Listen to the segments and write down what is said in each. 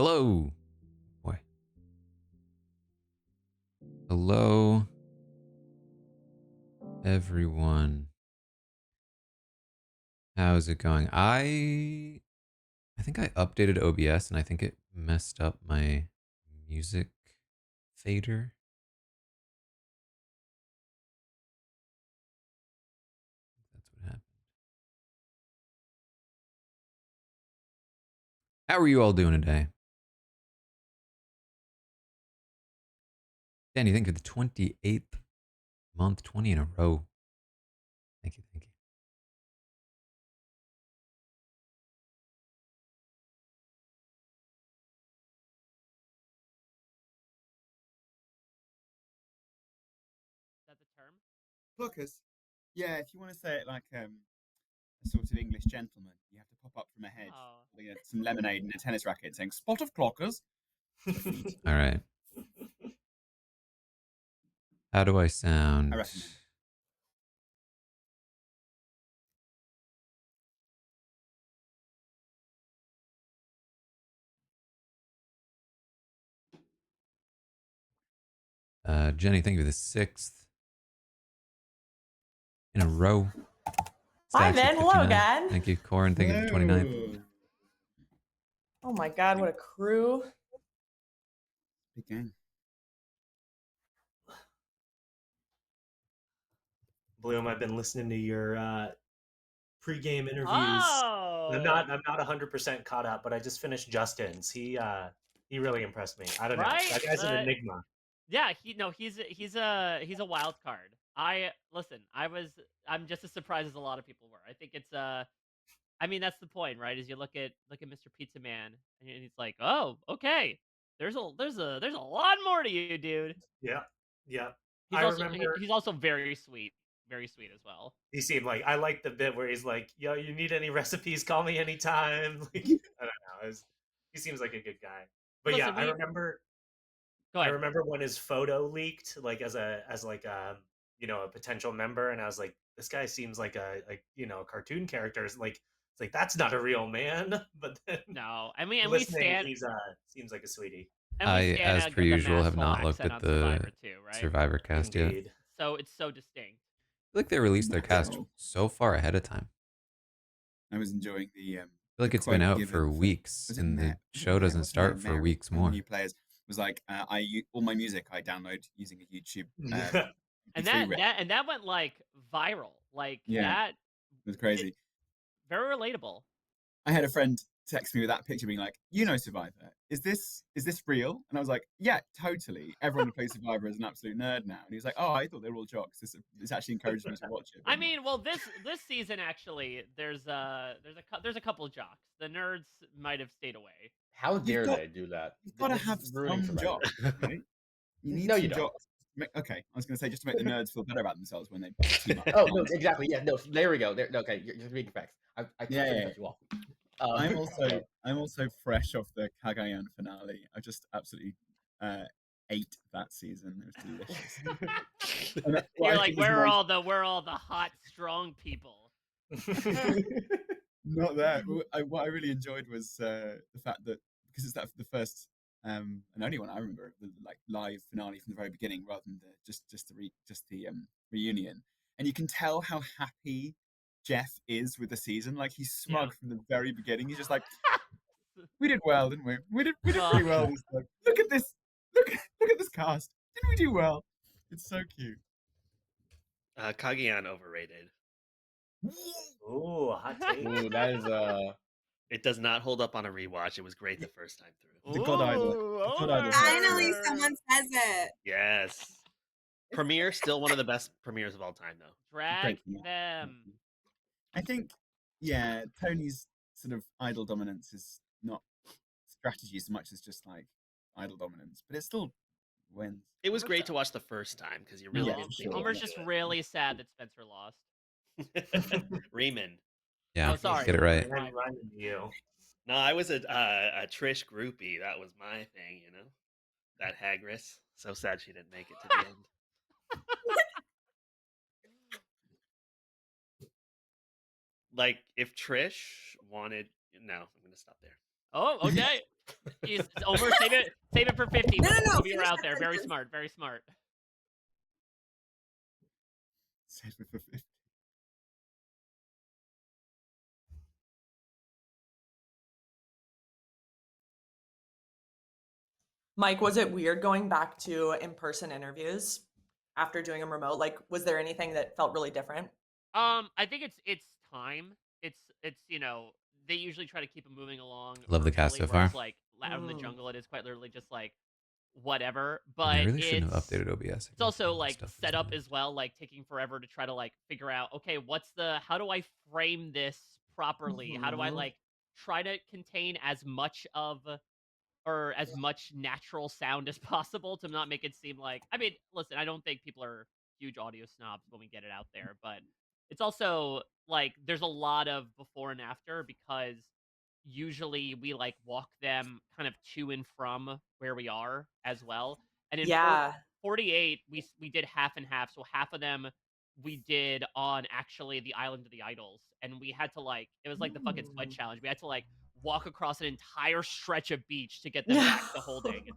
Hello. Boy. Hello, everyone. How's it going? I think I updated OBS and I think it messed up my music fader. That's what happened. How are you all doing today? Danny, thank you for the 28th month, 20 in a row. Thank you, thank you. Is that the term? Pluckers. Yeah, if you want to say it like a sort of English gentleman, you have to pop up from a hedge, holding some lemonade and a tennis racket, saying "Spot of clockers." All right. How do I sound? I recommend. Jenny, thank you for the 6th in a row. Hi, Stacks at Ben. Hello 59. again. Thank you, Corin. Thank you for the 29th. Oh my God, what a crew. Big game. Bloom, I've been listening to your pre-game interviews. Oh, I'm not 100% caught up, but I just finished Justin's. He really impressed me. I don't know. Right? That guy's an enigma. Yeah, he's a wild card. I'm just as surprised as a lot of people were. I think it's I mean that's the point, right? Is you look at Mr. Pizza Man and he's like, "Oh, okay. There's a lot more to you, dude." Yeah. He's he's also very sweet as well. He seemed like, I like the bit where he's like, "Yo, you need any recipes? Call me anytime." Like, I don't know. He seems like a good guy. But Listen, yeah, I remember. Go I ahead. remember when his photo leaked, like as a potential member, and I was like, this guy seems like a cartoon character. It's like that's not a real man. But then No, I mean, and we listening, stand. he's seems like a sweetie. And we I, stand as per the usual, have Mass not Hole looked accent at on the Survivor too, right? Survivor cast yet. Indeed. So it's so distinct. I feel like they released their cast so far ahead of time. I was enjoying the. I feel like it's been out for weeks, and the show doesn't start for weeks more. New players was like, all my music I download using a YouTube. And that went like viral. Like that it was crazy. Very relatable. I had a friend text me with that picture being like, "You know Survivor. Is this real?" And I was like, "Yeah, totally. Everyone who plays Survivor is an absolute nerd now." And he was like, "Oh, I thought they were all jocks. This actually encouraged me to watch it." I mean, well, this season actually, there's a couple of jocks. The nerds might have stayed away. How dare they do that? You've got to have some jocks, right? You need some jocks. Okay, I was going to say just to make the nerds feel better about themselves when they team up. Oh no, exactly. Yeah, no. There we go. Okay, you're speaking facts. I cut you off. I'm also fresh off the Cagayan finale. I just absolutely ate that season. It was delicious. You're like, where are all the hot, strong people? Not that. What I really enjoyed was the fact that because it's the first and only one I remember, the like live finale from the very beginning, rather than the reunion, and you can tell how happy Jeff is with the season. Like he's smug from the very beginning. He's just like, "We did well, didn't we? We did pretty well this time. Look at this. Look at this cast. Didn't we do well? It's so cute." Cagayan overrated. Ooh, hot take. Ooh, that is It does not hold up on a rewatch. It was great the first time through. The God Idol. Finally, someone says it. Yes. Premiere, still one of the best premieres of all time, though. Drag them. I think, Tony's sort of idol dominance is not strategy as much as just like idol dominance, but it still wins. It was great to watch the first time because you really didn't think. Homer's just really sad that Spencer lost. Raymond. Yeah, oh, sorry. Get it right. No, I was a Trish groupie. That was my thing, you know. That Hagris. So sad she didn't make it to the end. Like if Trish wanted, no, I'm gonna stop there. Oh, okay. Jeez, Omer, save it for 50. No, Both no, of you are finish out that there. Very sentence. smart, very smart. Save it for 50. Mike, was it weird going back to in-person interviews after doing them remote? Like, was there anything that felt really different? I think it's time. It's they usually try to keep it moving along Love the cast virtually, so whereas far. like out in the Mm. jungle, it is quite literally just like whatever. And they But really shouldn't have updated OBS. it's also like set up as well, like taking forever to try to like figure out, okay, how do I frame this properly? How do I Mhm. like try to contain as much of or as much natural sound as possible to not make it seem like, I mean, listen, I don't think people are huge audio snobs when we get it out there, but it's also like there's a lot of before and after because usually we like walk them kind of to and from where we are as well. And in Yeah. 48 we did half and half, so half of them we did on actually the island of the idols, and we had to like it was like the fucking sweat Mm. challenge. We had to like walk across an entire stretch of beach to get them back to holding.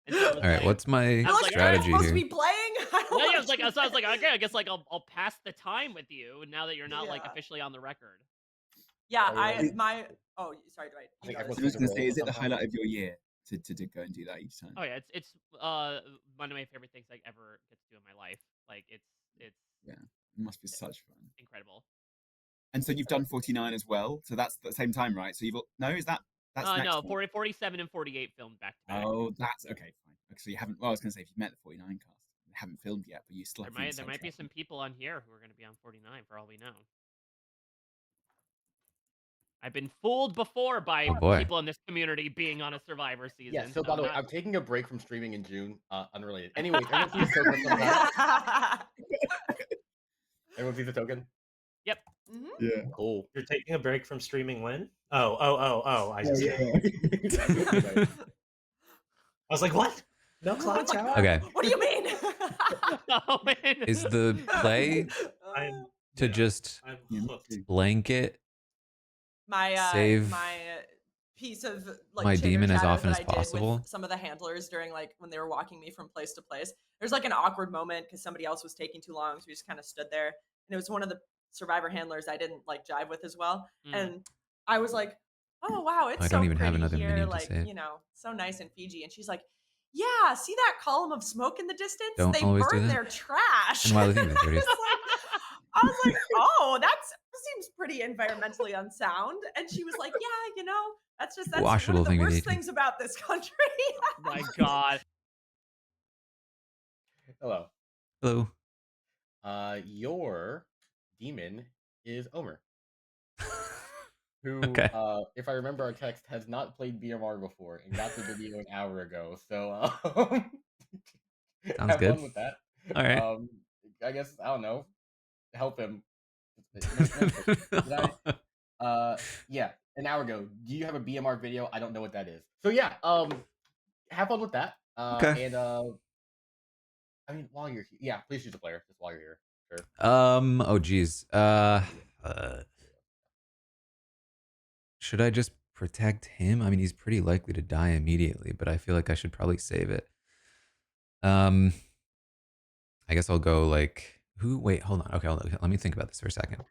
And so it was All right, like what's my I You're was like, like, you're all not right. strategy supposed to here? be playing? I don't Yeah, wanna I was like, do so I was like, that. okay, I guess like I'll pass the time with you now that you're not like Yeah. officially on the record. Yeah, Are we ready? oh, sorry, Dwight. I You think go. everyone's I was played going the to say, roles is at it the some point. highlight of your year to go and do that each time? Oh yeah, it's one of my favorite things I ever get to do in my life. Like it's Yeah, it must be such fun. incredible. And so you've done 49 as well. So that's the same time, right? So no, that's next No, one. 47 and 48 filmed back to back. Oh, that's okay, fine. So you haven't. Well, I was going to say if you've met the 49 cast, you haven't filmed yet, but you still have to. There might be some people on here who are going to be on 49 for all we know. I've been fooled before by Oh boy. people in this community being on a Survivor season. Yeah, so by the way, not- I'm taking a break from streaming in June. Unrelated. Anyways, everyone sees the token sometime. Everyone sees the token? Yep. Mhm. Yeah. Cool. You're taking a break from streaming when? Oh, I just Yeah. I was like, what? No I was like, Clocktower? Okay. What do you mean? Oh, man. Is the play I'm to yeah, just I'm Yeah, me hooked. too. blanket my Save my piece of like my chitter demon as chatter often that as I did possible? with some of the handlers during like when they were walking me from place to place. There's like an awkward moment because somebody else was taking too long, so we just kind of stood there, and it was one of the survivor handlers I didn't like jive with as well, Mm. and I was like, "Oh wow, it's I so don't even have pretty another here, minion to like save. so nice in Fiji," and she's like, "Yeah, see that column of smoke in the distance? Don't They always do burn that. their trash." And while the team is I dirty. was like, "Oh, that seems pretty environmentally unsound." And she was like, "Yeah, that's one Washable of the thing to worst do. things about this country." My God. Hello. Hello. Your demon is Omer, who, Okay. if I remember our text, has not played BMR before and got the video an hour ago. So Sounds have good. fun with that. All right. I guess I don't know. Help him. Did yeah, an hour ago. Do you have a BMR video? I don't know what that is. So yeah, have fun with that. Okay. And I mean, while you're here, yeah, please choose a player just while you're here. Sure. Oh geez. Should I just protect him? I mean, he's pretty likely to die immediately, but I feel like I should probably save it. I guess I'll go like who? Wait, hold on. Okay, let me think about this for a second.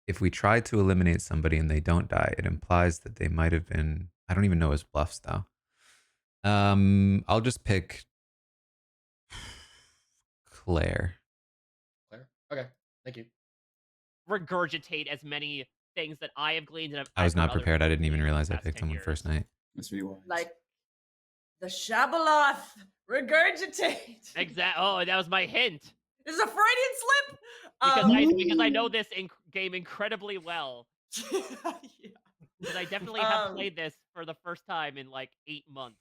If we try to eliminate somebody and they don't die, it implies that they might have been. I don't even know his bluffs though. I'll just pick Claire. Claire. Okay, thank you. Regurgitate as many things that I have gleaned and I was I've heard not other prepared. I people didn't even glean in the realize I past picked 10 someone years. first night. That's really wise. Like the Shabaloth regurgitate. Exactly. Oh, that was my hint. This is a Freudian slip. Because I know this game incredibly well. Yeah. Because I definitely have played this for the first time in like 8 months.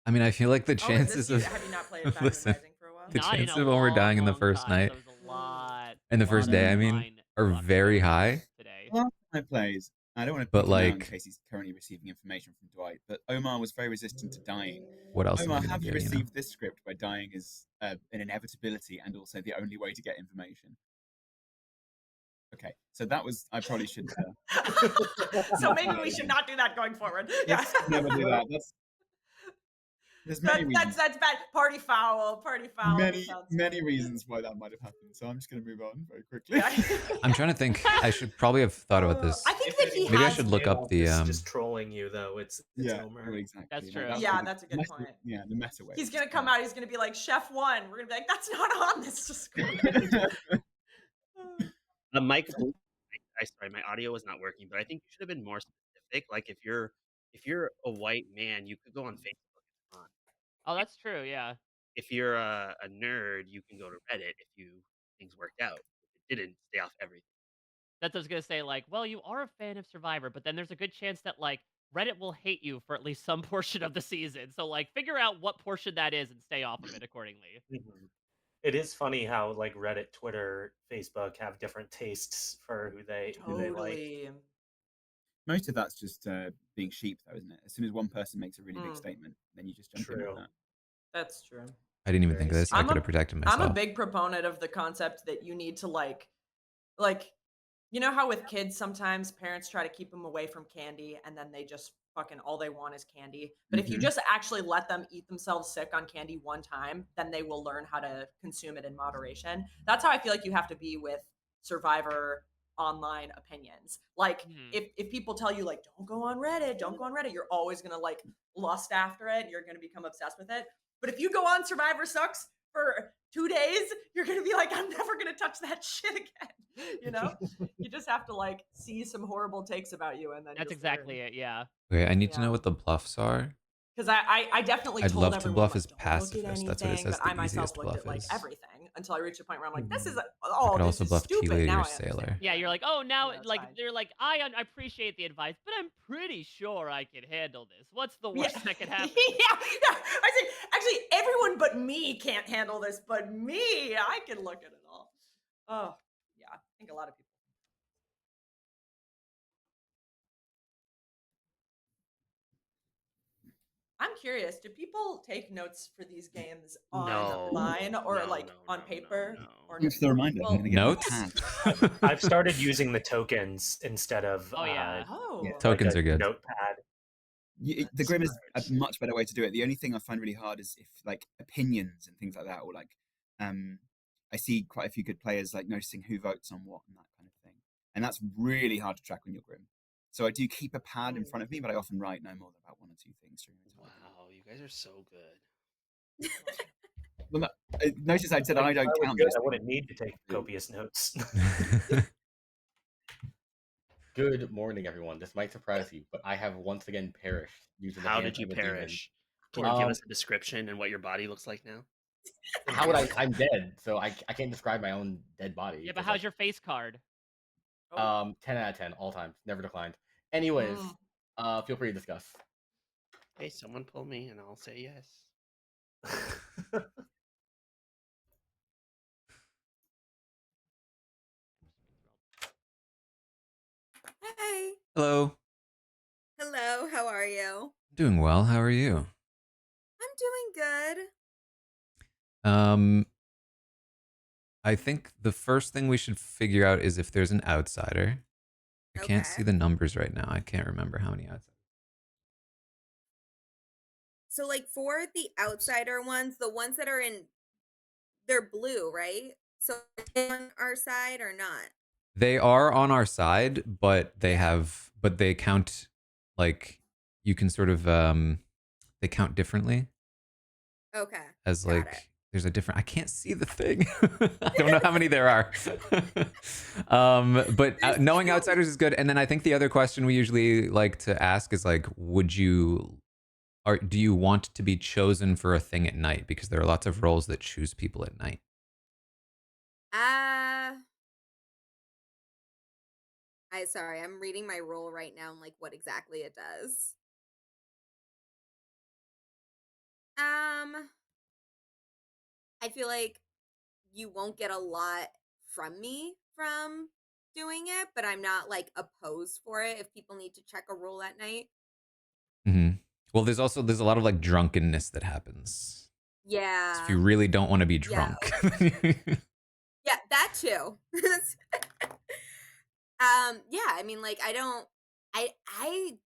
I mean, I feel like the Oh, chances of have you not played Factor listen, Rising for a while? the Not in chances a of Omer long, dying in the long first time, night so it was a lot. and the a first lot of day, I mean, online are luck very going on high. today. Well, I plays. I don't want to But, pick him out in like- case he's currently receiving information from Dwight. But Omar was very resistant to dying. What else am I Omar, gonna have you do? received this script where dying is an inevitability and also the only way to get information? Okay, so that was. I probably should. So maybe we should not do that going forward. Yeah. Let's never do that. There's many reasons. That's bad. Party foul. Many reasons why that might have happened. So I'm just going to move on very quickly. I'm trying to think. I should probably have thought about this. I think that he Maybe I has. should look up the. Just trolling you though. It's Yeah, Homer. exactly. That's true. Yeah, that's a good point. Yeah, the meta way. He's gonna come out. He's gonna be like Chef One. We're gonna be like, that's not on this description. Mike, sorry, my audio was not working, but I think you should have been more specific. Like if you're a white man, you could go on Facebook. It's fun. Oh, that's true. Yeah. If you're a nerd, you can go to Reddit if things worked out. If it didn't, stay off everything. That's what I was gonna say. Like, well, you are a fan of Survivor, but then there's a good chance that like Reddit will hate you for at least some portion of the season. So like, figure out what portion that is and stay off of it accordingly. It is funny how like Reddit, Twitter, Facebook have different tastes for who they like. Most of that's just being sheep, though, isn't it? As soon as one person makes a really big statement, then you just jump in with that. That's true. I didn't even think of this. I could have protected myself. I'm a big proponent of the concept that you need to like, you know how with kids sometimes parents try to keep them away from candy and then they just fucking all they want is candy. But if you just actually let them eat themselves sick on candy one time, then they will learn how to consume it in moderation. That's how I feel like you have to be with Survivor online opinions. Like if people tell you like don't go on Reddit, you're always gonna like lust after it, you're gonna become obsessed with it. But if you go on Survivor Sucks for 2 days, you're gonna be like, I'm never gonna touch that shit again. You know? You just have to like see some horrible takes about you and then that's exactly it, yeah. Okay, I need to know what the bluffs are. Because I definitely I'd told love to everyone, bluff like, as don't look at pacifist. That's what it anything, says. but I The myself easiest looked bluff at like is. everything until I reached a point where I'm like, this is I could this also is bluff stupid. T-Lady Now or I understand. Sailor. Yeah, you're like, oh, now, that's like, fine. they're like, I appreciate the advice, but I'm pretty sure I can handle this. What's the worst that could happen? yeah. I said, actually, everyone but me can't handle this, but me, I can look at it all. Oh, yeah. I think a lot of people. I'm curious, do people take notes for these games online or on paper? Or Thanks for the reminder. I'm gonna get my pad. I've started using the tokens instead of Tokens are good. Notepad. The Grim is a much better way to do it. The only thing I find really hard is if like opinions and things like that, or like I see quite a few good players like noticing who votes on what and that kind of thing, and that's really hard to track when you're Grim. So I do keep a pad in front of me, but I often write no more than about 1 or 2 things during the time. Wow, you guys are so good. Well, notice I said I don't count. I wouldn't need to take copious notes. Good morning, everyone. This might surprise you, but I have once again perished. How did you perish? Can you give us a description and what your body looks like now? How would I? I'm dead, so I can't describe my own dead body. Yeah, but how's your face card? 10 out of 10 all time, never declined. Anyways, feel free to discuss. Hey, someone pull me and I'll say yes. Hey. Hello. Hello, how are you? Doing well. How are you? I'm doing good. I think the first thing we should figure out is if there's an outsider. I can't see the numbers right now. I can't remember how many outsiders. So like for the outsider ones, the ones that are they're blue, right? So are they on our side or not? They are on our side, but they count like you can sort of they count differently. Okay. As like there's a different I can't see the thing. I don't know how many there are. But knowing outsiders is good. And then I think the other question we usually like to ask is like, do you want to be chosen for a thing at night? Because there are lots of roles that choose people at night. Sorry, I'm reading my role right now and like what exactly it does. I feel like you won't get a lot from me from doing it, but I'm not like opposed for it if people need to check a role at night. Well, there's a lot of like drunkenness that happens. Yeah. So if you really don't want to be drunk. Yeah, that too. Yeah, I mean, like, I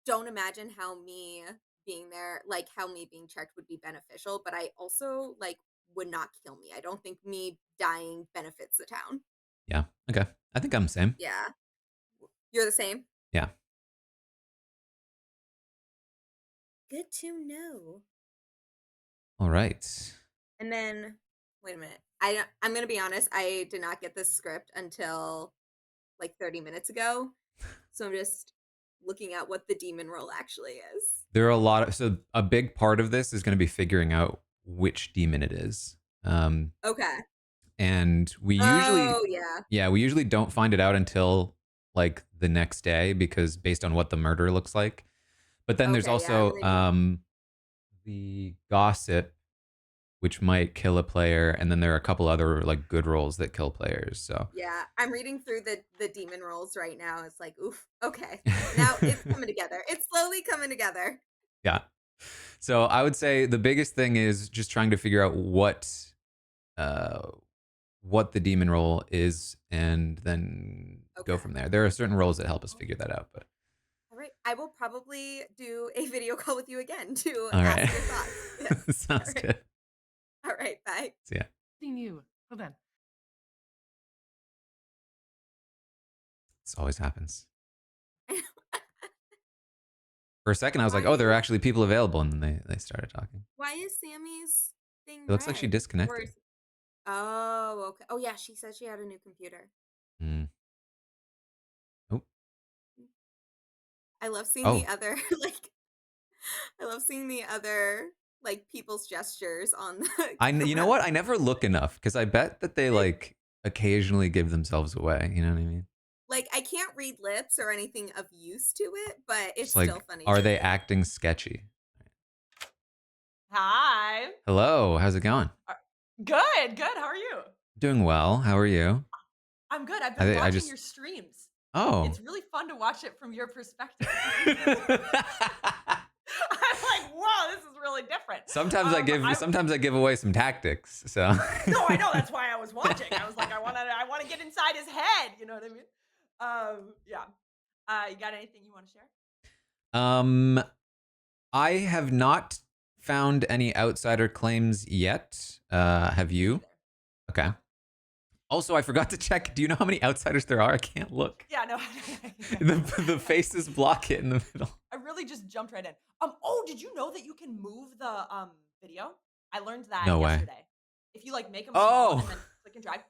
don't imagine how me being there, like, how me being checked would be beneficial, but I also, like, would not kill me. I don't think me dying benefits the town. Yeah. Okay. I think I'm the same. Yeah. You're the same? Yeah. Good to know. All right. And then wait a minute. I'm gonna be honest, I did not get this script until like 30 minutes ago. So I'm just looking at what the demon role actually is. There are a lot of, so a big part of this is going to be figuring out which demon it is. Okay. And we usually, Oh yeah. yeah, we usually don't find it out until like the next day because based on what the murder looks like. But then there's Okay, yeah, I'm also gonna need the gossip, which might kill a player, and then there are a couple other like good rolls that kill players. So yeah, I'm reading through the demon roles right now. It's like, oof, okay. Now it's coming together. It's slowly coming together. yeah. So I would say the biggest thing is just trying to figure out uh, what the demon role is, and then go Okay. from there. There are certain roles that help us figure that out. But All right. I will probably do a video call with you again to all right, ask your thoughts. Yes. All sounds right. good. All right. Bye. So yeah, Seeing you. Hold on. this always happens. For a second, I was like, Why "Oh, there are is actually people available," and then they started talking. why is Sammy's thing It looks like she red? Or disconnected. is Oh, okay. Oh yeah, she said she had a new computer. Mm. Oh, I love seeing the oh, other like I love seeing the other like people's gestures on the you know camera. what? I never look enough because I bet that they like occasionally give themselves away. You know what I mean? Like I can't read lips or anything of use to it, but Just it's still like, funny are to they me. acting sketchy? Hi. Hello, how's it going? Uh, Good, good. How are you? Doing well. How are you? I'm good. I've I been I watching just your streams. oh. It's really fun to watch it from your perspective. I'm like, whoa, this is really different. Sometimes I give away some tactics. So No, I know. That's why I was watching. I was like, I want to get inside his head. You know what I mean? Yeah. You got anything you want to share? um I have not found any outsider claims yet. Have Me you? neither. Okay. Also, I forgot to check. Do you know how many outsiders there are? I can't look. Yeah, no. The faces block it in the middle. I really just jumped right in. Oh, did you know that you can move the video? I learned that No way. yesterday. If you like make them small and Oh. then click and drag,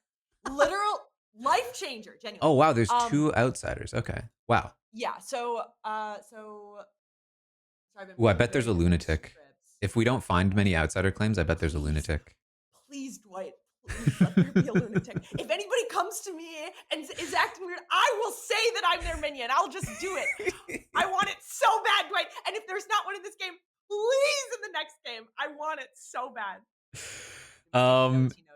literal life changer, Oh genuinely. wow, there's two outsiders. Okay. Wow. Yeah. So I've been Ooh, I playing bet there's a various different lunatic. scripts. If we don't find many outsider claims, I bet there's a Please, lunatic. please, Dwight, please let there be a lunatic. If anybody comes to me and is acting weird, I will say that I'm their minion. I'll just do it. I want it so bad, Dwight. And if there's not one in this game, please in the next game. I want it so bad.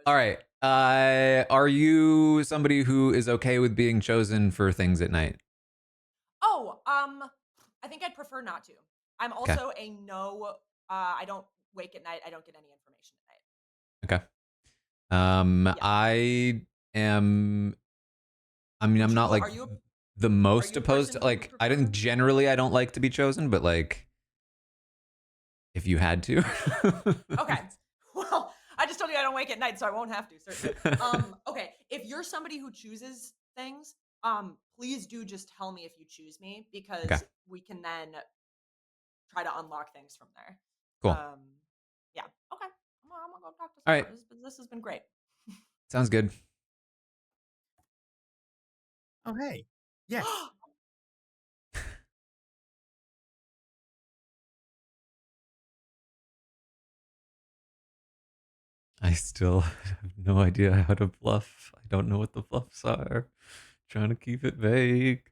All right. Are you somebody who is okay with being chosen for things at night? Oh, I think I'd prefer not to. I'm Okay. also a no. I don't wake at night. I don't get any information at night. Okay. Yeah. I am. I mean, I'm not like Are you the most a opposed person to who like. would I prefer? didn't generally. I don't like to be chosen, but like, if you had to. Okay. Well, I just told you I don't wake at night, so I won't have to. Certainly. Okay. If you're somebody who chooses things, please do just tell me if you choose me because Okay. we can then try to unlock things from there. Cool. Yeah. Okay. I'm gonna go talk to All someone. right. This has been great. Sounds good. Oh, hey. Yes. I still have no idea how to bluff. I don't know what the bluffs are. Trying to keep it vague.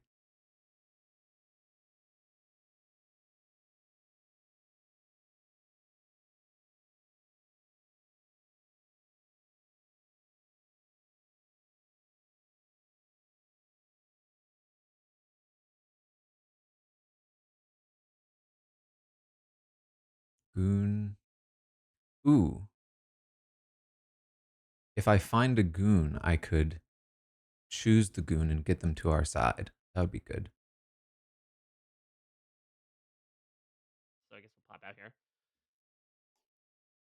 Goon. Ooh. If I find a goon, I could choose the goon and get them to our side. That would be good. So I guess we'll pop out here.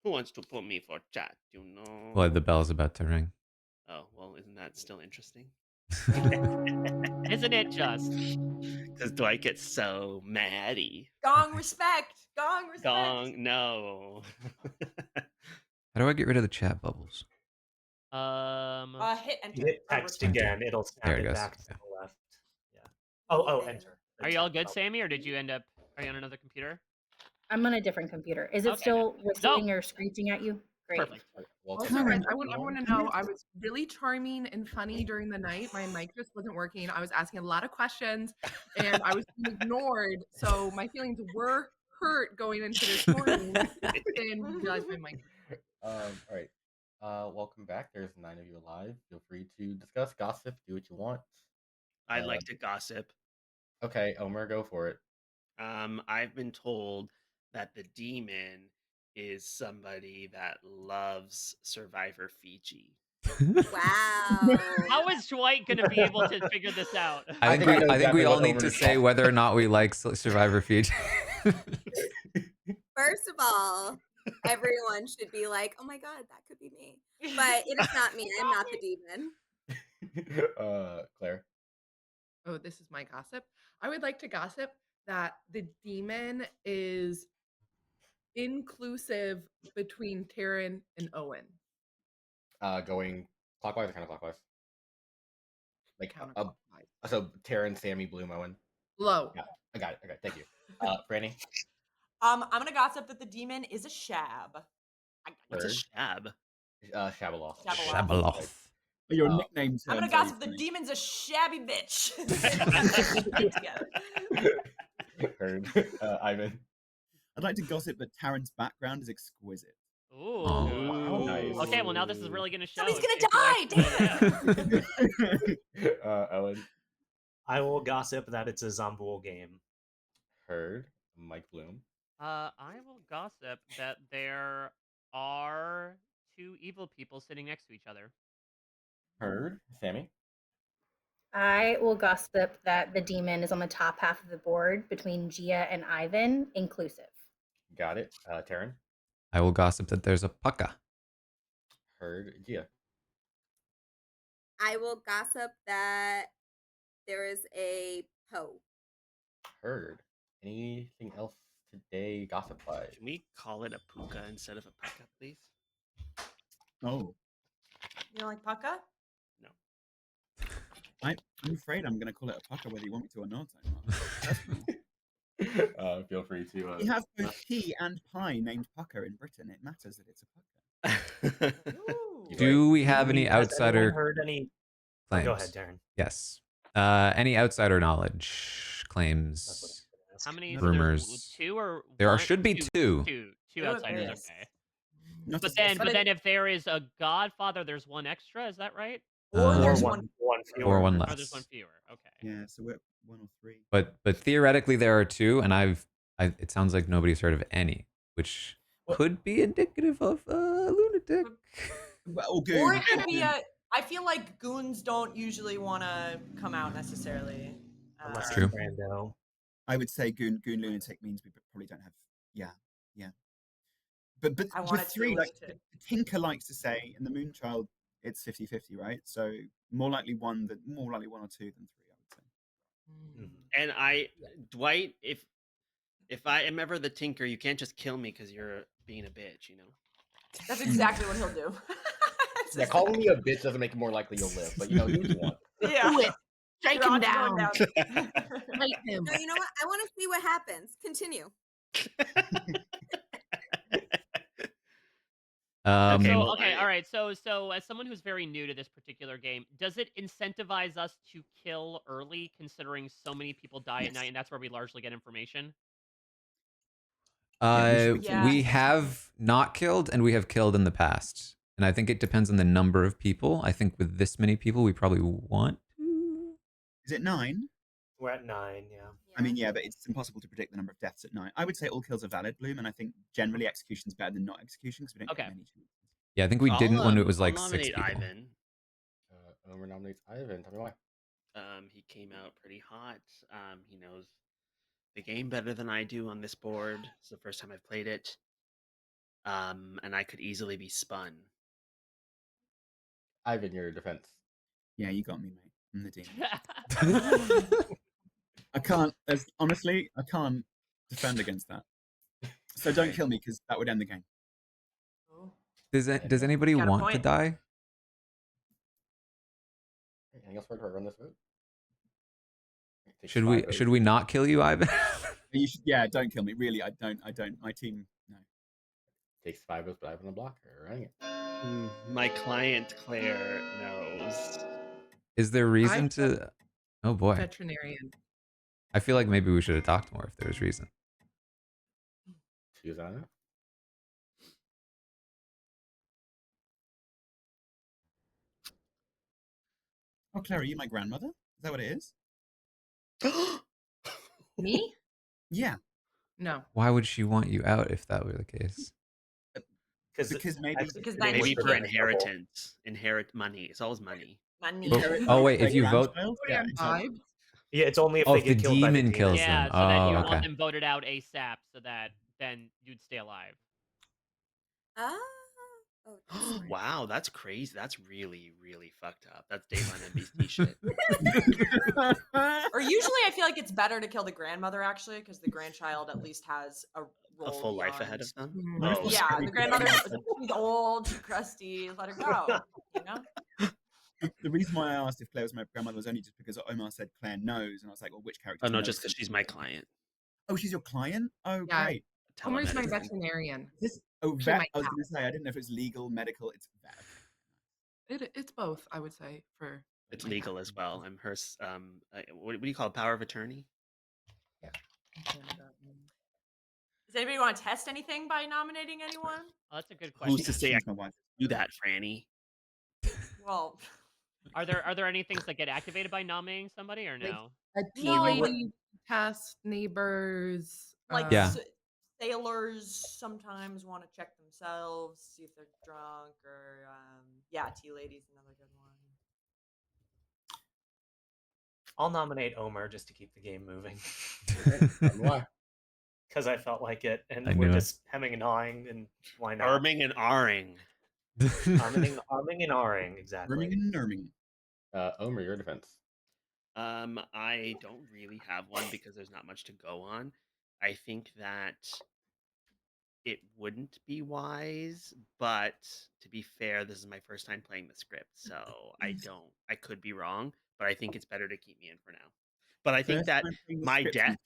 Who wants to put me for chat? You know. Well, the bell's about to ring. Oh well, isn't that still interesting? Isn't it just? Because Dwight gets so maddy. Gong respect. Gong respect. Gong, no. How do I get rid of the chat bubbles? Hit enter. You hit or text return. again, it'll snap There it it goes. back to Okay. the left. Yeah. Oh, enter. Are you all good, Sammy, or did you end up? Are you on another computer? I'm on a different computer. Is it Okay. still whistling or screeching at you? Great. Perfect. Also, guys, I want to know, I was really charming and funny during the night. My mic just wasn't working. I was asking a lot of questions and I was being ignored. So my feelings were hurt going into this morning and realized my mic. All right. Welcome back. There's 9 of you alive. Feel free to discuss, gossip, do what you want. I'd like to gossip. Okay, Omer, go for it. I've been told that the demon is somebody that loves Survivor Fiji. Wow. How is Dwight going to be able to figure this out? I think know we exactly all what need Omer to is say talking whether or not we like Survivor Fiji. First of all, everyone should be like, "Oh my god, that could be me." But it is not me. I'm not the demon. Claire. Oh, this is my gossip. I would like to gossip that the demon is inclusive between Taran and Owen. Going clockwise or counterclockwise? Like Counterclockwise. so Taryn, Sammy, Bloom, Owen. Low. Yeah, I got it. Okay, thank you. Franny. I'm gonna gossip that the demon is a shab. What's a shab? Shabaloth. Shabaloth. Your nickname. I'm gonna gossip the demon's a shabby bitch. Heard. Ivan. I'd like to gossip that Taran's background is exquisite. Ooh. Oh, nice. Okay, well now this is really gonna show. Somebody's gonna die. Damn. Owen. I will gossip that it's a Zombool game. Heard. Mike Bloom. I will gossip that there are 2 evil people sitting next to each other. Heard. Sammy. I will gossip that the demon is on the top half of the board between Gia and Ivan, inclusive. Got it. Taryn. I will gossip that there's a pucka. Heard. Gia. I will gossip that there is a Poe. Heard. Anything else today, gossip wise? Can we call it a puka instead of a puka, please? Oh, You don't like Pucka? No. I'm afraid I'm going to call it a pucker whether you want me to or not. Feel free to. We have both tea and pie named pucker in Britain. It matters that it's a pucker. Do we have any Has outsider anyone heard any? claims? Go ahead, Darren. Yes. Any outsider knowledge claims? How many? Rumors. So there's 2 or There one? should be 2. 2 outsiders. Yes. Okay. Not But a- then, but but it- then, if there is a Godfather, there's 1 extra. Is that right? Or Uh, there's Or one fewer. Or 1 Or there's less. 1 fewer. Okay. Yeah, so we're 1 or 3. But theoretically there are 2, and it sounds like nobody's heard of any, which could be indicative of a lunatic. Well, good. Or it could be I feel like goons don't usually want to come out necessarily. Unless True. it's Brando. I would say goon lunatic means we probably don't have. Yeah. But I with want it to be 3, like lunatic. Tinker likes to say, in the Moonchild, it's 50-50, right? So more likely 1 or 2 than 3, I would say. And Dwight, if I am ever the Tinker, you can't just kill me because you're being a bitch, you know? That's exactly what he'll do. Yeah, calling me a bitch doesn't make it more likely you'll live, but do what you want. Yeah. Do it. Shake Your him odds are down. going Fight him. No, you know what? I want to see what happens. Continue. Okay, So well, okay, all right. So as someone who's very new to this particular game, does it incentivize us to kill early, considering so many people die at night, and that's where we largely get information? Yeah. We have not killed, and we have killed in the past. And I think it depends on the number of people. I think with this many people, we probably want to. Is it 9? We're at 9, yeah. I mean, yeah, but it's impossible to predict the number of deaths at 9. I would say all kills are valid, Bloom, and I think generally execution's better than not execution because we don't Okay. get many chances. Yeah, I think we didn't when it was I'll like 6 nominate people. Ivan. Omer nominates Ivan. Tell me why. He came out pretty hot. He knows the game better than I do on this board. It's the first time I've played it. And I could easily be spun. Ivan, your defense. Yeah, you got me, mate. I'm the demon. I can't. Honestly, I can't defend against that. So don't kill me because that would end the game. Does anybody Got a want to point. die? Anything else before I run this vote? Should we not kill you, Ivan? You should, yeah, don't kill me. Really, I don't. My team, no. Takes 5 votes, but Ivan on block. Running it. My client Claire knows. Is there reason to? Oh boy. Veterinarian. I feel like maybe we should have talked more if there was reason. Choose on it. Oh, Claire, are you my grandmother? Is that what it is? Me? Yeah. No. Why would she want you out if that were the case? Because maybe maybe for inheritance, inherit money. It's always money. Money. Oh wait, if you vote, Yeah, Yeah, it's only if oh, they if the get killed by the demon demon. kills Yeah, them. so that Oh, you okay. want them voted out ASAP, so that then you'd stay alive. Wow, that's crazy. That's really, really fucked up. That's Dateline NBC shit. Or usually I feel like it's better to kill the grandmother actually, because the grandchild at least has a role. A full life ahead of them. Oh. Yeah, the grandmother, she's old, she's crusty. Let her go. You know. The reason why I asked if Claire was my grandmother was only just because Omar said Claire knows, and I was like, well, which character? Oh no, just because she's my client. Oh, she's your client? Oh, Yeah. great. Homer's my veterinarian. Oh, She vet. might I was have. going to say, I didn't know if it was legal, medical. It's vet. It's both, I would say. For It's legal as well. I'm her. What do you call it? Power of attorney? Does anybody want to test anything by nominating anyone? Oh, that's a good question. Who's to say I can do that, Franny? Well, are there any things that get activated by nominating somebody or no? Tea lady, test neighbors. like Yeah. Sailors sometimes want to check themselves, see if they're drunk, or yeah, tea lady's another good one. I'll nominate Omer just to keep the game moving. Why? Because I felt like it, and I we're knew it. just hemming and hawing, and why not? Arming and ahring. Arming and ahring, exactly. Arming and nerming. Omer, your defense. I don't really have one because there's not much to go on. I think that it wouldn't be wise, but to be fair, this is my first time playing the script, so I could be wrong, but I think it's better to keep me in for now. But I think that my death.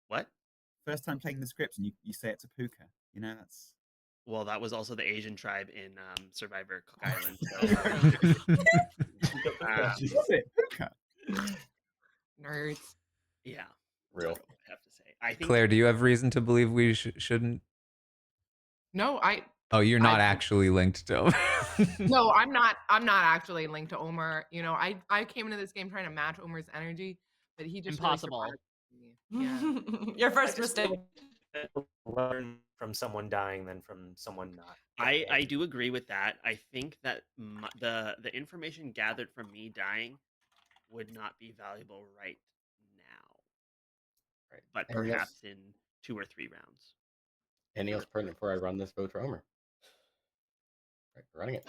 What? First time playing the script and you say it's a puka. You know, that's. Well, that was also the Asian tribe in Survivor Cook Island. So, Nerds. Yeah. Real. That's what I have to say. I think Claire, do you have reason to believe we shouldn't? No, Oh, you're not actually linked to Omer. No, I'm not actually linked to Omer. You know, I came into this game trying to match Omer's energy, but he just Impossible. Really surprised me. Your first mistake. Learn from someone dying than from someone not. I do agree with that. I think that the information gathered from me dying would not be valuable right now. Right. But Anything perhaps else? in 2 or 3 rounds. Anything else pertinent before I run this vote for Omer? Right, running it.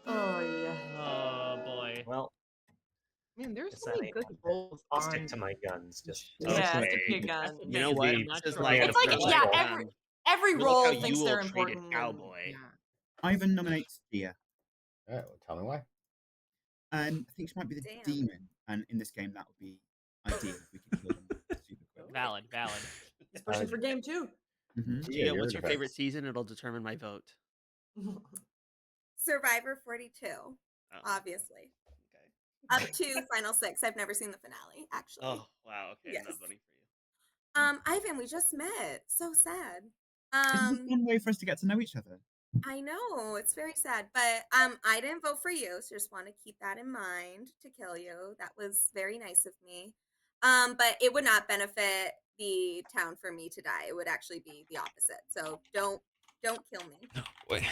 Oh yeah. Oh boy. Well, Man, there's It's so that many ain't good one. roles. I'll stick to my guns. Just Yeah, Okay. stick to your guns. You know what? I'm not This is sure. like It's like yeah, every look role how thinks Yule they're treated important. Cowboy. Yeah. Ivan nominates Gia. All right, well, tell me why. And I think she might be the demon. And in this game, that would be ideal if we could kill them super quick. Valid. He's pushing for game 2. Gia, what's your favorite season? It'll determine my vote. Survivor 42, obviously. Okay. Up to Final 6. I've never seen the finale, actually. Oh wow. Okay, Yes. I'm not voting for you. Ivan, we just met. So sad. This is a fun way for us to get to know each other. I know, it's very sad. But I didn't vote for you, so just want to keep that in mind to kill you. That was very nice of me. But it would not benefit the town for me to die. It would actually be the opposite. So don't kill me. Wait.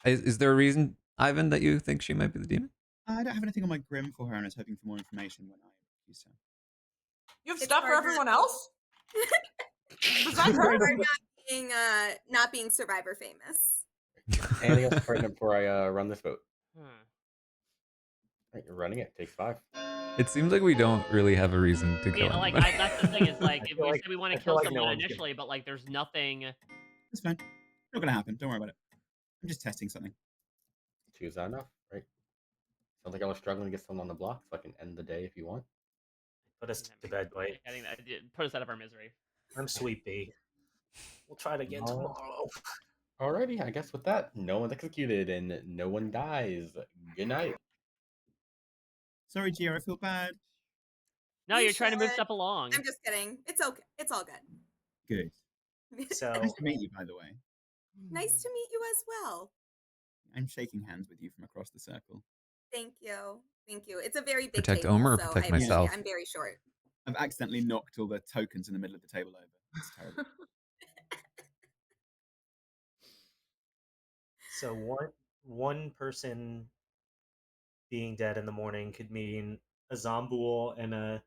Is there a reason, Ivan, that you think she might be the demon? I don't have anything on my grim for her, and I was hoping for more information when I accused her. You have It's stuff for hard everyone not- else? Besides It's her? hard not being Survivor famous. Anything else pertinent before I run this vote? Hmm. Right, you're running it. Takes 5. It seems like we don't really have a reason to kill Yeah, like anybody. that's the thing is like I if feel we like- say we want I to feel kill like no someone one's gonna- initially, but like there's nothing. It's fine. Not gonna happen. Don't worry about it. I'm just testing something. 2 is that enough, right? Sounds like I was struggling to get someone on the block, so I can end the day if you want. Put us to bed, Dwight. I think that did put us out of our misery. I'm Sweet Pea. We'll try it again Oh. tomorrow. Alrighty, I guess with that, no one's executed and no one dies. Good night. Sorry, Gio, I feel bad. No, You you're trying to move should. stuff along. I'm just kidding. It's okay. It's all good. Good. So Nice to meet you, by the way. Nice to meet you as well. I'm shaking hands with you from across the circle. Thank you. Thank you. It's a very big Protect table, Omer or so protect I appreciate it. myself? I'm very short. I've accidentally knocked all the tokens in the middle of the table over. It's terrible. So one person being dead in the morning could mean a Zombool and a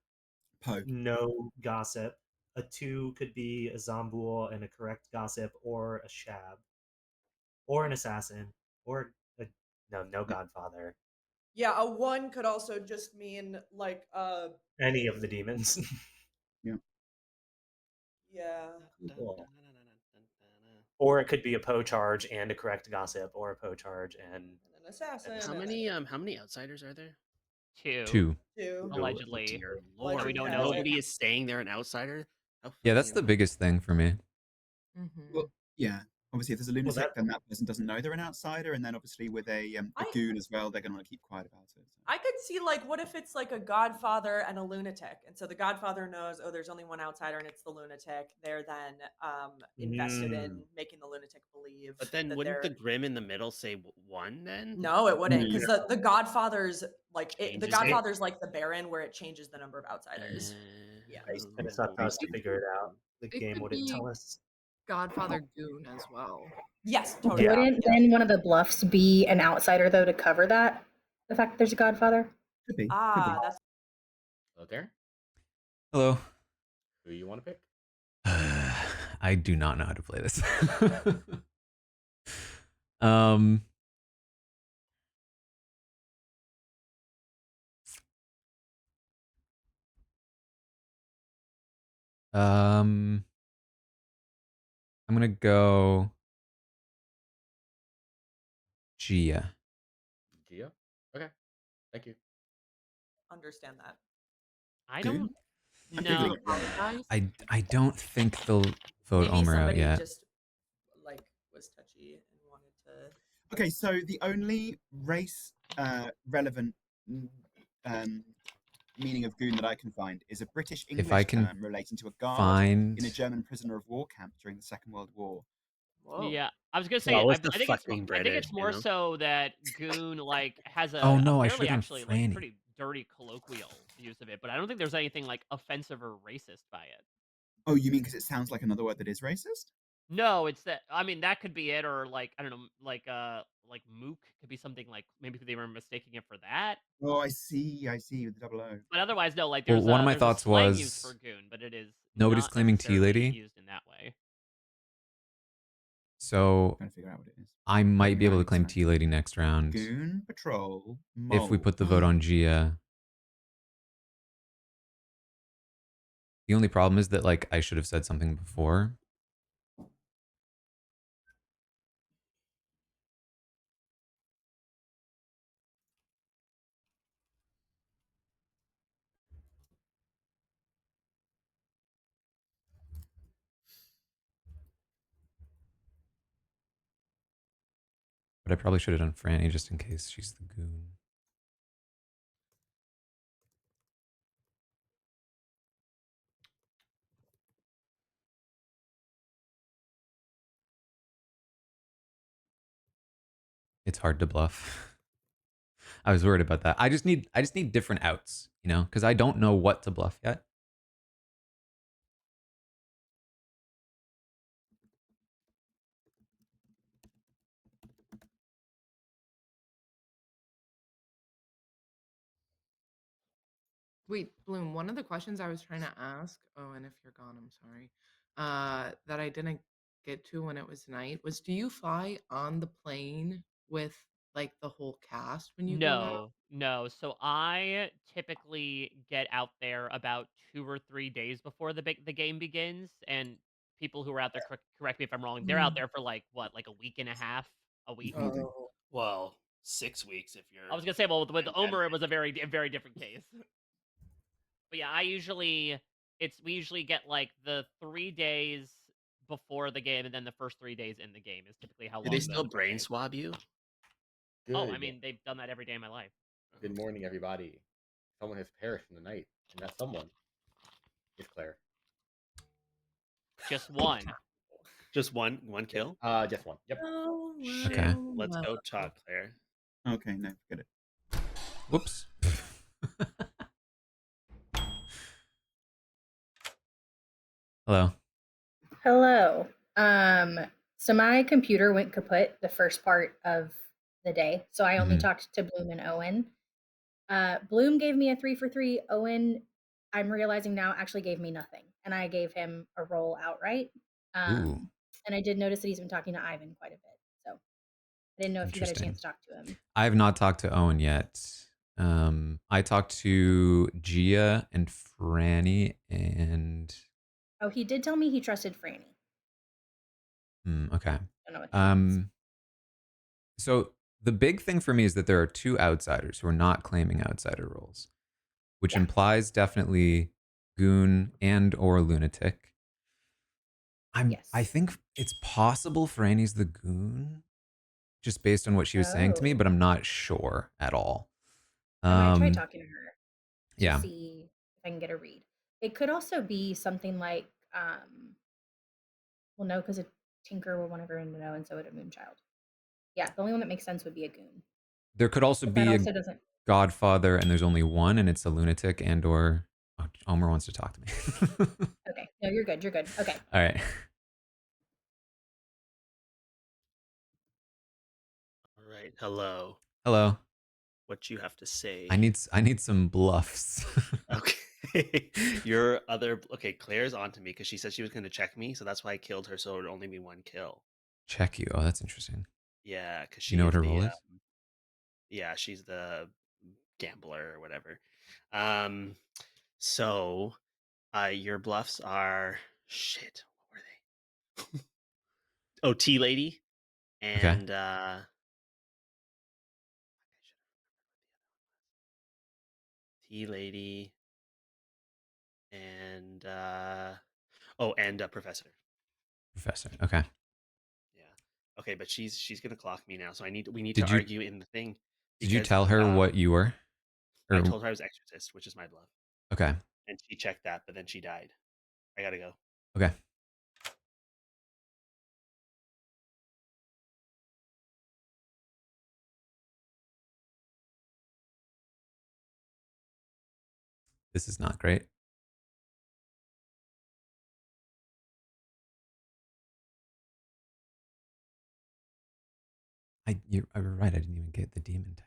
Poe. no gossip. A 2 could be a Zombool and a correct gossip, or a Shab, or an assassin, or a no Godfather. Yeah, a 1 could also just mean like Any of the demons. yeah. Cool. Or it could be a Poe charge and a correct gossip, or a Poe charge and And an assassin. How many outsiders are there? Two. 2. Two. Allegedly. Dear Lord, we don't Allegedly. know. nobody is saying they're an outsider. How Yeah, that's fucking the biggest thing for me. Well, yeah. Obviously, if there's a lunatic, that- then that person doesn't know they're an outsider, and then obviously with a goon as well, they're going to want to keep quiet about it. I could see like what if it's like a godfather and a lunatic, and so the godfather knows, oh, there's only one outsider and it's the lunatic. They're then invested in making the lunatic believe. But then that wouldn't the they're... Grim in the middle say 1 then? No, it wouldn't, because Yeah. the godfather's like the Changes it? godfather's like the Baron, where it changes the number of outsiders. Yeah. And it's up to us to figure it out. The It game could wouldn't be- tell us. Godfather Goon as well. Yes, totally. Yeah. Wouldn't then one of the bluffs be an outsider though to cover that? The fact that there's a godfather? Could be. Ah, that's Hello there. Hello. Who you want to pick? I do not know how to play this. um. I'm gonna go Gia. Gia? Okay. Thank you. understand that. I Goon? don't I'm know. feeling it wrong. Guys, I don't think they'll vote Maybe Omer out somebody yet. just like was touchy and wanted to. Okay, so the only race relevant meaning of goon that I can find is a British English I can term relating to a guard Find in a German prisoner of war camp during the Second World War. Whoa. Yeah, I was gonna say. Well, I, with the I think fucking I think British, it's more you know? so that goon like has a, Oh, a no, I fairly should've done actually like Franny. pretty dirty colloquial use of it, but I don't think there's anything like offensive or racist by it. Oh, you mean because it sounds like another word that is racist? No, it's that. I mean, that could be it, or like I don't know, like mook could be something like maybe they were mistaking it for that. Oh, I see, with the double O. But otherwise, no. Like Well, there's one of my there's thoughts a slang use was for goon, but it is nobody's not claiming Tea necessarily Lady. used in that way. So Trying to figure out what it is. I might be able to Right, claim sorry. Tea Lady next round Goon, patrol, if we mole. put the vote on Gia. The only problem is that like I should have said something before. But I probably should have done Franny just in case she's the goon. It's hard to bluff. I was worried about that. I just need different outs, you know, because I don't know what to bluff yet. Wait, Bloom, one of the questions I was trying to ask, oh, and if you're gone, I'm sorry, that I didn't get to when it was night was, do you fly on the plane with like the whole cast when you go out? No. So I typically get out there about 2 or 3 days before the game begins, and people who are out there, correct me if I'm wrong, they're out there for, like, what, like, a week and a half? A week? Amazing. Oh, well, 6 weeks if I you're was gonna say, well, with flying Omer, it United. was a very different case. But yeah, we usually get, like, the 3 days before the game, and then the first 3 days in the game is typically how Do they long still the prep brain takes. swab you? Oh, I Good. mean, they've done that every day of my life. Good morning, everybody. Someone has perished in the night, and that someone is Claire. Just one. Just one kill? Just one. Yep. Oh, Okay. Shit. Let's go talk, Claire. Okay, no, forget it. Whoops. Hello. Hello. So my computer went kaput the first part of the day, so I only Mhm. talked to Bloom and Owen. Bloom gave me a 3 for 3. Owen, I'm realizing now, actually gave me nothing, and I gave him a roll outright. Ooh, And I did notice that he's been talking to Ivan quite a bit, so I didn't know if you got a interesting. chance to talk to him. I have not talked to Owen yet. I talked to Gia and Franny, and Oh, he did tell me he trusted Franny. okay. Don't know what that means. So the big thing for me is that there are 2 outsiders who are not claiming outsider roles, which Yeah. implies definitely goon and or lunatic. I Yes. think it's possible Franny's the goon, just based on what she was saying to me, Oh. but I'm not sure at all. I might try talking to her to Yeah. see if I can get a read. It could also be something like, well, no, because a tinker would want everyone to know, and so would a moonchild. Yeah, the only one that makes sense would be a goon. There could also But that be a also doesn't. godfather and there's only one and it's a lunatic and or Omer wants to talk to me. Okay, no, you're good. You're good. Okay. All right. All right. Hello. Hello. What you have to say? I need some bluffs. Okay. Your other okay, Claire's on to me because she said she was going to check me, so that's why I killed her. So it would only be 1 kill. Check you. Oh, that's interesting. Yeah, because Do you she know what is her the role is? yeah, she's the gambler or whatever. So your bluffs are shit. What were they? Oh, Tea Lady Okay. and Tea Lady and Professor. Professor. Okay. Yeah. Okay, but she's gonna clock me now, so we need to Did you argue in the thing did you because tell her what you were? I Or told her I was Exorcist, which is my bluff, okay. and she checked that, but then she died. I gotta go. Okay. This is not great. You're right. I didn't even get the demon type.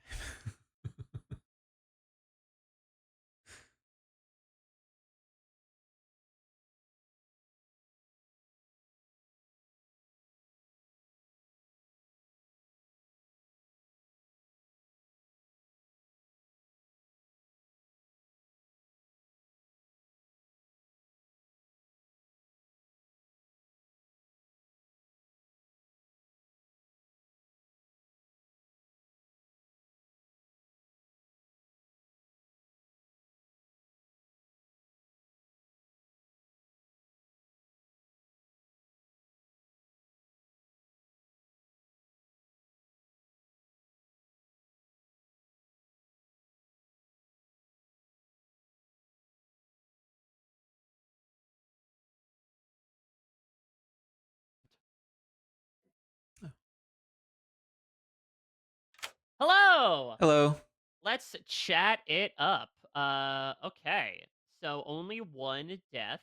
Hello! Hello. Let's chat it up. Okay. So only 1 death.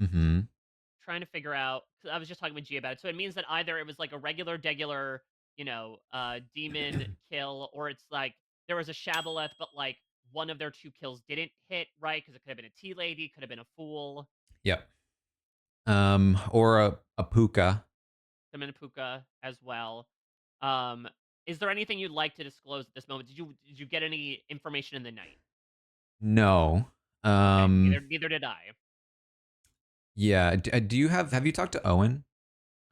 Mm-hmm. Trying to figure out, 'cause I was just talking with G about it. So it means that either it was like a regular, demon kill, or it's like there was a Shibboleth, but like one of their 2 kills didn't hit, right? Because it could have been a tea lady, could have been a fool, Yep. Or a puka. could have been a puka as well. Um, is there anything you'd like to disclose at this moment? Did you get any information in the night? No. Okay, neither did I. Yeah. Do you have you talked to Owen?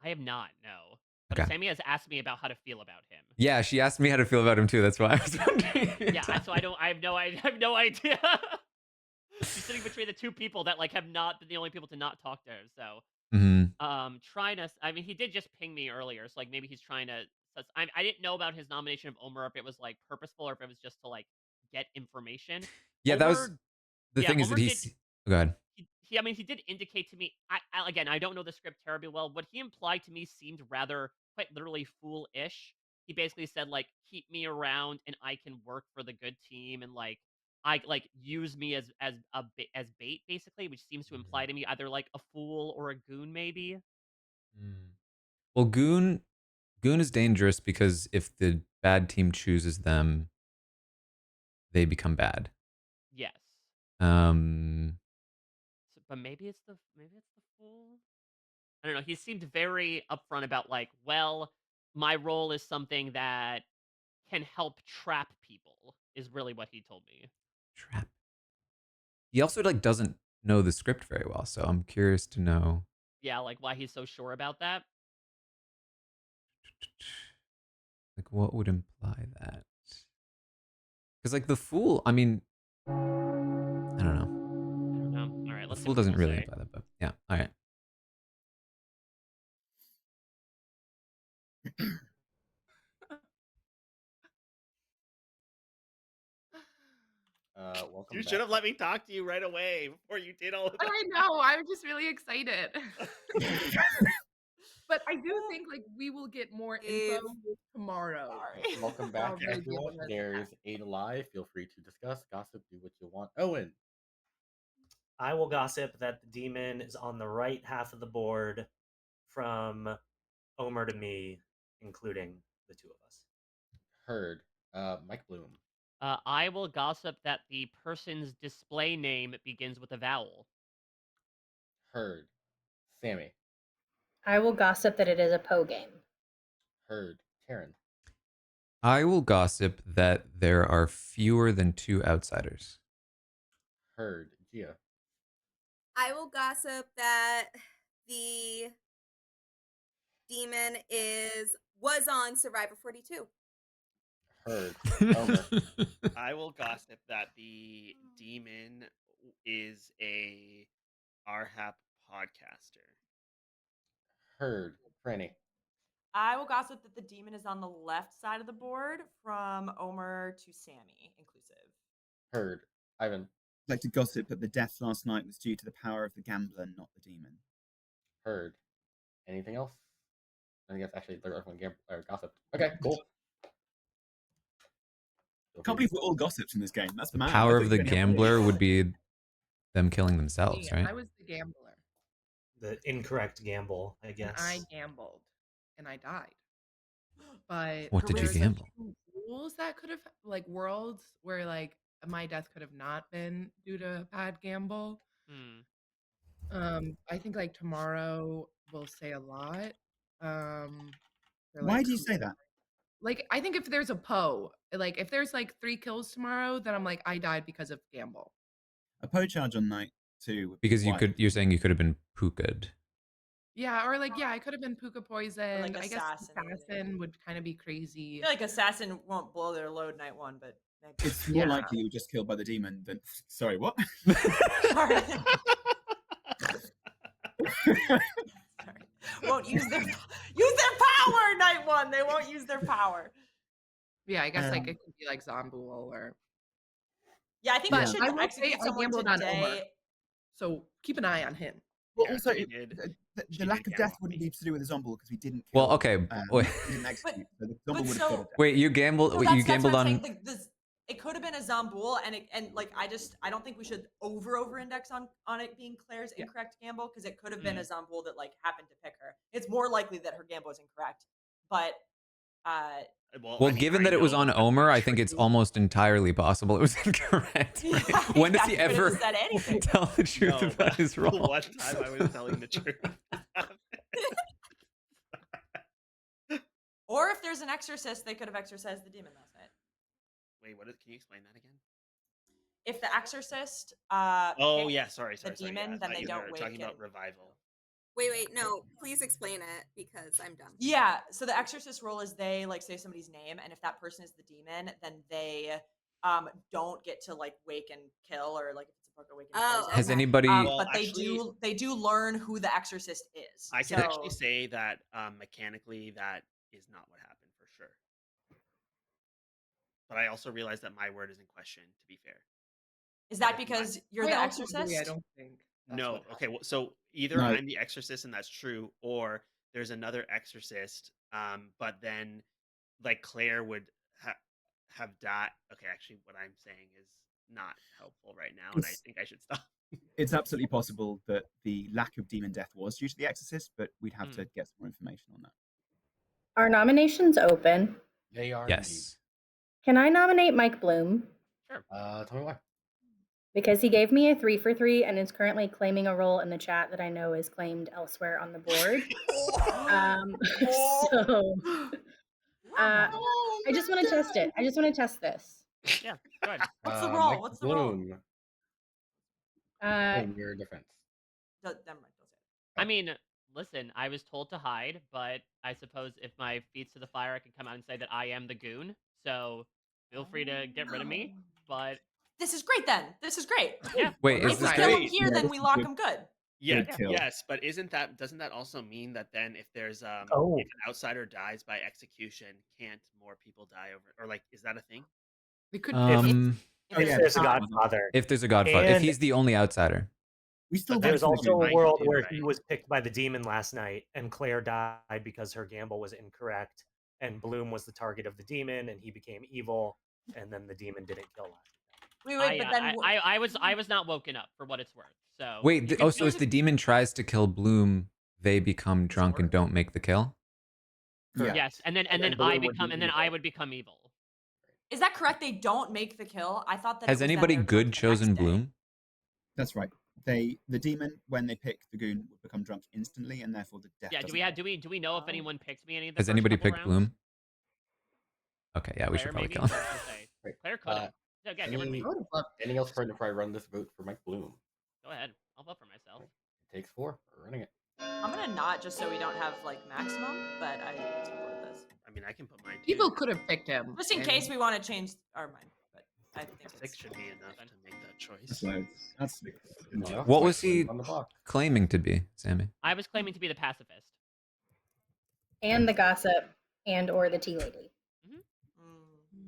I have not, no. But Okay. Sammy has asked me about how to feel about him. Yeah, she asked me how to feel about him too. That's why I was wondering. Yeah, so I have no idea. She's sitting between the 2 people that like have not been the only people to not talk to her. So, trying to. I mean, he did just ping me earlier, so like maybe he's trying to. I didn't know about his nomination of Omer, if it was like purposeful or if it was just to like get information. Yeah, that was Omer, the yeah, thing is that Omer did. Go ahead. I mean, he did indicate to me. Again, I don't know the script terribly well. What he implied to me seemed rather, quite literally, foolish. He basically said like, "Keep me around, and I can work for the good team, and like, I like use me as bait, basically," which seems to imply to me either like a fool or a goon, maybe. Well, Goon is dangerous because if the bad team chooses them, they become bad. Yes, Um, but maybe it's the fool. I don't know. He seemed very upfront about like, well, my role is something that can help trap people, is really what he told me. trap. He also like doesn't know the script very well, so I'm curious to know. Yeah, like why he's so sure about that. Like, what would imply that? Because like the fool, I mean, I don't know. I don't know. All right, The let's see fool what doesn't people really say. imply that, but yeah. All right. Welcome You back. should have let me talk to you right away before you did all of that. I know. I'm just really excited. But I do think like we will get more info tomorrow. Sorry. Welcome So I'll back, really be able everyone. to- There's 8 alive. Feel free to discuss, gossip, do what you want. Owen. I will gossip that the demon is on the right half of the board from Omer to me, including the 2 of us. Heard. Mike Bloom. I will gossip that the person's display name begins with a vowel. Heard. Sammy. I will gossip that it is a Poe game. Heard. Taran. I will gossip that there are fewer than 2 outsiders. Heard. Gia. I will gossip that the demon was on Survivor 42. Heard. Omer. I will gossip that the demon is a RHAP podcaster. Heard. Franny. I will gossip that the demon is on the left side of the board from Omer to Sammy, inclusive. Heard. Ivan. I'd like to gossip that the death last night was due to the power of the gambler, not the demon. Heard. Anything else? I think that's actually everyone gossiped. Okay, cool. I can't believe we're all gossips in this game. That's The mad. power I of thought the you only had one. gambler would be them killing themselves, Me, right? I was the gambler. The incorrect gamble, I And guess. I gambled and I died. But What did you there's a gamble? few rules that could have like worlds where like my death could have not been due to a bad gamble. I think like tomorrow will say a lot. For, Why like, do you say that? Like I think if there's a Poe, like if there's like 3 kills tomorrow, then I'm like I died because of gamble. A Poe charge on night 2 would be Because wild. you're saying you could have been puka'd. Yeah, or like I could have been puka poisoned. I guess assassinated. assassin would kind of be crazy. I feel like assassin won't blow their load night 1, but maybe. It's more likely you were just killed by the demon than. Sorry, what? Sorry. Won't use their power night 1. They won't use their power. Yeah, I guess like it could be like Zombuul or. Yeah, I think we But should I will say execute I someone gambled on Omer, today. so keep an eye on him. Well, Yeah, also, she did. the lack of death wouldn't be to do with the zombie because we didn't kill. Well, okay. We didn't execute. So the zombie would have got a death. Wait, you gambled. So you that's gambled what I'm on. saying. It could have been a Zombuul, and like I don't think we should over index on it being Claire's incorrect gamble because it could have been a Zombuul that like happened to pick her. It's more likely that her gamble is incorrect, but Well, given that it was on Omer, I think it's almost entirely possible it was incorrect. When does he ever said anything? tell the truth about his The role? one time I was telling the truth. Or if there's an exorcist, they could have exorcised the demon last night. Wait, can you explain that again? If the exorcist Oh picks yeah, sorry, the demon, yeah, then they you don't were wake talking about and- revival. Wait, no. Please explain it because I'm dumb. Yeah, so the exorcist role is they like say somebody's name, and if that person is the demon, then they don't get to like wake and kill, or like if it's a book awaken. Oh, Has okay. anybody? Well, but they do learn who the exorcist is. I can actually say that mechanically that is not what happened for sure. But I also realize that my word is in question. To be fair, Is that because you're the exorcist? I don't think. No. Okay. Well, so either No. I'm the exorcist and that's true, or there's another exorcist. But then, like Claire would have died. Okay. Actually, what I'm saying is not helpful right now, and I think I should stop. It's absolutely possible that the lack of demon death was due to the exorcist, but we'd have to get some more information on that. Are nominations open? They are. Yes. Can I nominate Mike Bloom? Sure. Tell me why. Because he gave me a 3 for 3 and is currently claiming a role in the chat that I know is claimed elsewhere on the board. So I just want to test it. I just want to test this. Yeah, go ahead. What's the role? Mike What's the role? Bloom, in your defense. Never mind, don't say it. I mean, listen, I was told to hide, but I suppose if my feet's to the fire, I can come out and say that I am the goon. So feel free to get rid of me. But This is great then. This is great. yeah. Wait, is If we this kill him great? here, Yeah, then this we is lock good. him good. Yeah, Good kill. yes, but doesn't that also mean that then if there's if an outsider dies by execution, can't more people die over, or like is that a thing? We could. Oh, If yeah, there's a it's Godfather. If there's a Godfather, if And- he's the only outsider. We still But There's vote for the also goon. a world too, where right? he was picked by the demon last night, and Claire died because her gamble was incorrect, and Bloom was the target of the demon, and he became evil, and then the demon didn't kill him. Wait, but then I was not woken up for what it's worth. So Wait, you can so if the demon tries to kill Bloom, they become drunk and don't make the kill? Yeah. yes, and then Bloom I would be become and then evil. I would become evil. is that correct? They don't make the kill. I thought that. Has it was then anybody they're drunk good the next chosen day. Bloom? That's right. The demon, when they pick the goon, will become drunk instantly, and therefore the death. Yeah. Do we know if anyone picked me any of the Has first anybody couple picked rounds? Bloom? Okay, yeah, we should Claire, probably maybe? kill him. I was gonna say, Claire could have. Yeah, get rid of me. Anything else for I run this vote for Mike Bloom? Go ahead. I'll vote for myself. It takes 4. We're running it. I'm gonna not just so we don't have like maximum, but I support this. I mean, I can put mine. People could have picked him. Just in case we want to change our mind, but I think 6 it's should be enough to make that choice. That's loads. That's No, What Mike was he Bloom's on the block. claiming to be, Sammy? I was claiming to be the pacifist. And the gossip and or the tea lady.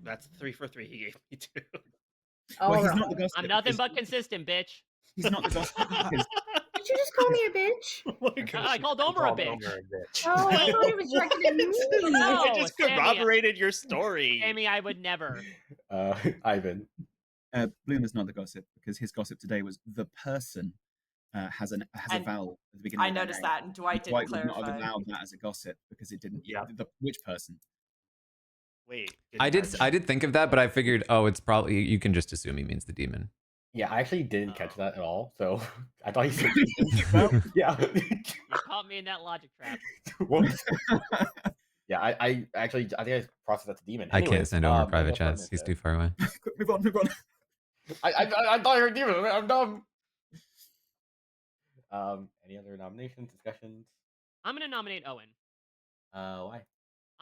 That's 3 for 3 he gave me too. All Well, he's wrong. not the gossip. I'm nothing because but consistent, bitch. He's not the gossip because Did you just call me a bitch? I called Omer a bitch. Oh, I thought it was directed at me. No, I just Sammy, corroborated your story. Sammy, I would never. Ivan. Bloom is not the gossip because his gossip today was the person has a And vowel at the beginning. I of their noticed name. that, and Dwight didn't Dwight would not have clarify. allowed that as a gossip because it didn't. Yeah. Which person? Wait. I did think of that, but I figured, oh, it's probably you can just assume he means the demon. Yeah, I actually didn't catch that at all, so I thought he said yeah. You caught me in that logic trap. Yeah, I think I processed that to demon. I can't Anyways, send over what private else on chats. this He's day? too far away. Move on, move on. I thought I heard demon. I'm dumb. Any other nominations, discussions? I'm gonna nominate Owen. Why?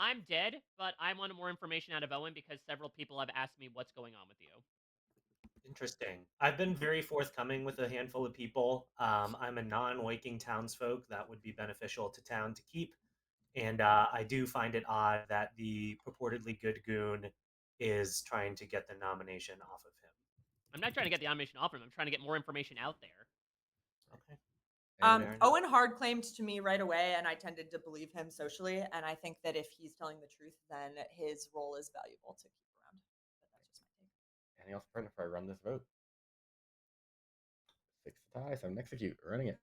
I'm dead, but I wanted more information out of Owen because several people have asked me what's going on with you. Interesting. I've been very forthcoming with a handful of people. I'm a non-waking townsfolk that would be beneficial to town to keep. And I do find it odd that the purportedly good goon is trying to get the nomination off of him. I'm not trying to get the nomination off him. I'm trying to get more information out there. Okay. Owen hard claimed to me right away, and I tended to believe him socially. And I think that if he's telling the truth, then his role is valuable to keep around. But that's just my take. Anything else before I run this vote? 6 to tie, 7 execute. We're running it.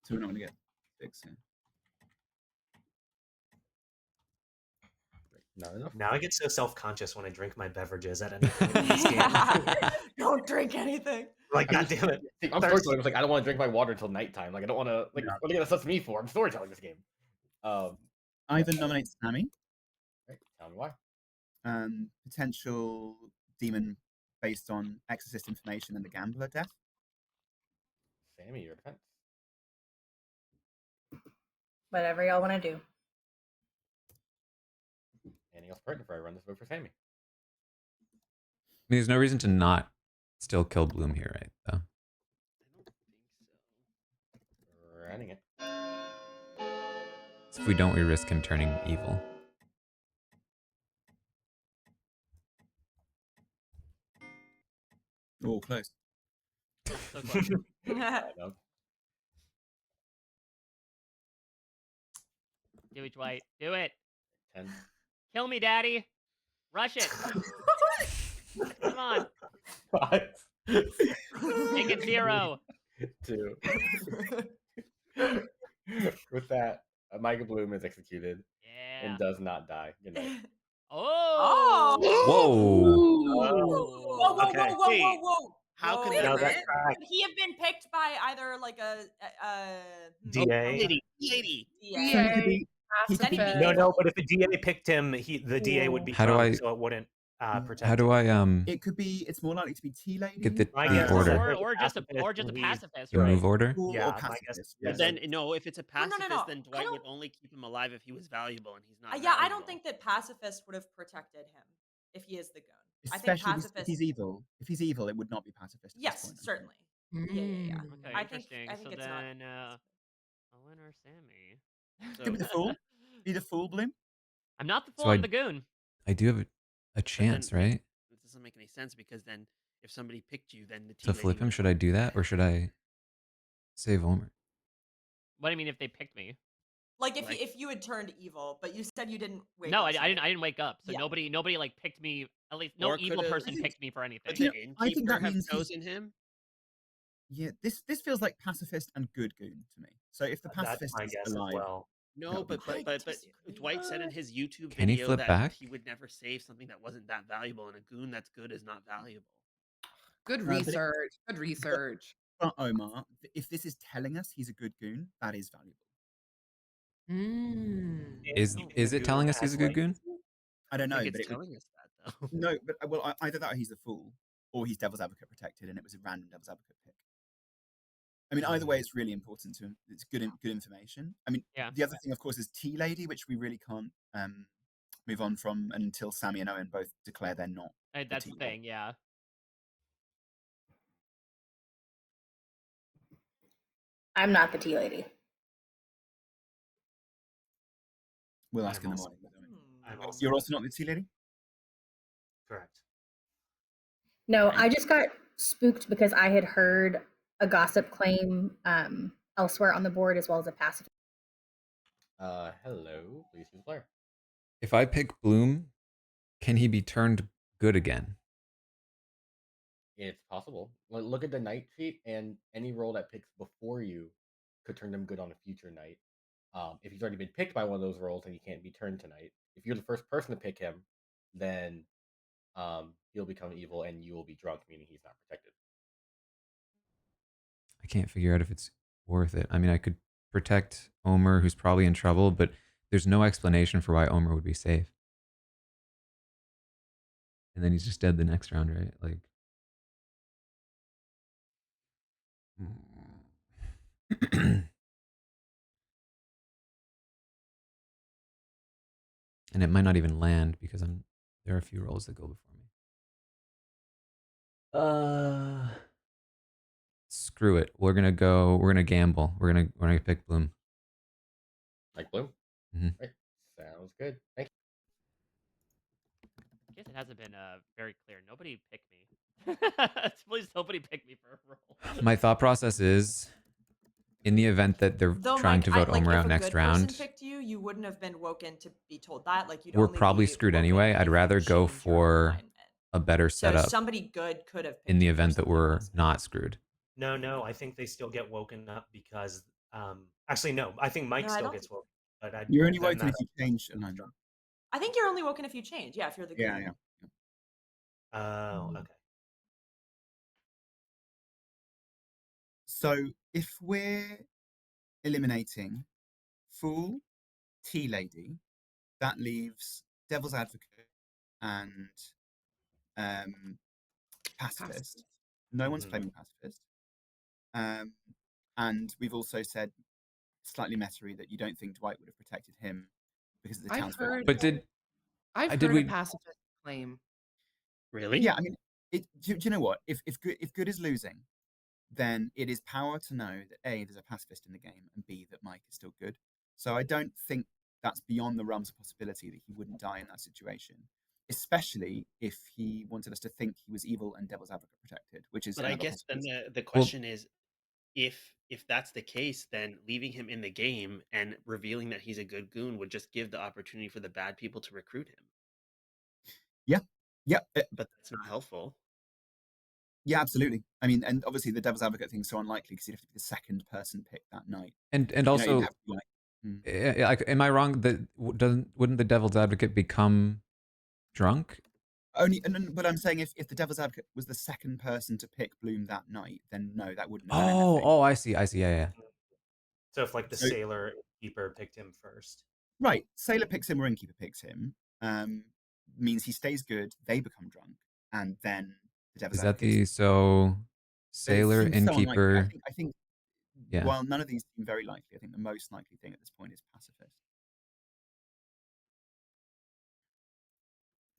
So we're not going to get fixed here. Not enough. Now I get so self-conscious when I drink my beverages at any point in this game. Don't drink anything. Like, I'm God damn it. See, I'm Thirsty. storytelling. It's like I don't want to drink my water until nighttime. Like I don't want to. Like Yeah. what are you gonna assess me for? I'm storytelling this game. Either nominate Sammy, Right, tell me why. potential demon based on exorcist information and the gambler death. Sammy, your defense. Whatever y'all want to do. Anything else pertinent before I run this vote for Sammy? I mean, there's no reason to not still kill Bloom here, right? Though. I don't think so. Running it. So if we don't, we risk him turning evil. Oh, close. So close. Do it, Dwight. Do it. 10. Kill me, Daddy. Rush it. Come on. 5. Make it 0. 2. With that, Michael Bloom is executed Yeah. and does not die. Good night. Oh. Whoa, whoa, Okay, whoa, wait. whoa, whoa. How can Wait a that minute. Could he have been picked by either like a DA. lady? DA? Pacifist. No, but if the DA picked him, the DA would be How do drunk, I- so it wouldn't protect How do him. I It could be. It's more likely to be Tea Lady. get the My the guess is order? that- Or just a Pacifist, pacifist, The right? move order? Fool Yeah, or my guess- pacifist. yeah, But then no, if it's a No, no, no, pacifist, no. then I Dwight would don't- only keep him alive if he was valuable, and he's not. Yeah, I valuable. don't think that pacifist would have protected him if he is the goon. I think Especially if pacifist. he's evil. If he's evil, it would not be pacifist. At this Yes, point, I think. certainly. Yeah. Okay, I think interesting. So it's then, not. Owen or Sammy? Could be the fool. Be the fool, Bloom. I'm not the fool. So I'm the goon. I do have a But chance, then right? It doesn't make any sense because then if somebody picked you, then the tea To lady flip him, would- should I do that or should I save Omer? What do you mean if they picked me? Like Like- if you had turned evil, but you said you didn't wake No, up. I Sammy. didn't wake up. So Yeah. nobody like picked me. At least no Or evil could've- person I think- picked me for anything. Could Yeah, the I think innkeeper that have means he's- chosen him? Yeah, this feels like pacifist and good goon to me. So if the That's pacifist my is guess alive, as well. No, would be but great. Dwight said in his YouTube Can he video flip that back? he would never save something that wasn't that valuable, and a goon that's good is not valuable. Good but it- research. Good research. but Omar, if this is telling us he's a good goon, that is valuable. Is it telling us he's a good goon? I don't know, I think but it's it would, telling us that though. no, but well, either that or he's the fool, or he's Devil's Advocate protected, and it was a random Devil's Advocate pick. I mean, either way, it's really important to him. It's good information. I mean, Yeah. the other thing, of course, is Tea Lady, which we really can't move on from until Sammy and Owen both declare they're not. That's the tea thing. Yeah. I'm not the tea lady. We'll ask in the also- morning. But, Owen. I'm also You're also not the Tea Lady? correct. No, I just got spooked because I had heard a gossip claim elsewhere on the board as well as a pacifist. Hello, please choose player. If I pick Bloom, can he be turned good again? It's possible. Look at the night sheet, and any roll that picks before you could turn them good on a future night. If he's already been picked by one of those rolls, then he can't be turned tonight. If you're the first person to pick him, then he'll become evil, and you will be drunk, meaning he's not protected. I can't figure out if it's worth it. I mean, I could protect Omer, who's probably in trouble, but there's no explanation for why Omer would be safe. And then he's just dead the next round, right? Like. And it might not even land because there are a few rolls that go before me. Screw it. We're gonna gamble. We're gonna pick Bloom. Like Bloom? Mhm. Right. Sounds good. Thank I guess it hasn't been very clear. Nobody picked me. Please, nobody pick me for a role. My thought process is, in the event that they're Though, trying Mike, to vote like, Omer if out a next good person round, picked you, you wouldn't have been woken to be told that. Like, you'd we're only probably be screwed woken anyway. if I'd you rather go changed your for alignment. a better So setup somebody good could have picked in the you for event that something we're else. not screwed. No, I think they still get woken up because Actually, no. I think Mike No, I still don't gets think. woken, but You're only then woken that. if you change a line drop. I think you're only woken if you change. Yeah, if you're the goon. Yeah. Oh, okay. So if we're eliminating Fool, Tea Lady, that leaves Devil's Advocate and Pacifist. No one's Mhm. claiming Pacifist. And we've also said slightly meta that you don't think Dwight would have protected him because of the I've townsfolk. heard. But did I've heard a we? pacifist claim. Really? Yeah, I mean, do you know what? If good is losing, then it is power to know that A, there's a pacifist in the game, and B, that Mike is still good. So I don't think that's beyond the realms of possibility that he wouldn't die in that situation, especially if he wanted us to think he was evil and Devil's Advocate protected, which is But I another guess then possibility. the Well, question is, if that's the case, then leaving him in the game and revealing that he's a good goon would just give the opportunity for the bad people to recruit him. Yeah, But that's not helpful. yeah, absolutely. I mean, and obviously the Devil's Advocate thing's so unlikely because you'd have to be the second person picked that night. and You'd also, have to be like, am I wrong that wouldn't the Devil's Advocate become drunk? but I'm saying if the Devil's Advocate was the second person to pick Bloom that night, then no, that wouldn't have been anything. Oh, I see. Yeah. So if like the So- sailor keeper picked him first. Right, Sailor picks him or Innkeeper picks him, means he stays good, they become drunk, and then the Devil's Is that Advocate. so? But it Sailor, seems so unlikely. Innkeeper. I think Yeah. while none of these seem very likely, I think the most likely thing at this point is Pacifist.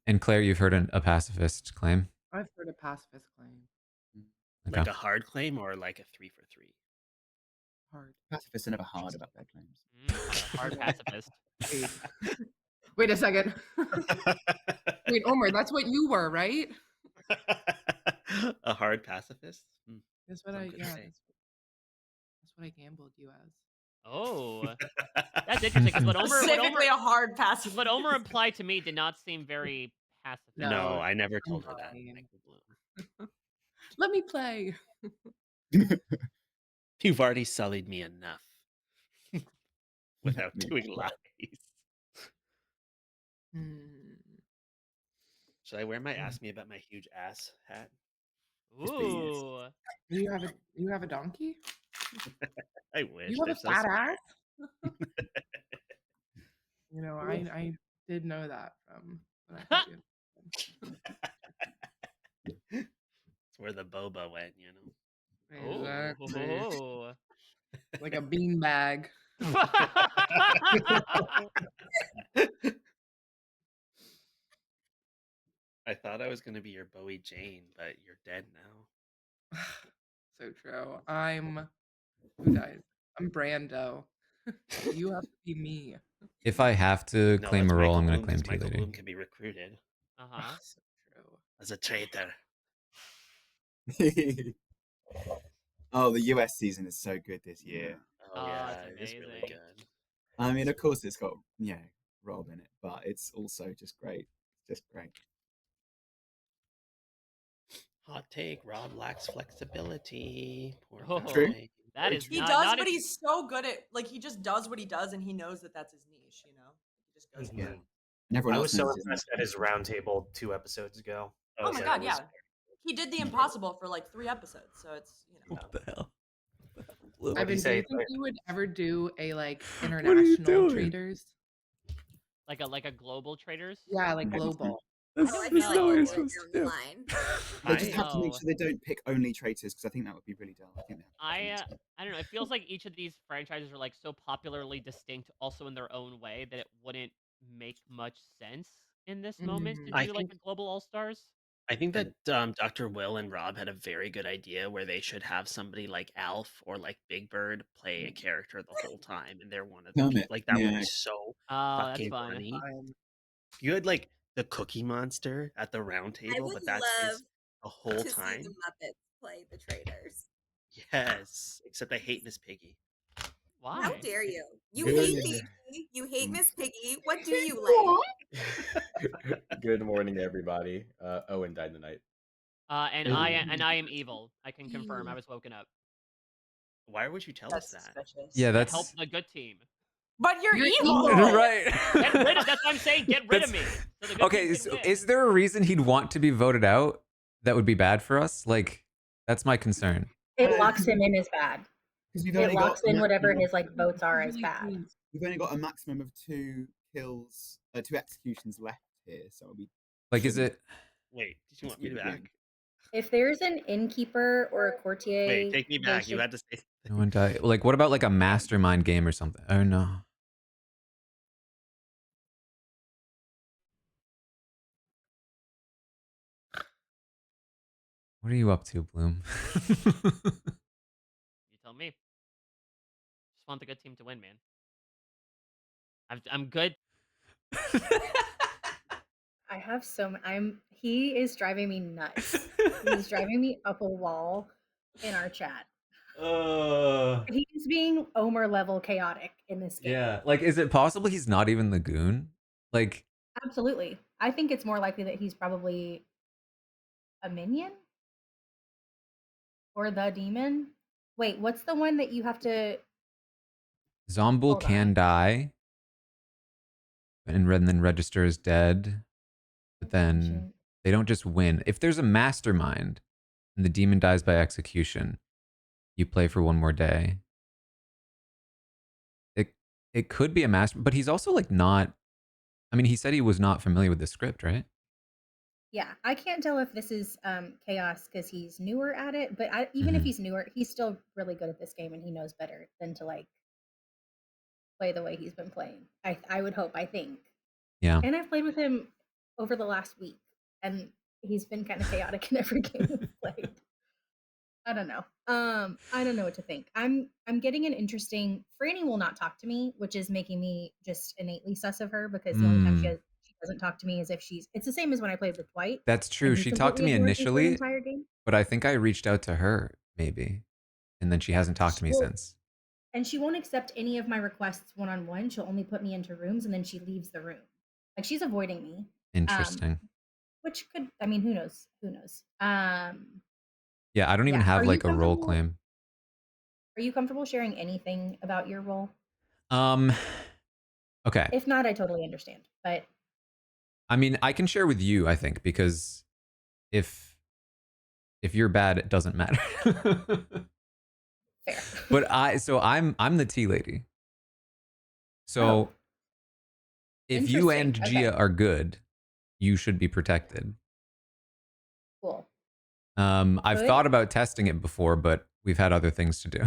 And Claire, you've heard a pacifist claim. I've heard a pacifist claim. Okay. Like a hard claim or like a 3 for 3? Hard. Pacifists are never hard about their claims. A hard pacifist. Wait a second. Wait, Omer, that's what you were, right? A hard pacifist? That's what Some I could yeah. say. That's what I gambled you as. Oh, that's interesting because what Omer Specifically a hard pacifist. what Omer implied to me did not seem very pacifist. No, I never told her that. fine. Michael Bloom. Let me play. You've already sullied me enough without Me. doing lies. Hmm. Should I wear my ask me about my huge ass hat? Ooh. You have a donkey? I wish. You have They're a so fat small. ass? You know, I did know that from when I put you. It's where the boba went, you know. Exactly. Oh. Like a bean bag. I thought I was gonna be your Bowie Jane, but you're dead now. So true. Who dies? I'm Brando. You have to be me. If I have to No, claim it's a role, Michael I'm going to Bloom, claim 'cause Tea Michael Lady. Bloom can be recruited Uh-huh. So true. as a traitor. Oh, the US season is so good this year. Oh, Oh, yeah, it's it is really amazing. good. I mean, of course, it's got Rob in it, but it's also just great. It's just great. Hot take: Rob lacks flexibility. Poor Oh, guy. that is He not does, not but a- he's so good at he just does what he does, and he knows that that's his niche. You know, he just goes. Yeah. For it. And everyone I else was so knows his impressed at his roundtable 2 episodes ago. I Oh was my like, god, it yeah. was- He did the impossible for like 3 episodes, so it's What the hell? What did Ivan, he do say? you think you would ever do a like are you international doing? traders? like a global traders. Yeah, like global. That's, Oh, I that's feel not what like you're you supposed to down do. the line. They just have to make No. sure they don't pick only traitors because I think that would be really dull. I think I don't know. It feels like each of these franchises are like so popularly distinct, also in their own way, that it wouldn't make much sense in this moment to Mhm. I do like think a global all stars. I think that Dr. Will and Rob had a very good idea where they should have somebody like Alf or like Big Bird play a character the whole time, and they're one of the Kermit, people. Like that would yeah. be so Oh, that's fucking fun. funny. Um, You had like the Cookie Monster at the round I table, would but that's love his the whole to see the time. Muppets play the traders. Yes, except I hate Miss Piggy. Why? How dare you? You Good. hate Daisy. You hate Miss Piggy. What do you like? Good morning, everybody. Owen died tonight. And I am evil. I can confirm. I was woken up. Why would you tell That's us that? suspicious. Yeah, To help that's the good team. But you're, You're evil. evil. right. Get rid of. That's what I'm saying. Get rid of That's- me. So the good Okay, team can so win. is there a reason he'd want to be voted out that would be bad for us? Like, that's my concern. It locks him in as bad. Because we've It only locks got a in whatever maximum his like votes are as bad. we've only got a maximum of 2 kills, 2 executions left here, so we Like, is shouldn't it? Wait, did you want me execute back? again. If there's an innkeeper or a courtier, Wait, take me they back. You should- had to say. No one die. Like, what about like a mastermind game or something? Oh no. What are you up to, Bloom? You tell me. Just want the good team to win, man. I'm good. I have he is driving me nuts. He's driving me up a wall in our chat. He's being Omer level chaotic in this game. Yeah. Like, is it possible he's not even the goon? Like, Absolutely. I think it's more likely that he's probably a minion or the demon. Wait, what's the one that you have to Zombul Hold can on. die and then register as dead, but then they don't just win. If there's a mastermind and the demon dies by execution, you play for one more day. It could be a master, but he's also like not. I mean, he said he was not familiar with the script, right? Yeah, I can't tell if this is chaos because he's newer at it, but even if he's newer, he's still really good at this game and he knows better than to like play the way he's been playing. I would hope, I think. Yeah. And I've played with him over the last week and he's been kind of chaotic in every game we've played. I don't know. I don't know what to think. I'm getting an interesting Franny will not talk to me, which is making me just innately sus of her because the only time she doesn't talk to me is if it's the same as when I played with Dwight. That's true. She talked to me initially, the entire game. but I think I reached out to her maybe, and then she hasn't talked to me since. And she won't accept any of my requests one-on-one. She'll only put me into rooms and then she leaves the room. Like she's avoiding me. Interesting. Which could, I mean, who knows? Who knows? Yeah, I don't even have like a role claim. Are you comfortable sharing anything about your role? Okay. If not, I totally understand. But I mean, I can share with you, I think, because if you're bad, it doesn't matter. fair. But I'm the tea lady. So if you and Gia are good, you should be protected. Cool. I've thought about testing it before, but we've had other things to do.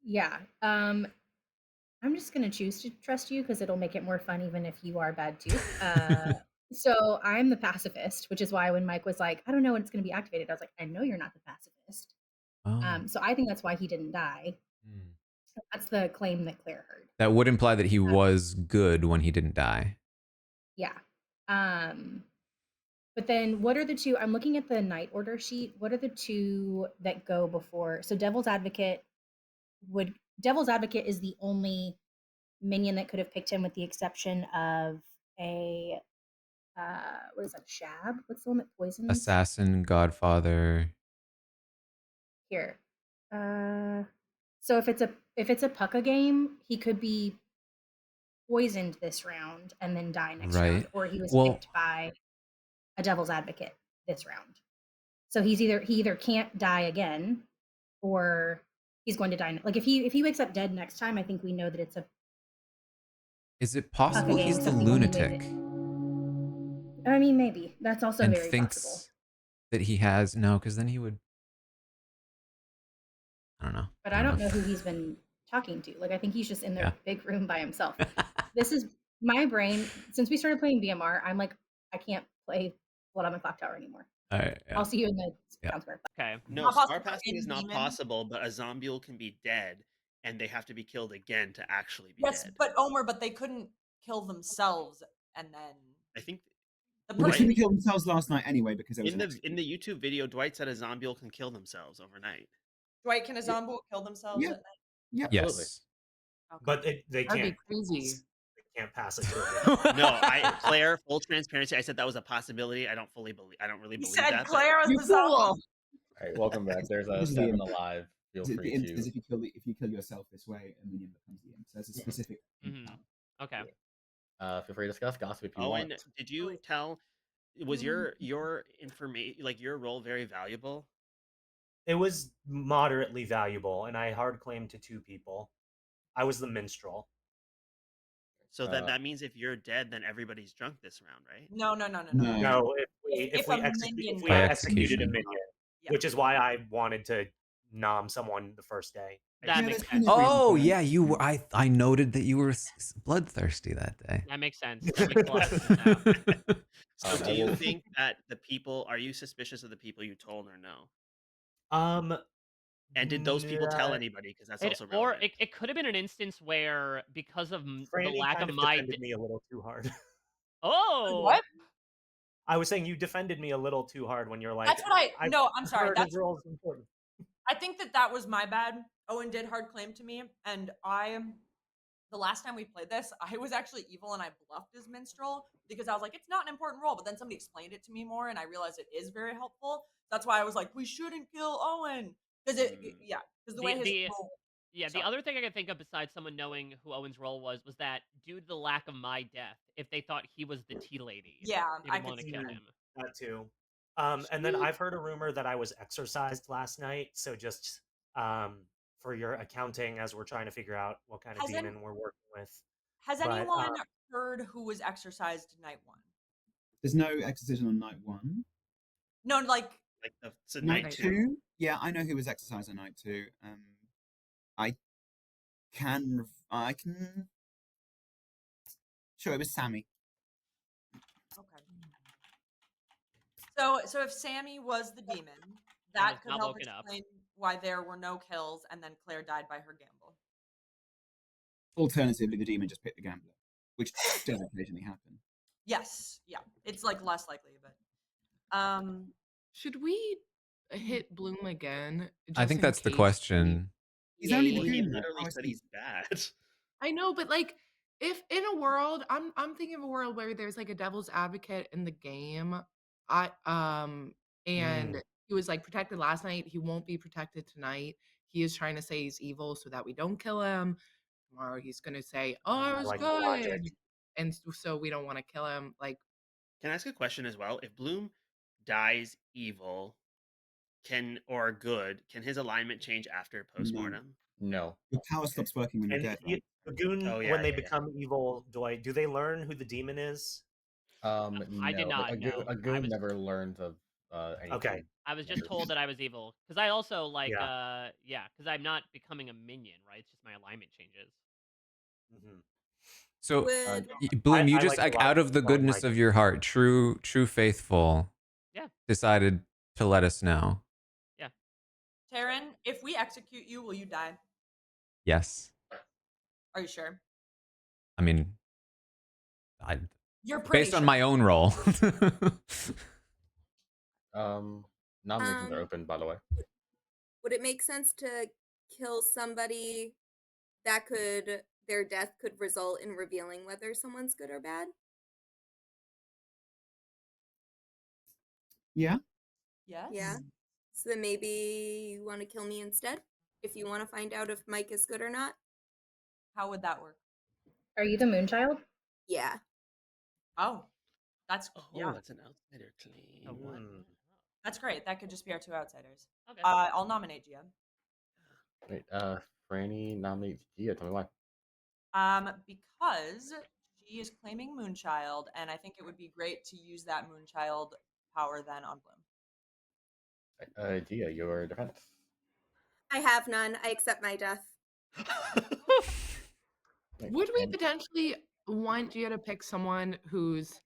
Yeah. I'm just gonna choose to trust you because it'll make it more fun even if you are bad too. So I'm the pacifist, which is why when Mike was like, I don't know when it's gonna be activated, I was like, I know you're not the pacifist. So I think that's why he didn't die. That's the claim that Claire heard. That would imply that he was good when he didn't die. Yeah. But then what are the two? I'm looking at the night order sheet. What are the two that go before? So Devil's Advocate is the only minion that could have picked him with the exception of a what is that, Shab? What's the one that poisons? Assassin, Godfather. Here. So if it's a Pucka game, he could be poisoned this round and then die next round, or he was picked by a Devil's Advocate this round. So he either can't die again, or he's going to die. Like if he wakes up dead next time, I think we know that it's a. Is it possible he's the lunatic? I mean, maybe that's also and very thinks possible. That he has because then he would. I don't know. But I don't know who he's been talking to. Like I think he's just in their big room by himself. This is my brain. Since we started playing BMR, I'm like, I can't play Blood on the Clocktower anymore. All right, I'll see you in the town square. Okay. No, star passing is not possible, but a zombie can be dead, and they have to be killed again to actually be dead. But but they couldn't kill themselves, and then I think they couldn't kill themselves last night anyway because there was in the YouTube video, Dwight said a zombie can kill themselves overnight. Dwight, can a zombie kill themselves at night? Yeah, yes. Okay. But they can't. That'd be crazy. They can't pass it to it. No, Claire, full transparency. I said that was a possibility. I don't really believe that. Claire is the zombie. All right, welcome back. There's a 7 alive. Feel The free imp to. says if you kill yourself this way, a minion becomes the imp. So there's a specific. Okay. Feel free to discuss gossip if you Owen, want. did you tell? Was your information, like your role, very valuable? It was moderately valuable, and I hard claimed to 2 people. I was the minstrel. So then that means if you're dead, then everybody's drunk this round, right? No. No, if we a minion executed a execution. minion, which is why I wanted to nom someone the first day. That makes sense. Oh yeah, you were. I noted that you were bloodthirsty that day. That makes sense. That makes a lot of sense now. So do you think that the people, are you suspicious of the people you told or no? And did those people tell anybody? Because that's also relevant. Or it could have been an instance where, because of the Franny lack kind of of my defended me a little too hard. Oh, What? I was saying you defended me a little too hard when you're like. That's what No, I'm sorry. heard That's his role is important. I think that was my bad. Owen did hard claim to me, and the last time we played this, I was actually evil and I bluffed as minstrel because I was like, it's not an important role. But then somebody explained it to me more, and I realized it is very helpful. That's why I was like, we shouldn't kill Owen because because the way his role. The other thing I could think of besides someone knowing who Owen's role was that due to the lack of my death, if they thought he was the tea lady, they didn't want to kill him. That too. And then I've heard a rumor that I was exorcised last night. So just for your accounting, as we're trying to figure out what kind of demon we're working with. Has anyone heard who was exorcised night 1? There's no exorcism on night 1. No, like night 2. Yeah, I know who was exercised on night 2. I can. Sure, it was Sammy. Okay. So if Sammy was the demon, that could help explain why there were no kills, and then Claire died by her gamble. Alternatively, the demon just picked the gambler, which does occasionally happen. Yes, yeah, it's like less likely, but should we hit Bloom again? I think that's the question. He's only he literally said he's bad. I know, but like, if in a world, I'm thinking of a world where there's like a devil's advocate in the game, and he was like protected last night. He won't be protected tonight. He is trying to say he's evil so that we don't kill him. Tomorrow he's gonna say, "Oh, I was good," and so we don't want to kill him. Like, can I ask a question as well? If Bloom dies evil, or good, can his alignment change after postmortem? No. Your power stops working when you're dead. The goon, when they become evil, do they learn who the demon is? I did not. A goon never learns of anything. Okay. I was just told that I was evil because I also because I'm not becoming a minion, right? It's just my alignment changes. So, Bloom, you just like out of the goodness of your heart, true faithful, decided to let us know. Yeah. Taran, if we execute you, will you die? Yes. Are you sure? I mean, You're pretty based on my own role. Nominations are open, by the way. Would it make sense to kill somebody that their death could result in revealing whether someone's good or bad? Yeah. Yes. Yeah. So then maybe you want to kill me instead if you want to find out if Mike is good or not. How would that work? Are you the Moonchild? Yeah. Oh, that's that's an outsider claim. Oh, what? That's great. That could just be our 2 outsiders. Okay. I'll nominate Gia. Wait, Franny nominates Gia. Tell me why. Because she is claiming Moonchild, and I think it would be great to use that Moonchild power then on Bloom. Gia, your defense. I have none. I accept my death. Would we potentially want Gia to pick someone who's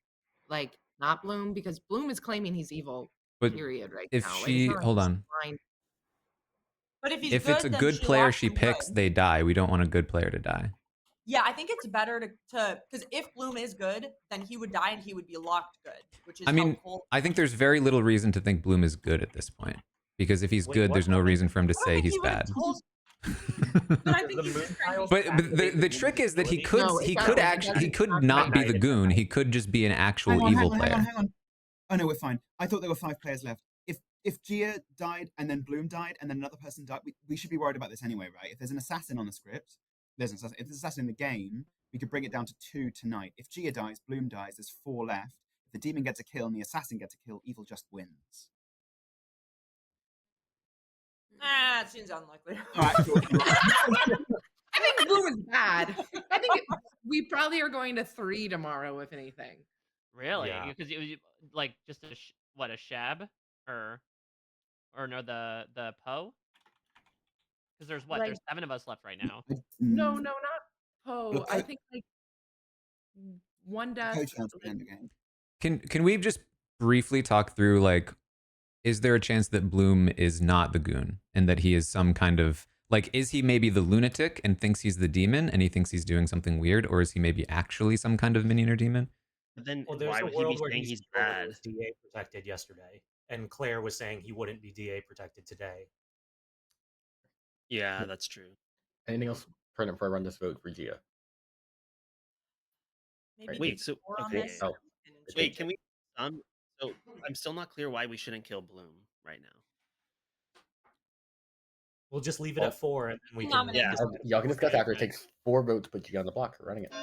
like not Bloom, because Bloom is claiming he's evil? But period. Right if now. she hold on. But if it's a good player she picks, they die. We don't want a good player to die. Yeah, I think it's better to because if Bloom is good, then he would die and he would be locked good, which is helpful. I think there's very little reason to think Bloom is good at this point, because if he's good, there's no reason for him to say he's bad. But the trick is that he could not be the goon. He could just be an actual evil player. Hang on. Oh no, we're fine. I thought there were 5 players left. if Gia died and then Bloom died and then another person died, we should be worried about this anyway, right? If there's an assassin on the script, there's an assassin. If there's an assassin in the game, we could bring it down to 2 tonight. If Gia dies, Bloom dies, there's 4 left. If the demon gets a kill and the assassin gets a kill, evil just wins. It seems unlikely. All right, cool. I think Bloom is bad. I think we probably are going to 3 tomorrow, if anything. Really? Yeah. Because it was like just a shab or no the Poe? Because there's Like- there's 7 of us left right now. No, not Poe. Look, I think like one death. Coach wants to end the game. Can we just briefly talk through, like, is there a chance that Bloom is not the goon and that he is some kind of, like, is he maybe the lunatic and thinks he's the demon and he thinks he's doing something weird, or is he maybe actually some kind of minion or demon? But then Well, there's why a would he world be where saying he's still bad? was DA protected yesterday, and Claire was saying he wouldn't be DA protected today. Yeah, that's true. Anything else pertinent before I run this vote for Gia? Maybe Wait, so more on okay. this. Oh. Wait, can we? So I'm still not clear why we shouldn't kill Bloom right now. We'll just leave it at 4, and then we can. Nominate Yeah. this Y'all can discuss Okay, after. It fine. takes 4 votes to put Gia on the block for running it.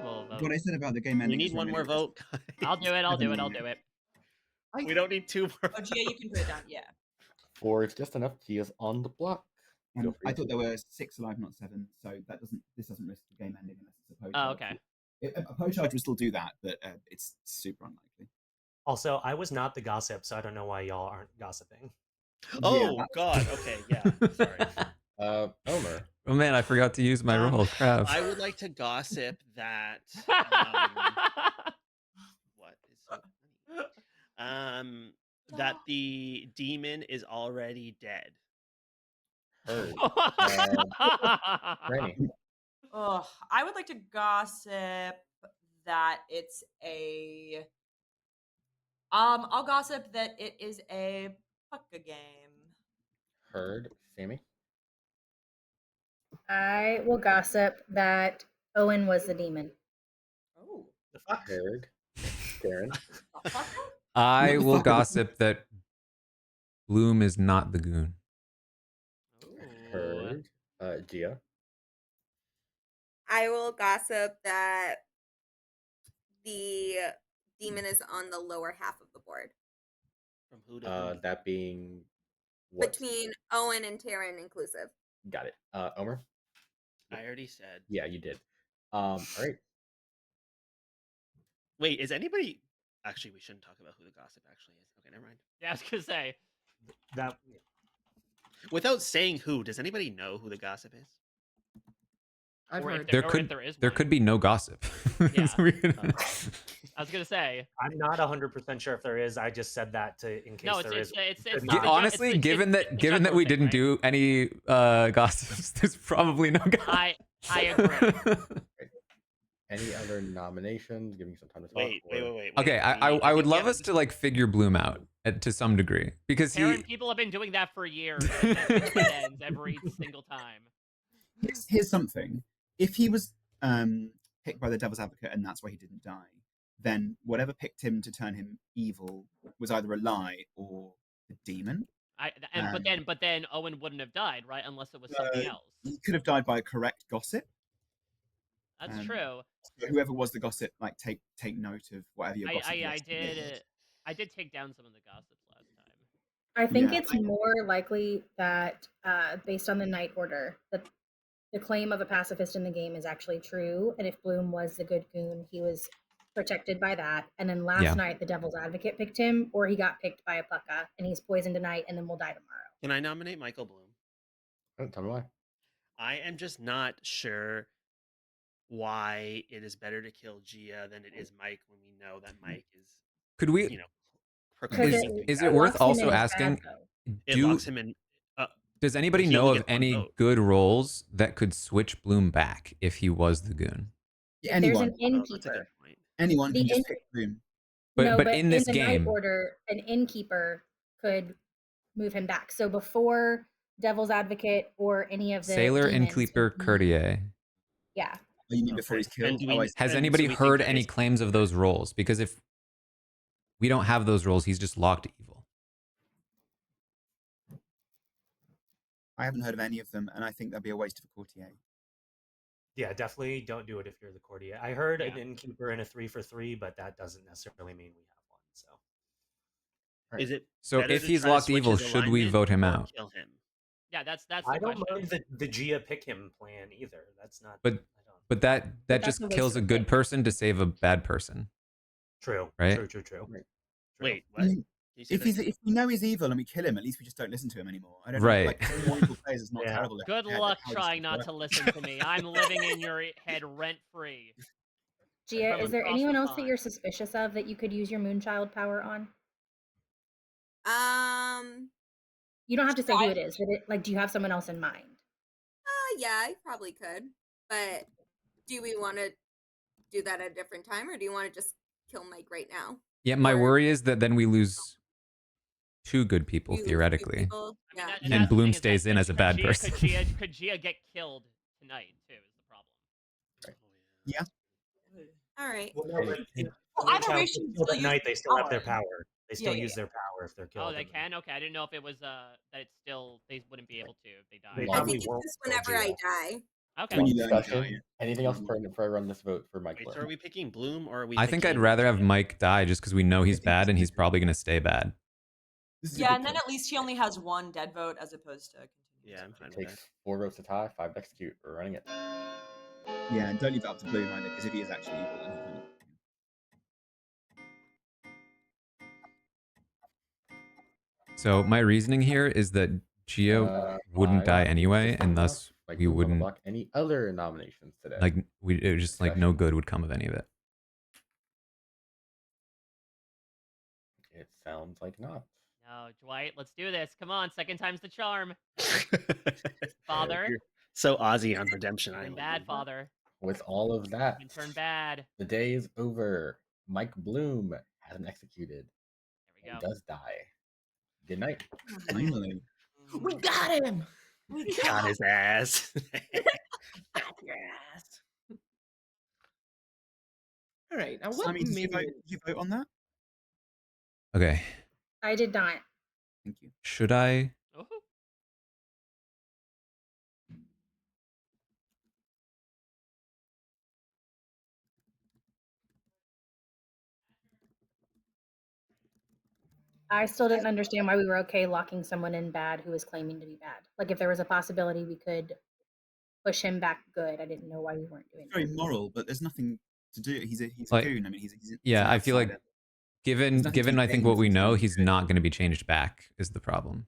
We'll vote. What I said about the game ending. We is need one wrong more anyway. vote. I'll do it. I'll do it. I'll do it. We don't need 2 more. Oh, Gia, you can put it down. Yeah. 4 is just enough. Gia's on the block. Feel free I to- thought there were 6 alive, not 7, so this doesn't risk the game ending unless it's a Poe Oh, charge. okay. A Poe charge would still do that, but it's super unlikely. Also, I was not the gossip, so I don't know why y'all aren't gossiping. Oh Yeah. God. Okay. Yeah. Sorry. Omer. Oh man, I forgot to use my roll. Crap. I would like to gossip that. What is so funny? That the demon is already dead. Heard. Granny. Ugh, I would like to gossip that it's a. I'll gossip that it is a pucka game. Heard. Sammy. I will gossip that Owen was the demon. Oh, The fuck? Heard. Darren. the pucka? I will gossip that Bloom is not the goon. Heard. Gia. I will gossip that the demon is on the lower half of the board From who to who? That being what? between Owen and Taran inclusive. Got it. Omer. I already said. Yeah, you did. All right. Wait, is anybody? Actually, we shouldn't talk about who the gossip actually is. Okay, never mind. Yeah, I was gonna say. That Without saying who, does anybody know who the gossip is? I've Or if heard. there, There or could if there is there one. could be no gossip. Yeah. Oh. I was gonna say. I'm not 100% sure if there is. I just said that in case No, there is. it's Could not. not. Honestly, It's given the that given that general we thing, didn't right? do any gossips, there's probably no gossip. I agree. Any other nominations? Giving you some time to talk. Wait. Okay, I would love us to like figure Bloom out to some degree because Parent people have been doing that for years. And it ends every single time. Here's something. If he was picked by the Devil's Advocate and that's why he didn't die, then whatever picked him to turn him evil was either a lie or a demon. But then Owen wouldn't have died, right? Unless it was something else. He could have died by a correct gossip. That's true. So whoever was the gossip, like take note of whatever your gossip I did take down some of the gossips last time. I think Yeah. it's more likely that, based on the night order, that the claim of a pacifist in the game is actually true. And if Bloom was the good goon, he was protected by that. And then last night, the Devil's Advocate picked him, or he got picked by a pucka, and he's poisoned tonight, and then will die tomorrow. Can I nominate Michael Bloom? Tell me why. I am just not sure why it is better to kill Gia than it is Mike when we know that Mike is, Could we? proclaiming Is to it be worth bad. also asking? It locks him in. Does anybody he know only of gets one any vote. good roles that could switch Bloom back if he was the goon? Yeah, There's anyone. an innkeeper. Anyone The can just inn- pick Bloom. But in this the game, night order, an innkeeper could move him back. So before Devil's Advocate or any of the Sailor, demons, Innkeeper, Courtier. yeah. Oh, you mean before he's killed? And do we- Has and anybody so we think heard that any is- claims of those roles? Because if We don't have those roles. He's just locked evil. I haven't heard of any of them, and I think that'd be a waste of a courtier. Yeah, definitely don't do it if you're the courtier. I heard an Yeah. innkeeper and a 3 for 3, but that doesn't necessarily mean we have one. So Right. Is it So better if to he's try to locked switch evil, his should we alignment vote him or out? kill him? Yeah, that's the I don't question. mind the Gia pick him plan either. That's not. But I don't. but that that's just a waste kills of a good pick. person to save a bad person, True. right? True. Right. Wait, I what? mean, Can you say if that he's again? if we know he's evil and we kill him, at least we just don't listen to him anymore. I don't know. Right. Like killing more evil players is not Yeah. terrible. Good Yeah, luck how this trying stuff not works. to listen to me. I'm living in your head rent free. Gia, From is there across anyone the else that pond. you're suspicious of that you could use your Moonchild power on? You don't have to say who it is, but do you have someone else in mind? Yeah, I probably could. But do we want to do that at a different time, or do you want to just kill Mike right now? Yeah, my Or worry is that then we lose 2 good people you lose 2 theoretically, people? I mean, Yeah. and and that's the Bloom thing is that stays in as a bad Gia, person. could Gia get killed tonight too? Is the problem. Yeah. All right. Well, no, but if Well, the either way, Moonchild she gets can killed still at use night, they still have their power. power. They still Yeah, use yeah. their power if they're killed. Oh, they in the night. can. Okay, I didn't know if it was that it's still they wouldn't be able to if they They died. I probably think it's won't just kill whenever I Gia. die. Okay. When One you learn to discussion. die. Anything else pertinent before I run this vote for Mike Wait, Bloom? so are we picking Bloom or are we? I think I'd picking rather have Gia? Mike die just because we know he's think bad this and is he's a good- probably going to stay bad. This is a Yeah, good and then call. at least he only has 1 dead vote as opposed to Yeah, I'm fine It with takes that. 4 votes to tie, 5 to execute. We're running it. Yeah, and don't leave it up to Bloom either, because if he is actually evil, then he can. So my reasoning here is that Gio wouldn't die anyway, and thus Mike we Bloom's on the wouldn't block. Any other nominations today? it was just like no good would come of any of it. It sounds like not. No, Dwight, let's do this. Come on, second time's the charm. Father. You're so Aussie on redemption You've been Island. bad, father. With all of that, You've been turned bad. the day is over. Mike Bloom hasn't executed. There we And go. does die. Good night. Finally. We got him. We Got his ass. Got your ass. All right. Now what Sammy, did minion? you vote on that? Okay, I did not. Thank you. should I? Oh, I still didn't understand why we were okay locking someone in bad who was claiming to be bad. Like if there was a possibility we could push him back good, I didn't know why we weren't doing Very that. moral, but there's nothing to do. He's a Like, goon. I mean, he's Yeah, an I feel like outsider. given There's nothing to be I think gained what we from know, trying he's to do it. not going to be changed back is the problem.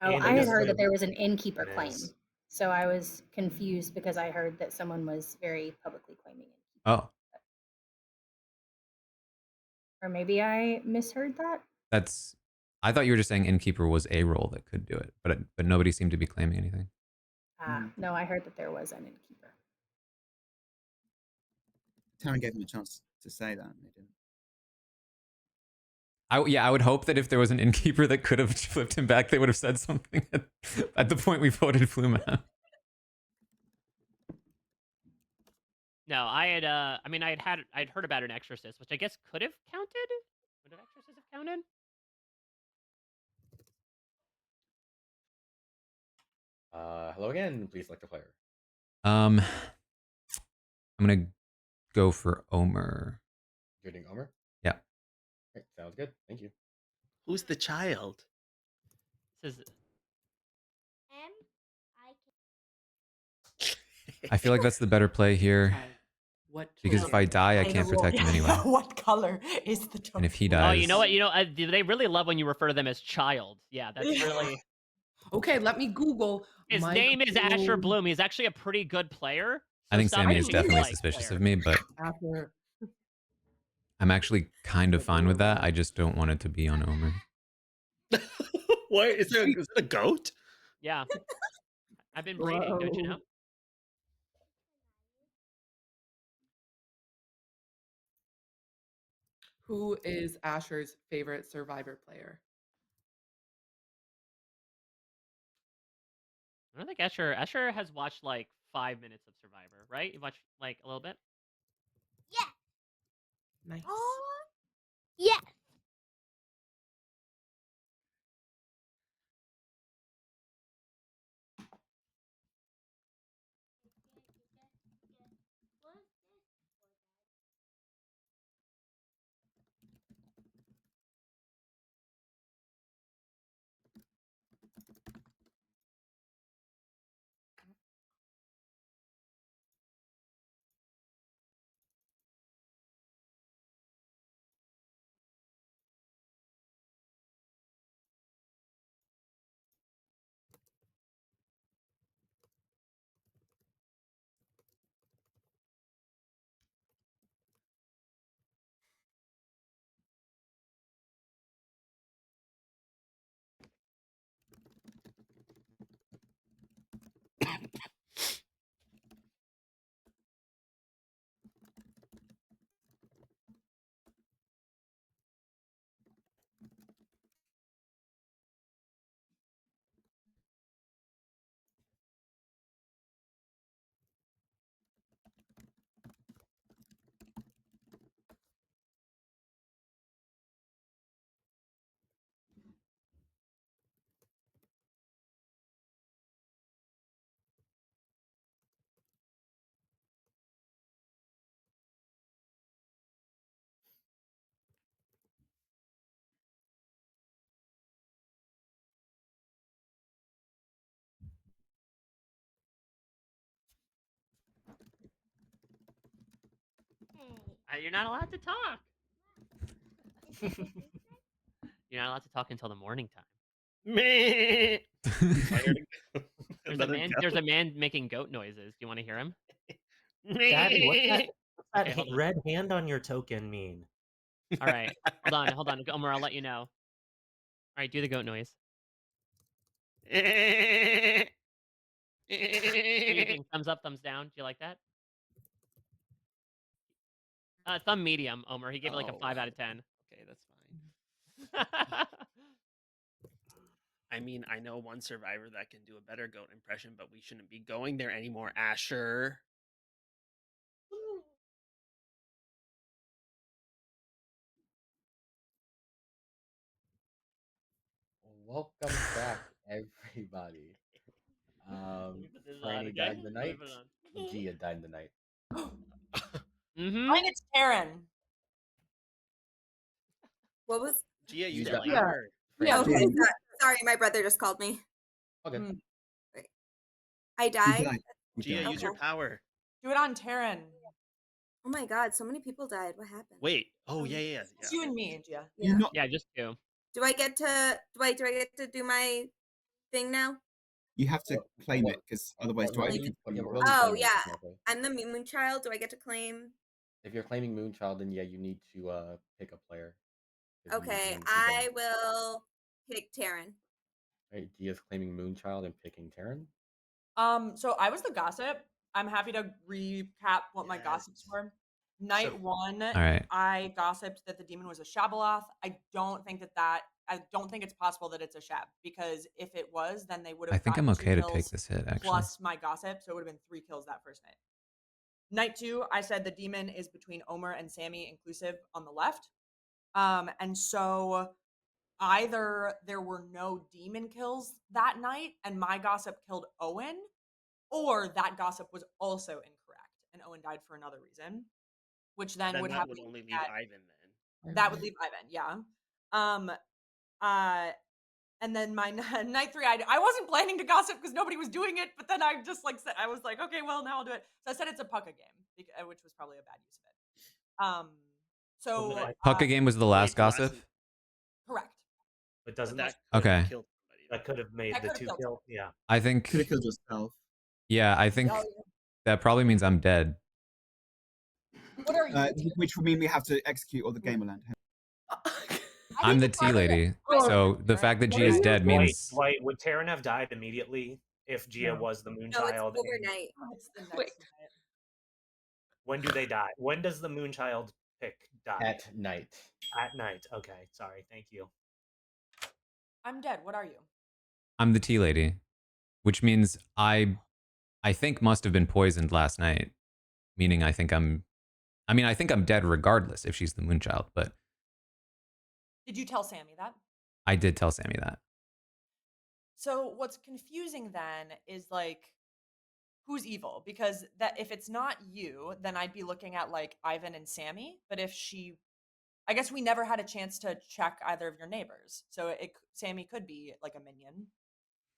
Oh, And I I had guess heard the that there was an innkeeper it claim. is. So I was confused because I heard that someone was very publicly claiming it. Oh, Or maybe I misheard that. I thought you were just saying innkeeper was a role that could do it, but nobody seemed to be claiming anything. No, I heard that there was an innkeeper. Taran gave him a chance to say that, and they didn't. I would hope that if there was an innkeeper that could have flipped him back, they would have said something at the point we voted Flume out. no, I'd heard about an exorcist, which I guess could have counted. Would an exorcist have counted? Hello again. Please select a player. I'm gonna go for Omer. You're doing Omer? Yeah. Right, sounds good. Thank you. Who's the child? This is I feel like that's the better play here. What? Because if I die, I can't protect him anyway. What color is the dog? And if he Oh, dies, you know what? They really love when you refer to them as child. Yeah, that's really. Okay, let me Google. His Mike name is Asher Bloom. Bloom. He's actually a pretty good player. I so think stop Sammy being is a definitely dislike suspicious player. of me, but After. I'm actually kind of fine with that. I just don't want it to be on Omer. What is it a goat? Yeah, I've been breeding, don't you know? Who is Asher's favorite Survivor player? I don't think Escher has watched like 5 minutes of Survivor, right? You watched like a little bit. Nice. Yes. You're not allowed to talk. You're not allowed to talk until the morning time. Meh. There's a man making goat noises. Do you want to hear him? Daddy, what's that Okay, hold on. red hand on your token mean? All right, hold on, Omer. I'll let you know. All right, do the goat noise. What do you think? Thumbs up, thumbs down? Do you like that? Thumb medium, Omer. He gave it like a 5 out of 10. Okay, that's fine. I mean, I know one survivor that can do a better goat impression, but we shouldn't be going there anymore, Asher. Welcome back, everybody. Franny okay? died the Let me night. put it on. Gia died the night. Mm-hmm. I think it's Taran. What was? Gia, you You said got- you Yeah. heard. Yeah. Okay, sorry, my brother just called me. Okay. I You died. died. You Gia, died. use your Okay. power. Do it on Taran. Oh my god, so many people died. What happened? Wait. Oh, yeah. It's you and me, Gia. You not. Yeah, just 2. Do I get to get to do my thing now? You have to claim it because otherwise, Roll Dwight me- could. yeah, roll Oh me yeah, exactly. I'm the moon child. Do I get to claim? If you're claiming Moonchild, then yeah, you need to pick a player. 'Cause you need Okay, one to I them. will pick Taran. Right, Gia's claiming Moonchild and picking Taran. So I was the gossip. I'm happy to recap what my gossips were. Night So- 1, All right. I gossiped that the demon was a Shabaloth. I don't think it's possible that it's a Shab, because if it was, then they would have I think I'm gotten 2 okay to kills take this hit, actually. plus my gossip, so it would have been 3 kills that first night. Night 2, I said the demon is between Omer and Sammy inclusive on the left. And so either there were no demon kills that night and my gossip killed Owen, or that gossip was also incorrect and Owen died for another reason, which then would that have would meant only leave that Ivan then. that would leave Ivan, yeah. And then my night 3, I wasn't planning to gossip because nobody was doing it, but then I just said, I was like, okay, well, now I'll do it. So I said it's a Pucka game, which was probably a bad use of it. So Pucka game was the last gossip? Correct. But doesn't that Okay. killed somebody? That could have made That the could've 2 killed kill. Yeah. I think. Could have killed yourself. Yeah, I think that probably means I'm dead. What are you? Which would mean we have to execute all the game land. I'm the tea lady. So the fact that Gia is dead means. Dwight, would Taran have died immediately if Gia was the moon No, it's child? overnight. It's the next night. When do they die? When does the moon child pick die? At night. At night. Okay, sorry. Thank you. I'm dead. What are you? I'm the tea lady, which means I think must have been poisoned last night. Meaning I think I'm dead regardless if she's the moonchild, but Did you tell Sammy that? I did tell Sammy that. So what's confusing then is like who's evil? Because that if it's not you, then I'd be looking at like Ivan and Sammy. But if I guess we never had a chance to check either of your neighbors. So Sammy could be like a minion,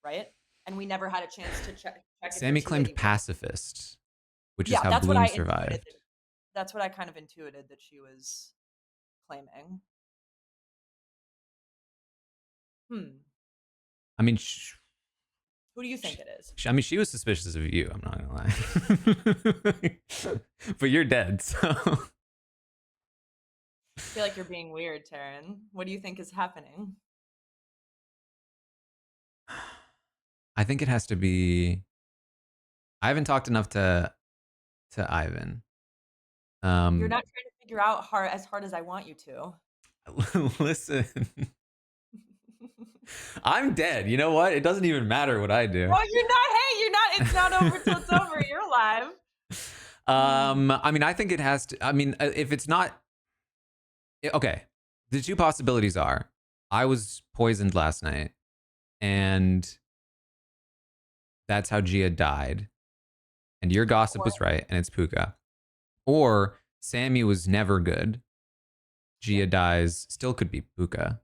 right? And we never had a chance to check if your Sammy tea lady claimed was. pacifist, which is Yeah, how that's what I Bloom intuited. survived. That's what I kind of intuited that she was claiming. I mean, Who do you think it is? I mean, she was suspicious of you. I'm not gonna lie, but you're dead, so. I feel like you're being weird, Taran. What do you think is happening? I think it has to be. I haven't talked enough to Ivan. You're not trying to figure out as hard as I want you to. Listen, I'm dead. You know what? It doesn't even matter what I do. Well, you're not. Hey, you're not. It's not over till it's over. You're alive. I mean, I think it has to. I mean, if it's not, okay. The two possibilities are: I was poisoned last night, and that's how Gia died, and your gossip was right, and it's Puka. Or Sammy was never good. Gia dies, still could be Puka.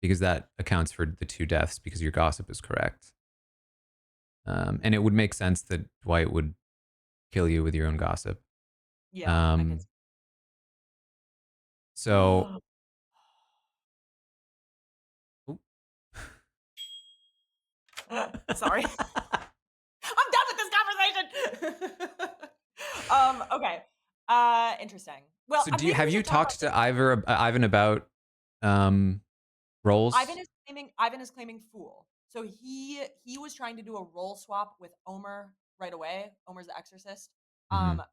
Because that accounts for the two deaths because your gossip is correct. And it would make sense that Dwight would kill you with your own gossip. Yeah. So. Sorry. I'm done with this conversation. Okay. Interesting. Well, so have you talked to Ivan about roles? Ivan is claiming fool. So he was trying to do a role swap with Omer right away. Omer's the exorcist. Mm-hmm. But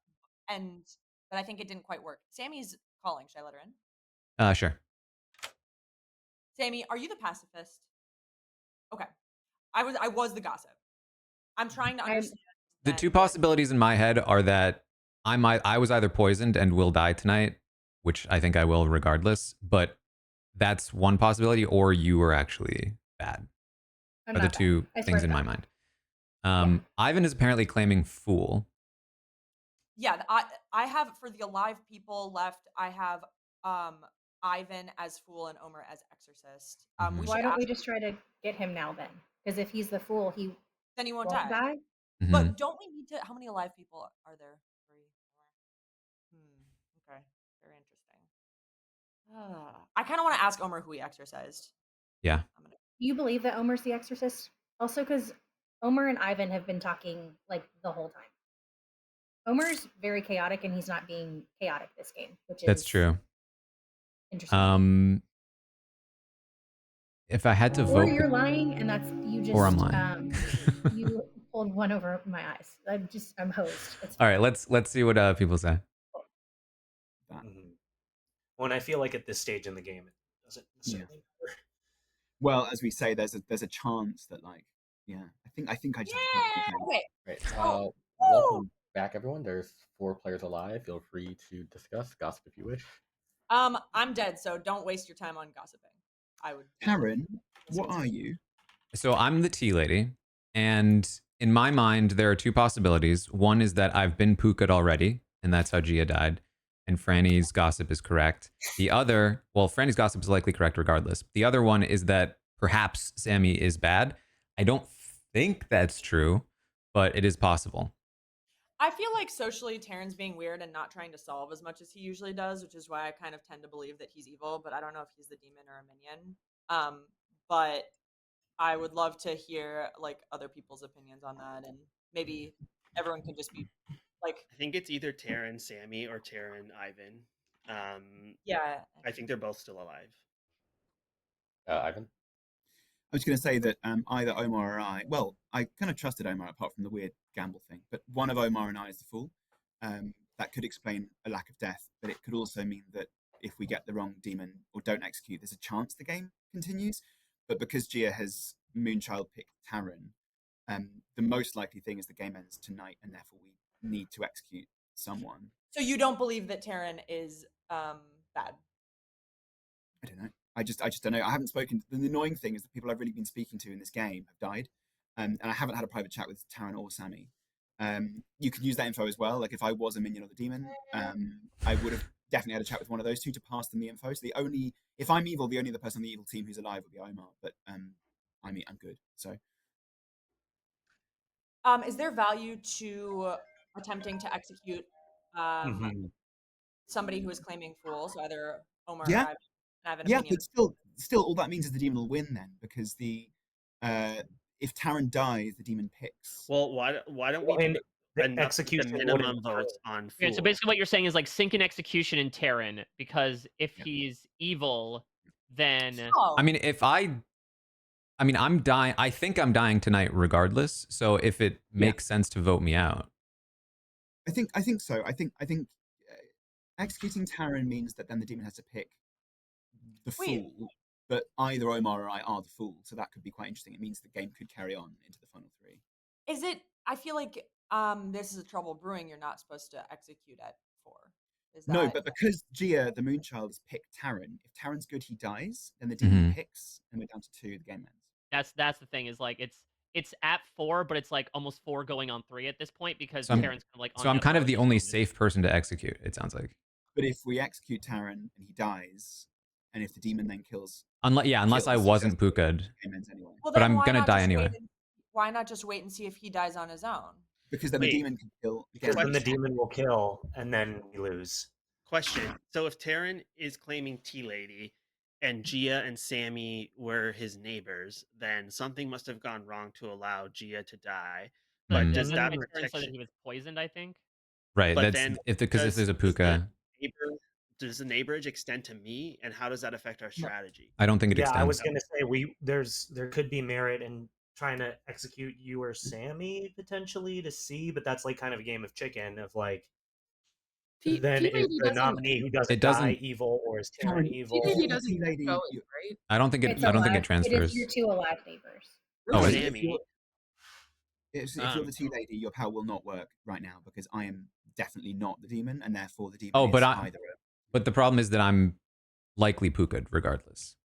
I think it didn't quite work. Sammy's calling. Should I let her in? Sure. Sammy, are you the pacifist? Okay. I was the gossip. I'm trying to understand. The two possibilities in my head are that I was either poisoned and will die tonight, which I think I will regardless, but that's one possibility, or you were actually bad. Are the two things in my mind. Ivan is apparently claiming fool. Yeah, I have, for the alive people left, I have Ivan as fool and Omer as exorcist. Why don't we just try to get him now then? Because if he's the fool, then he won't die. Mm-hmm. But don't we need to? How many alive people are there? 3, 4. Okay, very interesting. I kind of want to ask Omer who he exorcised. Yeah. Do you believe that Omer's the exorcist? Also, because Omer and Ivan have been talking like the whole time. Omer's very chaotic, and he's not being chaotic this game, which is that's true. Interesting. If I had to vote, or you're lying, and that's you just, or I'm lying. You pulled one over my eyes. I'm hosed. All right, let's see what people say. When I feel like at this stage in the game, it doesn't necessarily matter. Well, as we say, there's a chance that I think I just have to Wait. Right. Welcome back, everyone. There's 4 players alive. Feel free to discuss, gossip if you wish. I'm dead, so don't waste your time on gossiping. I would. Taran, what are you? So I'm the tea lady, and in my mind, there are two possibilities. One is that I've been Puka'd already, and that's how Gia died, and Franny's gossip is correct. The other, well, Franny's gossip is likely correct regardless. The other one is that perhaps Sammy is bad. I don't think that's true, but it is possible. I feel like socially Taran's being weird and not trying to solve as much as he usually does, which is why I kind of tend to believe that he's evil, but I don't know if he's the demon or a minion. But I would love to hear like other people's opinions on that, and maybe everyone can just be like. I think it's either Taran Sammy or Taran Ivan. Yeah. I think they're both still alive. Ivan? I was going to say that either Omar or I kind of trusted Omar apart from the weird gamble thing, but one of Omar and I is the fool. That could explain a lack of death, but it could also mean that if we get the wrong demon or don't execute, there's a chance the game continues. But because Gia has Moonchild picked Taran, the most likely thing is the game ends tonight, and therefore we need to execute someone. So you don't believe that Taran is bad? I don't know. I just don't know. I haven't spoken. The annoying thing is the people I've really been speaking to in this game have died, and I haven't had a private chat with Taran or Sammy. You could use that info as well. Like if I was a minion or the demon, I would have definitely had a chat with one of those two to pass them the info. So if I'm evil, the only other person on the evil team who's alive would be Omar. But I mean, I'm good. So Is there value to attempting to execute somebody who is claiming fool? So either Omar or yeah, I have an yeah. opinion. But still, all that means is the demon will win then, because if Taran dies, the demon picks. Well, why don't we And do the enough with the execution wouldn't minimum votes on Okay, Fool? so basically what you're saying is like sync an execution in Terran, because if Yeah. he's evil, then Oh, I mean, I'm dying. I think I'm dying tonight regardless. So if it makes sense to vote me out. I think so. I think executing Taran means that then the demon has to pick the wait. fool, but either Omar or I are the fool, so that could be quite interesting. It means the game could carry on into the final three. Is it? I feel like this is a trouble brewing. You're not supposed to execute at 4. Is No, that? but because Gia, the Moonchild, has picked Taran, if Taran's good, he dies, then the demon picks, and we're down to 2. The game ends. That's the thing, is like it's at 4, but it's like almost 4 going on 3 at this point, because So I'm, Terran's kind of like on so I'm death kind row of at the this only moment. safe person to execute, it sounds like. But if we execute Taran and he dies, and if the demon then kills, Unless I wasn't Puka'd. game ends anyway. Well, But then I'm why gonna not die just anyway. why not just wait and see if he dies on his own? Because then Wait. the demon can kill. Because then the demon will kill, and then we lose. Question. So if Terran is claiming Tea Lady and Gia and Sammy were his neighbors, then something must have gone wrong to allow Gia to die. But does That's that why Terran said that protection? he was poisoned, I think. Right. But That's then if there's a does the Puka. does the neighborage extend to me, and how does that affect our strategy? I don't think it Yeah, I was extends. gonna say there could be merit in trying to execute you or Sammy potentially to see, but that's like kind of a game of chicken of like. Then is T-Lady the doesn't. nominee who doesn't It die doesn't. evil, or is Taran evil? T-Lady If you're the doesn't tea get lady, going, right? I don't think It's it alive. It is transfers. your 2 alive neighbors. Oh, is if it? Sammy. if you're the tea lady, your power will not work right now because I am definitely not the demon, and therefore the demon Oh, is either. But the problem is that I'm likely Puka'd regardless.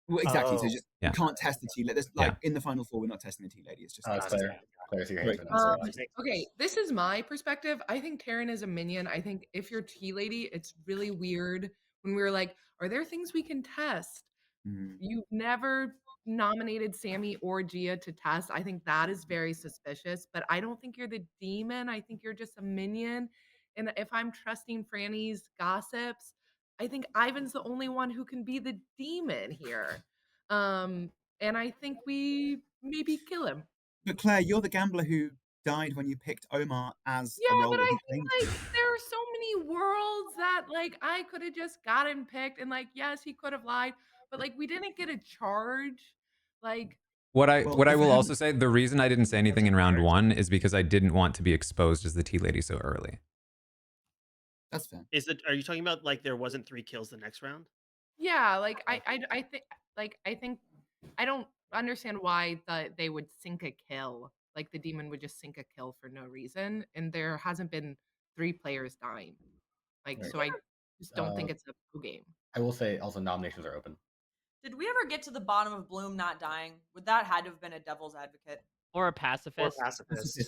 Well, exactly. So Oh. just Yeah. you can't test the tea lady. Like in the final 4, we're not testing the tea lady. It's just Claire, see your hands Right. right now. Okay, this is my perspective. I think Taryn is a minion. I think if you're tea lady, it's really weird when we were like, are there things we can test? You've never nominated Sammy or Gia to test. I think that is very suspicious, but I don't think you're the demon. I think you're just a minion. And if I'm trusting Franny's gossips, I think Ivan's the only one who can be the demon here. And I think we maybe kill him. But Claire, you're the gambler who died when you picked Omar as a Yeah, role but that I he feel claimed. like there are so many worlds that like I could have just gotten picked, and like yes, he could have lied, but like we didn't get a charge. Like What I will also say, the reason I didn't say anything in round 1 is because I didn't want to be exposed as the tea lady so early. That's fair. Are you talking about like there wasn't 3 kills the next round? yeah, like I think I don't understand why they would sink a kill. Like the demon would just sink a kill for no reason, and there hasn't been 3 players dying. Like Right. so, I just don't think it's a pro game. I will say also nominations are open. Did we ever get to the bottom of Bloom not dying? Would that had to have been a devil's advocate? Or a pacifist.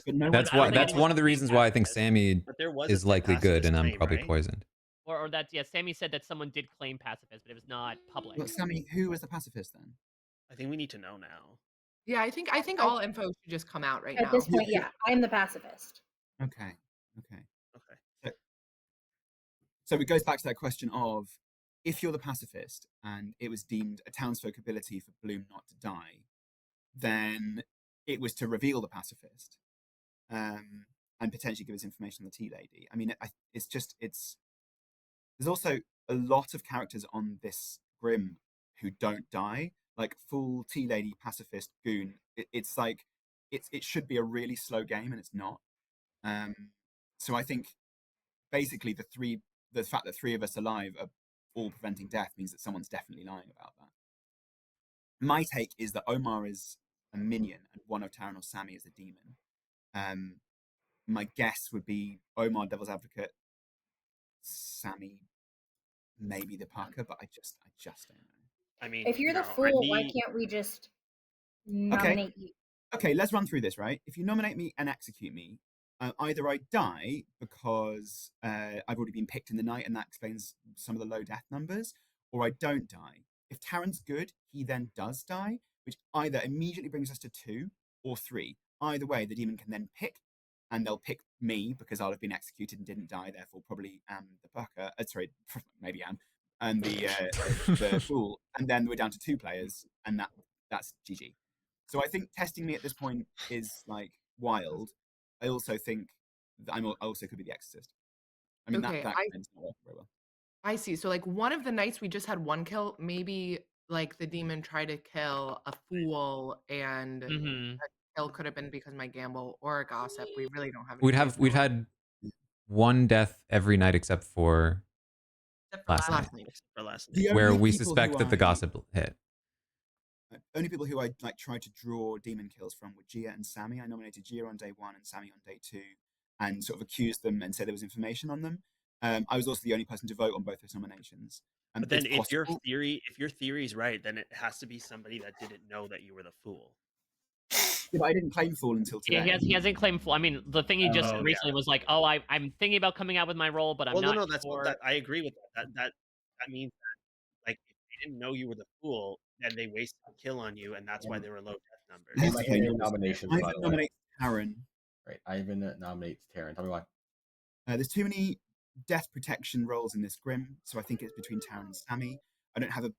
But no That's one- why. That's one of the reasons why I think Sammy But there was a is likely good, pacifist and I'm claim, probably right? poisoned. Or that's, yeah, Sammy said that someone did claim pacifist, but it was not public. Well, Sammy, who was the pacifist then? I think we need to know now. Yeah, I think all info should just come out right At now. this point, yeah, I'm the pacifist. Okay. So it goes back to that question of if you're the pacifist and it was deemed a townsfolk ability for Bloom not to die, then it was to reveal the pacifist and potentially give us information on the tea lady. I mean, there's also a lot of characters on this Grim who don't die, like Fool, tea lady, pacifist, goon. It's like it should be a really slow game, and it's not. So I think basically the fact that 3 of us alive are all preventing death means that someone's definitely lying about that. My take is that Omar is a minion and one of Taran or Sammy is a demon. My guess would be Omar, Devil's Advocate, Sammy, maybe the Parker, but I just don't know. I mean, If you're the no, fool, why me. can't we just nominate you? Okay. If you're the No, fool, why can't we just Okay. nominate you? Okay, let's run through this, right? If you nominate me and execute me, either I die because I've already been picked in the night and that explains some of the low death numbers, or I don't die. If Taran's good, he then does die, which either immediately brings us to 2 or 3. Either way, the demon can then pick, and they'll pick me because I'll have been executed and didn't die, therefore probably am the bucker. Sorry, maybe am, and the fool, and then we're down to 2 players, and that's GG. So I think testing me at this point is like wild. I also think that I also could be the Exorcist. I mean Okay, that tends not work very well. I see. So like one of the nights we just had 1 kill, maybe like the demon tried to kill a fool and Mhm. that kill could have been because my gamble or a gossip. We really don't have any way of We'd knowing. had 1 death every night except for Except for last night, Last night. except for last night. The where only we people who suspect that the gossip hit. only people who I like tried to draw demon kills from were Gia and Sammy. I nominated Gia on day 1 and Sammy on day 2, and sort of accused them and said there was information on them. I was also the only person to vote on both those nominations. But It's then possible. if your theory's right, then it has to be somebody that didn't know that you were the fool. Yeah, but I didn't claim fool until Yeah, today. he hasn't claimed full. I mean, the thing he just Oh, recently was like, "Oh, I'm thinking about coming out with my role, but I'm Well, no, not no, that's sure." that I agree with that. That means that, like, if they didn't know you were the fool, then they wasted a kill on you, and that's why And there were low death numbers. am I Okay, hearing any numbers. nominations, by Ivan the way? nominates Taran. Right. Ivan nominates Taran. Tell me why. There's too many death protection roles in this Grim, so I think it's between Taran and Sammy. I don't have a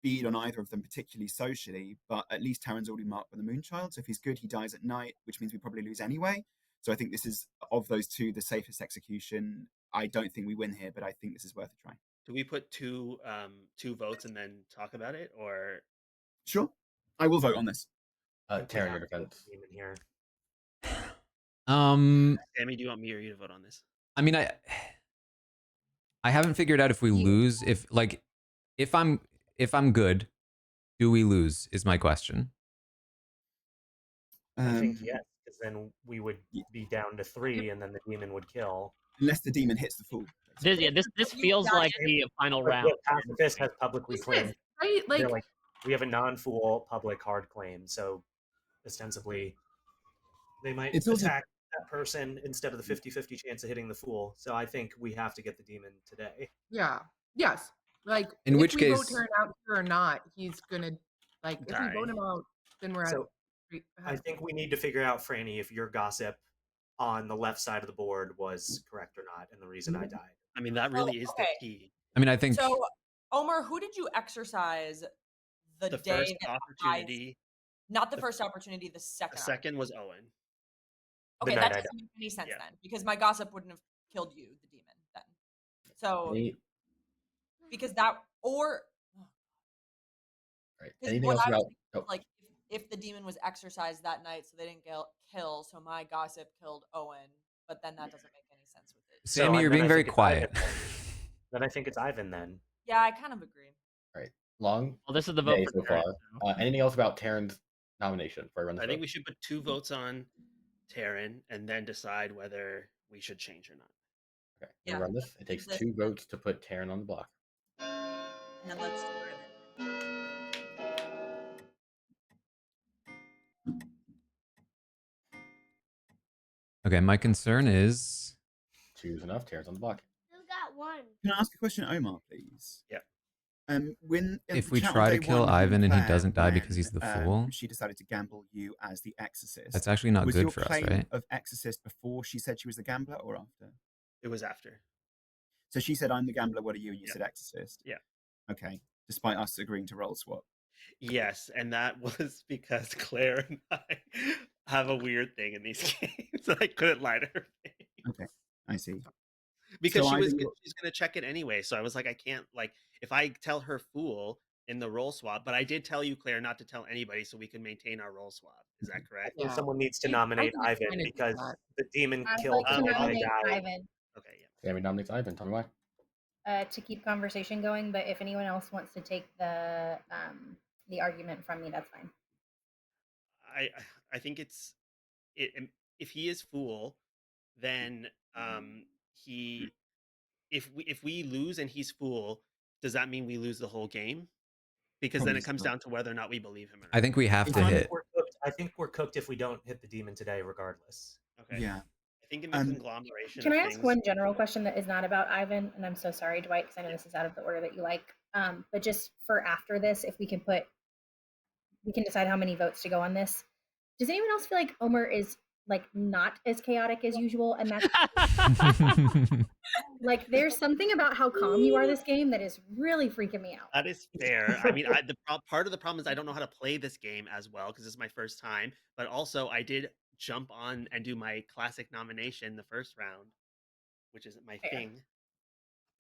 bead on either of them, particularly socially, but at least Taran's already marked by the Moonchild, so if he's good, he dies at night, which means we probably lose anyway. So I think this is, of those 2, the safest execution. I don't think we win here, but I think this is worth a try. Do we put two votes and then talk about it, or Sure, I will vote on this. Taran, your defense. Demon here. Sammy? Do you want me or you to vote on this? I mean, I haven't figured out if we lose. If I'm good, do we lose? Is my question. I think yes, because then we would be down to 3, and then the demon would kill. Unless the demon hits the fool. This feels like the final But round. Pacifist has publicly claimed. Right? They're like, we have a non-fool public hard claim, so ostensibly they might attack that person instead of the 50-50 chance of hitting the fool. So I think we have to get the demon today. Yeah. Yes. Like In if which we case, vote Taran out here or not, he's gonna like if we Die. vote him out, then we're So at I think we need to figure out, Franny, if your gossip on the left side of the board was correct or not, and the reason I died. I mean, that really is the okay. key. I mean, I think So, Omar, who did you exercise the The day first that opportunity, not the first opportunity, the second. the second was Owen. Okay, night that I doesn't make any sense then, because my gossip wouldn't have killed you, the demon, then. So, because that or Right. because Anything what else I was about? thinking was, like if the demon was exercised that night, so they didn't kill, so my gossip killed Owen, but then that doesn't make any sense with it. Sammy, you're being very quiet. Then I think it's Ivan then. Yeah, I kind of agree. Right. Long. Well, this is the vote day for so Taran, far. Anything else about Taran's nomination before I run this? I think we should put 2 votes on Taran and then decide whether we should change or not. Okay. Yeah. Run this. It takes 2 votes to put Taran on the block. And then let's start it. Okay, my concern is 2's enough. Taran's on the block. Still got 1. Can I ask a question, Omar, please? Yeah. When if we try to kill Ivan and he doesn't die because he's the fool, she decided to gamble you as the Exorcist. That's actually not good for us, right? Was your claim of Exorcist before she said she was the gambler, or after? It was after. So she said, "I'm the gambler. What are you?" And you said Exorcist. Yeah. Okay. Despite us agreeing to roll swap. Yes, and that was because Claire and I have a weird thing in these games. I couldn't lie to her face. Okay, I see. Because So she's gonna check it anyway. So I was like, I can't, like, if I tell her fool in the roll swap, but I did tell you, Claire, not to tell anybody so we can maintain our roll swap. Is that correct? I think someone needs to nominate Ivan because the demon killed I'd like to nominate guy. Ivan. Okay, yeah. Sammy nominates Ivan. Tell me why. To keep conversation going, but if anyone else wants to take the argument from me, that's fine. I think it's if he is fool, then if we lose and he's fool, does that mean we lose the whole game? Because Probably then it comes still. down to whether or not we believe him or not. I think we have to hit. I think we're cooked if we don't hit the demon today, regardless. Okay. Yeah. I think in the conglomeration Can of I ask things. one general question that is not about Ivan? And I'm so sorry, Dwight, because I know this is out of the order that you like. But just for after this, if we can decide how many votes to go on this. Does anyone else feel like Omer is like not as chaotic as usual? And that's like there's something about how calm you are this game that is really freaking me out. That is fair. I mean, part of the problem is I don't know how to play this game as well because it's my first time. But also, I did jump on and do my classic nomination the first round, which isn't my thing.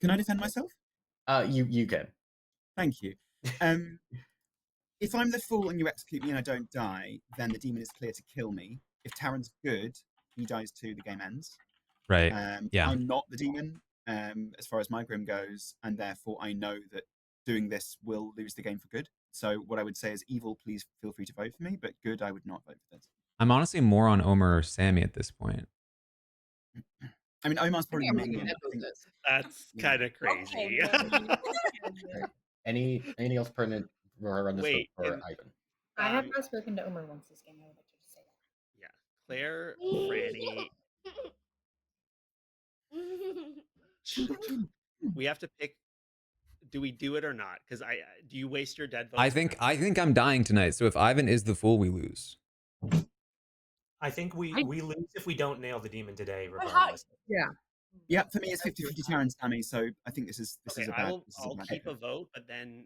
Can I defend myself? You can. Thank you. If I'm the fool and you execute me and I don't die, then the demon is clear to kill me. If Taran's good, he dies too, the game ends. Right. Yeah. I'm not the demon, as far as my grim goes, and therefore I know that doing this will lose the game for good. So what I would say is evil, please feel free to vote for me, but good, I would not vote for this. I'm honestly more on Omer or Sammy at this point. I mean, Omar's probably minion. That's kind of crazy. Anything else pertinent run this vote for Ivan? I have not spoken to Omer once this game. I would like to just say that. Yeah, Claire, Franny. We have to pick. Do we do it or not? Because do you waste your dead votes? I think I'm dying tonight. So if Ivan is the fool, we lose. I think we lose if we don't nail the demon today, regardless. Yeah. Yeah, for me it's 50-50 Taran Sammy, so I think this is a bad. I'll keep a vote, but then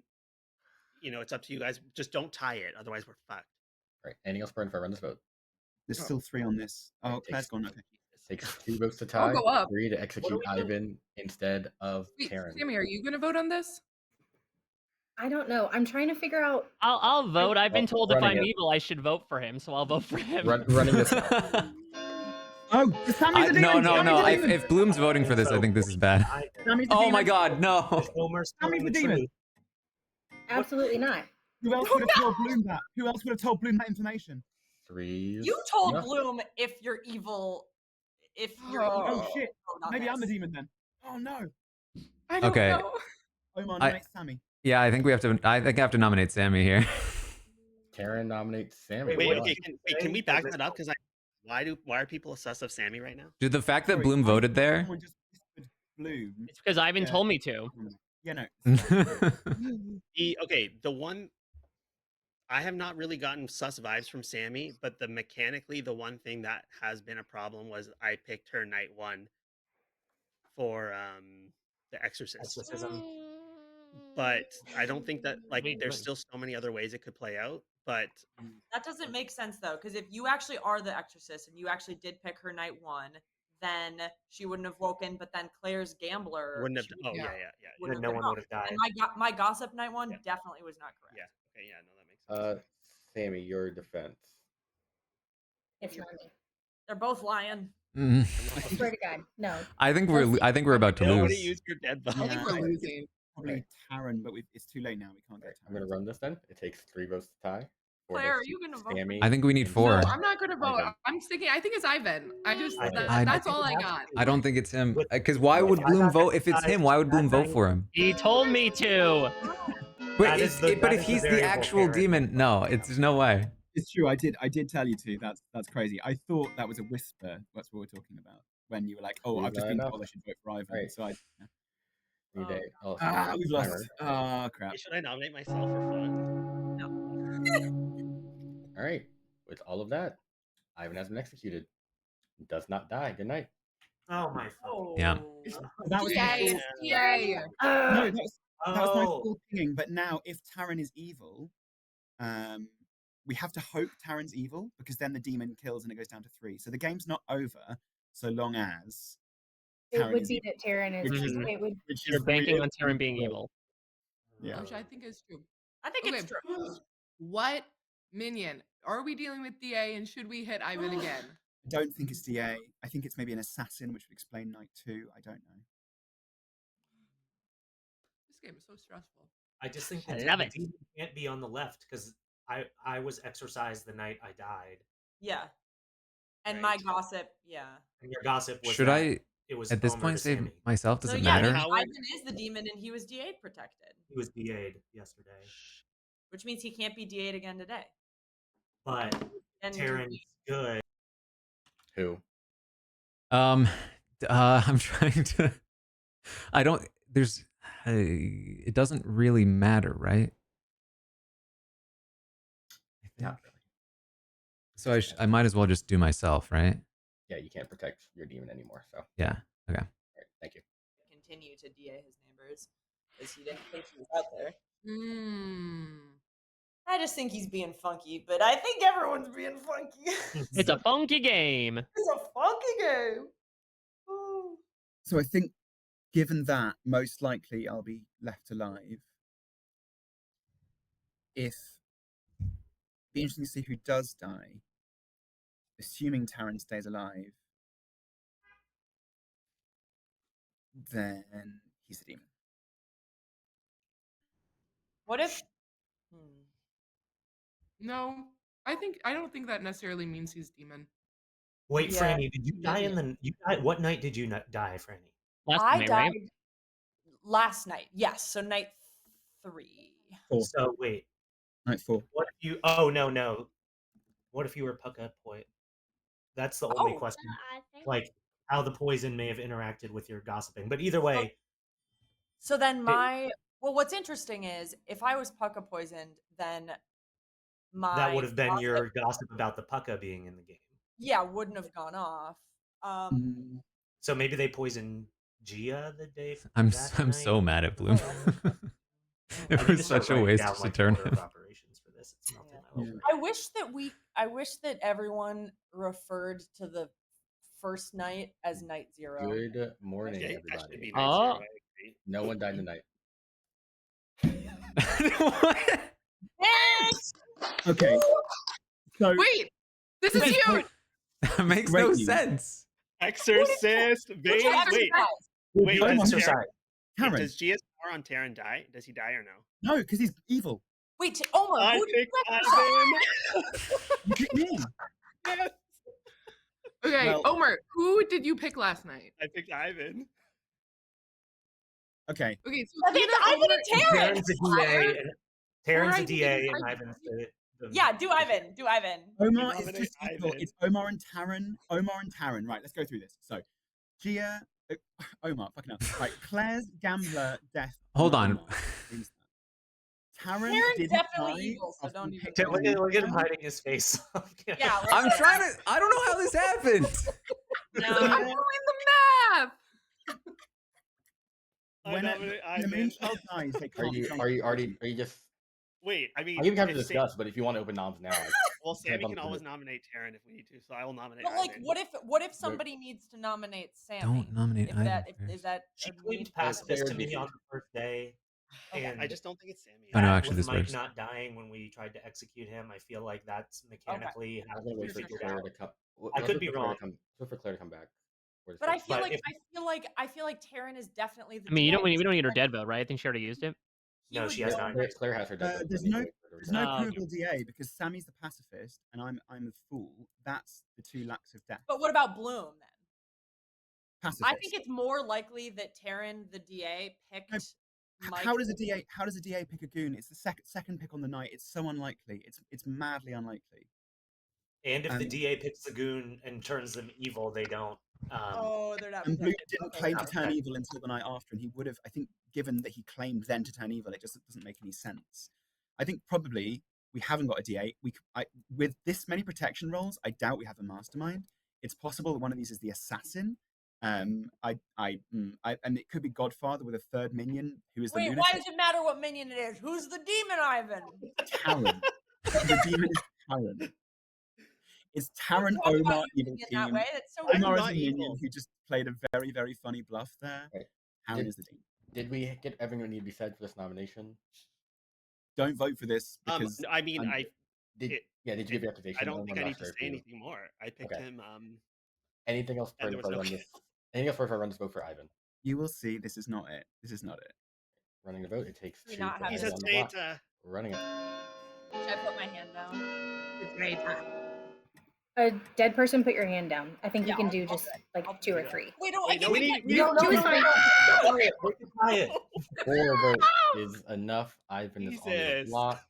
it's up to you guys. Just don't tie it, otherwise we're fucked. Right. Anything else, Brian, if I run this vote? There's still 3 on this. Oh, Claire's gone. Okay. Takes 2 votes to tie. Go up. 3 to execute Ivan instead of Taran. Sammy, are you going to vote on this? I don't know. I'm trying to figure out. I'll vote. I've been told if I'm evil, I should vote for him, so I'll vote for him. Running this. Oh, Sammy's a demon. No. If Bloom's voting for this, I think this is bad. Oh my God, no. Sammy's the demon. Absolutely not. Who else would have told Bloom that? Who else would have told Bloom that information? 3. You told Bloom if you're evil. If you're evil. Oh shit! Maybe I'm the demon then. Oh no. I don't know. Omar, nominate Sammy. Yeah, I think we have to. I think I have to nominate Sammy here. Taran nominates Sammy. Wait, okay. Can we back that up? Because why are people sus of Sammy right now? Dude, the fact that Bloom voted there. Bloom. It's because Ivan told me to. Yeah, no. The one I have not really gotten sus vibes from Sammy, but mechanically, the one thing that has been a problem was I picked her night 1 for the Exorcism. But I don't think that there's still so many other ways it could play out. But that doesn't make sense though, because if you actually are the Exorcist and you actually did pick her night 1, then she wouldn't have woken. But then Claire's gambler wouldn't have. Oh yeah. Then no one would have died. And my gossip night 1 definitely was not correct. Yeah. Okay. Yeah. No, that makes sense. Sammy, your defense. It's not me. They're both lying. I swear to God, no. I think we're about to Nobody lose. use your dead vote. I think we're losing. Probably Taran, but it's too late now. We can't get. I'm gonna run this then. It takes 3 votes to tie. Claire, are you gonna vote? Sammy, I think we need 4. No, I'm not gonna vote. I'm sticking. I think it's Ivan. That's all I got. I don't think it's him. Because why would Bloom vote? If it's him, why would Bloom vote for him? He told me to. But if he's the actual demon, no, there's no way. It's true. I did tell you to. That's crazy. I thought that was a whisper. That's what we're talking about. When you were like, "Oh, I've just been told I should vote for Ivan." Right. So we've lost. Oh crap! Should I nominate myself for fun? All right. With all of that, Ivan has been executed. Does not die. Good night. Oh my. Yeah. That was Yay! No, that was my full thing. But now, if Taran is evil, we have to hope Taran's evil because then the demon kills and it goes down to 3. So the game's not over so long as It would be that Taran is. It would. You're banking on Taran being evil. Yeah. Which I think is true. I think it's true. What minion? Are we dealing with DA and should we hit Ivan again? I don't think it's DA. I think it's maybe an assassin, which would explain night 2. I don't know. This game is so stressful. I just think I that love the it. demon can't be on the left because I was exorcised the night I died. Yeah. And Right. my gossip, yeah. And your gossip was Should that I, it was at this Omer point, to save Sammy. myself? Does So it yeah, matter? Ivan is the demon and he was DA protected. He was DA'd yesterday. which means he can't be DA'd again today. But And Taran's good. Who? I'm trying to. I don't. There's. It doesn't really matter, right? Not really. So I might as well just do myself, right? Yeah, you can't protect your demon anymore. So Yeah. Okay. all right, thank you. continue to DA his neighbors because he didn't think he was out there. I just think he's being funky, but I think everyone's being funky. It's a funky game. It's a funky game. Ooh. So I think, given that, most likely I'll be left alive. If be interesting to see who does die. Assuming Taran stays alive, then he's the demon. What if? No, I don't think that necessarily means he's demon. Wait, Yeah. Franny, did you die in the? You died, what night did you die, Franny? I died last night. Yes, so night 3. So wait, night 4. What if you? Oh no. What if you were Pucka Poi? That's the only question. Like how the poison may have interacted with your gossiping, but either way. So then well, what's interesting is if I was Pucka poisoned, then that would have been your gossip about the Pucka being in the game. Yeah, wouldn't have gone off. So maybe they poisoned Gia the day. I'm so mad at Bloom. It was such a waste to turn him. I wish that everyone referred to the first night as night 0. Good morning, everybody. No one died tonight. Okay. So wait, this is huge. That makes no sense. Exorcist, wait. Does Gia's power on Taran die? Does he die or no? No, because he's evil. Wait, Omar, I who picked You picked me. Yes. Okay, Well- Omar, who did you pick last night? I picked Ivan. Okay. Okay, so I think Ivan and Taran. Taran's a DA and Ivan's the Yeah, do Ivan. Do Ivan. Omar is just evil. It's Omar and Taran. Right, let's go through this. So, Gia, Omar, fucking hell. Right, Claire's gambler death. Hold on. Taran Taran's definitely evil, so don't even. Look at him hiding his face. Yeah, I'm trying to. I don't know how this happened. I'm doing the math. When the main child dies, they can't Are you just? Wait, I mean, I think we have to if discuss, but if you want to open noms now, well, Sammy bump can into always it. nominate Taran if we need to, so I will nominate. But like, Ivan. what if somebody needs to nominate Sammy? Don't nominate If Ivan that first. is that She a claimed need? pacifist to me on the first day. And I just don't think it's Sammy. Oh, no, actually, with this Mike works. not dying when we tried to execute him, I feel like that's mechanically how I'm gonna wait for figured Claire out. to come. I could be wrong. Wait for Claire to come back. But I feel like Taran is definitely the. I mean, DA. we don't need her dead vote, right? I think she already used it. No, she has not. Claire has her dead. There's no provable DA because Sammy's the pacifist and I'm the fool. That's the two lacks of death. But what about Bloom then? Pacifist. I think it's more likely that Taran, the DA, picked. Mike. How does a DA pick a goon? It's the second pick on the night. It's so unlikely. It's madly unlikely. And if the DA picks the goon and turns them evil, they don't. They're not. And Blue didn't claim to turn evil until the night after, and he would have. I think, given that he claimed then to turn evil, it just doesn't make any sense. I think probably we haven't got a DA. With this many protection rolls, I doubt we have a mastermind. It's possible that one of these is the assassin. And it could be Godfather with a third minion who is the lunatic. Why does it matter what minion it is? Who's the demon, Ivan? Taran. The demon is Taran. It's Taran Omar evil team. Omar is a minion who just played a very, very funny bluff there. Right. Taran is the demon. Did we get everything that needed to be said for this nomination? Don't vote for this because I mean, did you give your application? I don't think I need to say anything more. I picked him. Anything else for there was no this? Anything else for I run this vote for Ivan? You will see. This is not it. This is not it. Running the vote. It takes 2. He's a traitor. Running it. Should I put my hand down? It's great time. A dead person, put your hand down. I think you can do just like 2 or 3. Wait, Two is fine. 4 votes is enough. Ivan is on the block.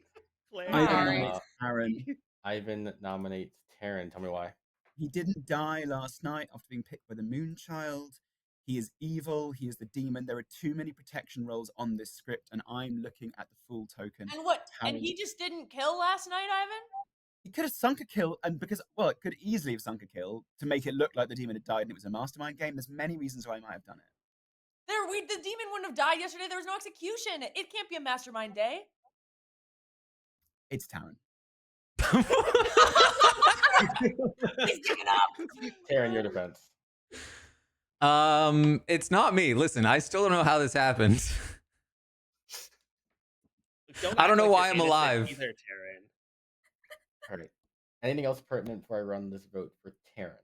Claire. Ivan nominates Taran. Ivan nominates Taran. Tell me why. He didn't die last night after being picked by the Moonchild. He is evil. He is the demon. There are too many protection rolls on this script, and I'm looking at the full token. And what? And Taran. he just didn't kill last night, Ivan? He could have sunk a kill, and because, well, it could easily have sunk a kill to make it look like the demon had died and it was a mastermind game. There's many reasons why he might have done it. The demon wouldn't have died yesterday. There was no execution. It can't be a mastermind day. It's Taran. He's giving up. Taran, your defense. It's not me. Listen, I still don't know how this happened. I don't know why I'm alive. Either, Taran. All right. Anything else pertinent before I run this vote for Taran?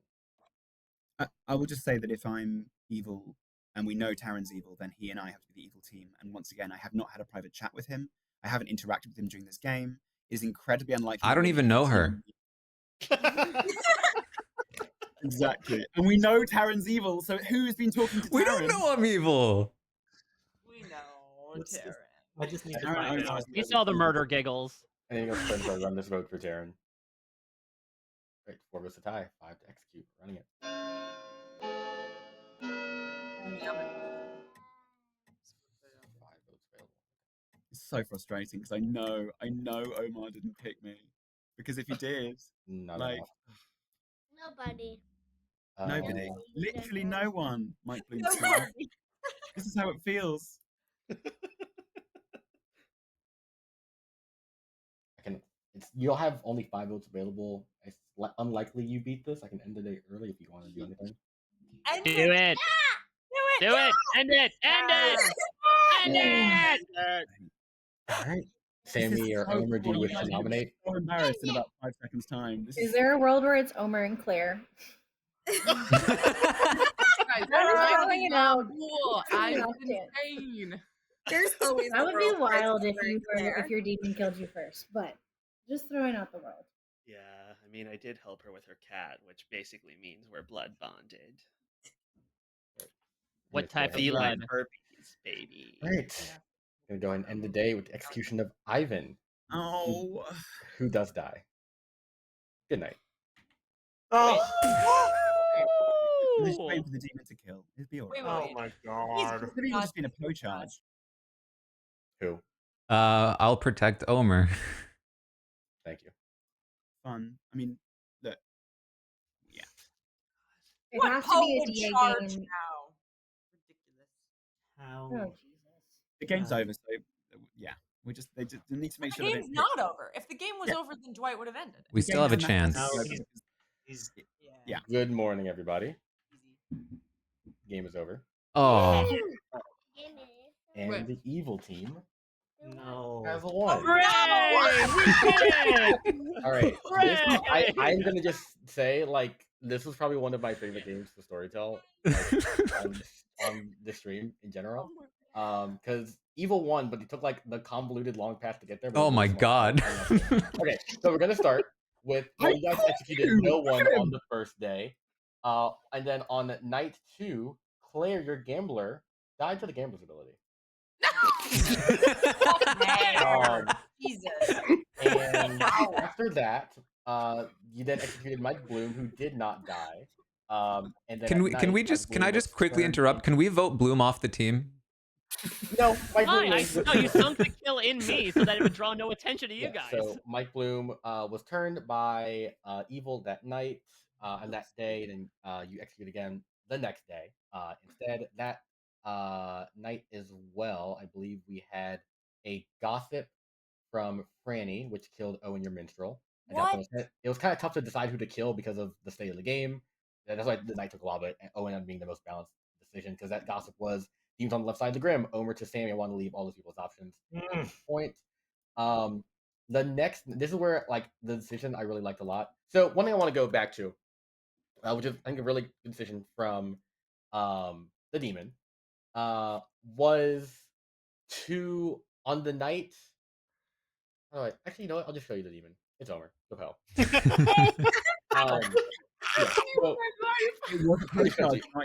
I will just say that if I'm evil and we know Taran's evil, then he and I have to be the evil team. And once again, I have not had a private chat with him. I haven't interacted with him during this game. It is incredibly unlikely. I don't even know her. Exactly. And we know Taran's evil, so who's been talking to Taran? We don't know I'm evil. We know Taran. I just need to Taran find owns out. us. You saw the murder giggles. Anything else pertinent before I run this vote for Taran? Right, 4 votes to tie, 5 to execute. Running it. It's so frustrating because I know Omar didn't pick me. Because if he did, Not like enough. Nobody. nobody, literally no one, Mike Bloom. Nobody. This is how it feels. You'll have only 5 votes available. It's unlikely you beat this. I can end the day early if you want to do anything. Do it. Do it. End it. End it. End it. All right. Sammy or Omer, do you wish to nominate? So embarrassed in about 5 seconds time. Is there a world where it's Omer and Claire? Guys, I'm throwing it out. cool. I'm insane. There's always That the would world be where it's wild if Omer you and were, Claire. if your demon killed you first, but just throwing out the world. Yeah, I mean, I did help her with her cat, which basically means we're blood bonded. What type of Feline blood? herpes, baby. All right. Gonna go ahead and end the day with the execution of Ivan. Oh. Who does die? Good night. Oh. I'm just waiting for the demon to kill. It'd be alright. Oh my god. It could have just been a po charge. Who? I'll protect Omer. Thank you. Fun. I mean, look. Yeah. It What has to Poe be a would DA charge game. now? Ridiculous. How? Oh Jesus! The game's over, so yeah. They need to make The sure that game's it's not over. If the game was Yeah. over, then Dwight would have ended it. We still have a chance. No, he's Yeah. Good morning, everybody. Easy. Game is over. Oh. And Wait. the evil team no. has a 1. Hooray! We did it! All right. Hooray! I'm going to just say, like, this was probably one of my favorite games to storytell on the stream in general. Because Evil won, but he took, like, the convoluted long path to get there. Oh my god. Okay, so we're going to start with, you guys executed no one on the first day. And then on night 2, Claire, your gambler, died to the gambler's ability. Jesus. And after that, you then executed Mike Bloom, who did not die. And then can I just quickly interrupt? Can we vote Bloom off the team? No, Mike Fine. Bloom. No, you sunk the kill in me so that it would draw no attention to you guys. So Mike Bloom was turned by Evil that night and that day, and then you execute again the next day. Instead, that night as well, I believe we had a gossip from Franny, which killed Owen, your minstrel. It was kind of tough to decide who to kill because of the state of the game. That's why the night took a while, but Owen ended up being the most balanced decision because that gossip was teams on the left side of the Grim, Omer to Sammy. I want to leave all those people's options at this point. This is where like the decision I really liked a lot. So one thing I want to go back to, which is I think a really good decision from the demon, was to on the night. All right, actually, you know what? I'll just show you the demon. It's Omer. Go hell.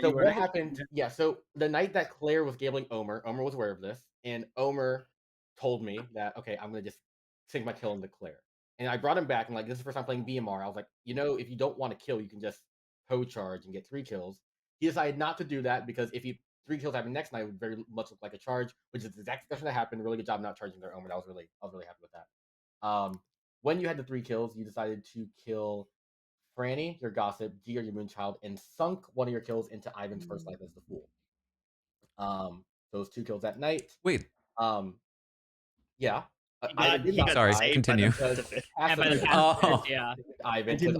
So what happened? Yeah, so the night that Claire was gambling Omer was aware of this, and Omer told me that okay, I'm gonna just sink my kill into Claire. And I brought him back and like, this is the first time playing BMR. I was like, if you don't want to kill, you can just charge and get 3 kills. He decided not to do that because if 3 kills happen next night, it would very much look like a charge, which is the exact discussion that happened. Really good job not charging their own. I was really happy with that. When you had the 3 kills, you decided to kill Franny, your gossip, G or your moonchild, and sunk one of your kills into Ivan's first life as the fool. Those 2 kills that night. Wait. Yeah. Ivan did not sorry, die continue. Yeah. Ivan, because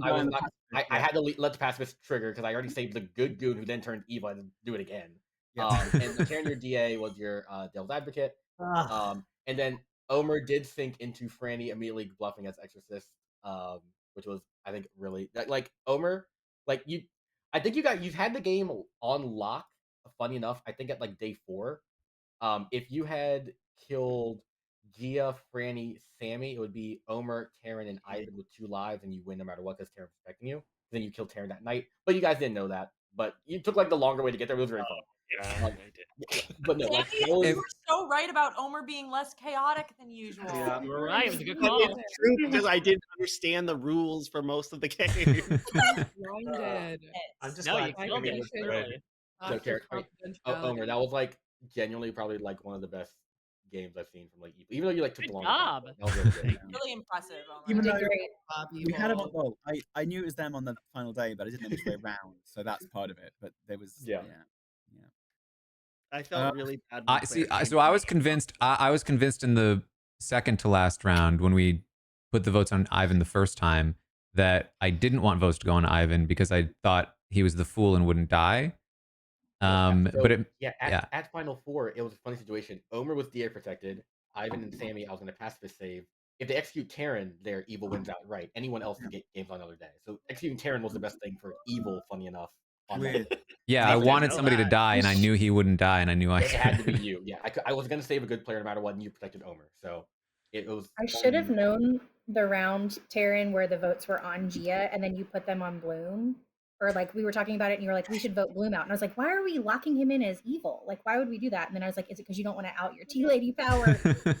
I had to let the pacifist trigger because I already saved the good goon who then turned evil. I had to do it again. And Karen, your DA was your devil's advocate. And then Omer did sink into Franny immediately bluffing as exorcist, which was I think really like Omer, like I think you've had the game on lock. Funny enough, I think at like day 4, if you had killed Gia, Franny, Sammy, it would be Omer, Taran, and Ivan with 2 lives, and you win no matter what because Taran's protecting you. Then you kill Taran that night, but you guys didn't know that. But you took like the longer way to get there. It was very fun. Yeah, I did. But no, like you were so right about Omer being less chaotic than usual. Yeah, you were right. It was a good call. It's true because I didn't understand the rules for most of the game. I'm just glad you killed it. Really. Omer, that was like genuinely probably like one of the best games I've seen from like even though you like took good the long job. time. That was really good. Really impressive. Omer. Even though great. we had them on, well, I knew it was them on the final day, but I didn't know which way round, so that's part of it. But there was yeah. I felt really bad. So I was convinced. I was convinced in the second to last round when we put the votes on Ivan the first time that I didn't want votes to go on Ivan because I thought he was the fool and wouldn't die. At Final 4, it was a funny situation. Omer was DA protected. Ivan and Sammy, I was going to pacifist save. If they execute Taran, their evil wins outright. Anyone else can get games on another day. So executing Taran was the best thing for evil, funny enough. Yeah, I wanted somebody to die, and I knew he wouldn't die, and I knew it had to be you. Yeah, I was going to save a good player no matter what, and you protected Omer. So it was. I should have known the round, Taran, where the votes were on Gia, and then you put them on Bloom. Or like we were talking about it and you were like, we should vote Bloom out. And I was like, why are we locking him in as evil? Like, why would we do that? And then I was like, is it because you don't want to out your tea lady power?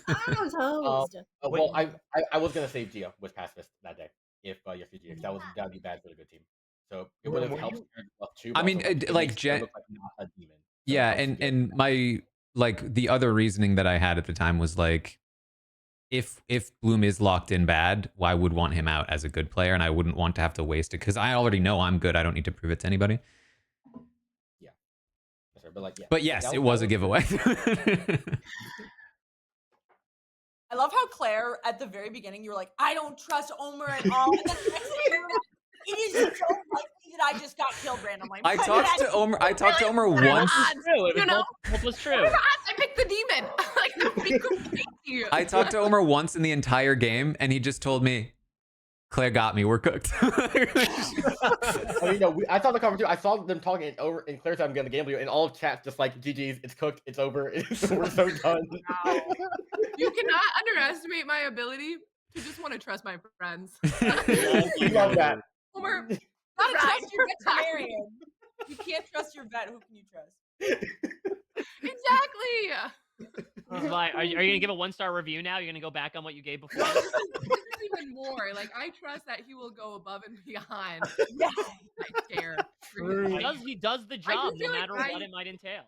I was hosed. Well, I was going to save Gia with pacifist that day if you have to Gia, because that would be bad for the good team. So it would have helped too. I mean, like not a demon. Yeah, and my like the other reasoning that I had at the time was like, if Bloom is locked in bad, well, I would want him out as a good player, and I wouldn't want to have to waste it because I already know I'm good. I don't need to prove it to anybody. Yeah, but like, yeah. But yes, it was a giveaway. I love how Claire at the very beginning you were like, I don't trust Omer at all, and then the next thing you were like, it is so likely that I just got killed randomly. I talked to Omer. I talked to Omer once. It was true. I picked the demon. I talked to Omer once in the entire game, and he just told me, "Claire got me. We're cooked." I mean, no, I saw the conversation. I saw them talking, and Claire said, "I'm going to gamble you," and all of chat just like, "GG's, it's cooked, it's over, we're so done." Wow. You cannot underestimate my ability to just want to trust my friends. You love that. Omer, gotta trust your veterinarian. You can't trust your vet. Who can you trust? Exactly. Are you going to give a 1-star review now? You're going to go back on what you gave before? This is even more. Like, I trust that he will go above and beyond. Yeah. I care. He does the job no matter what it might entail.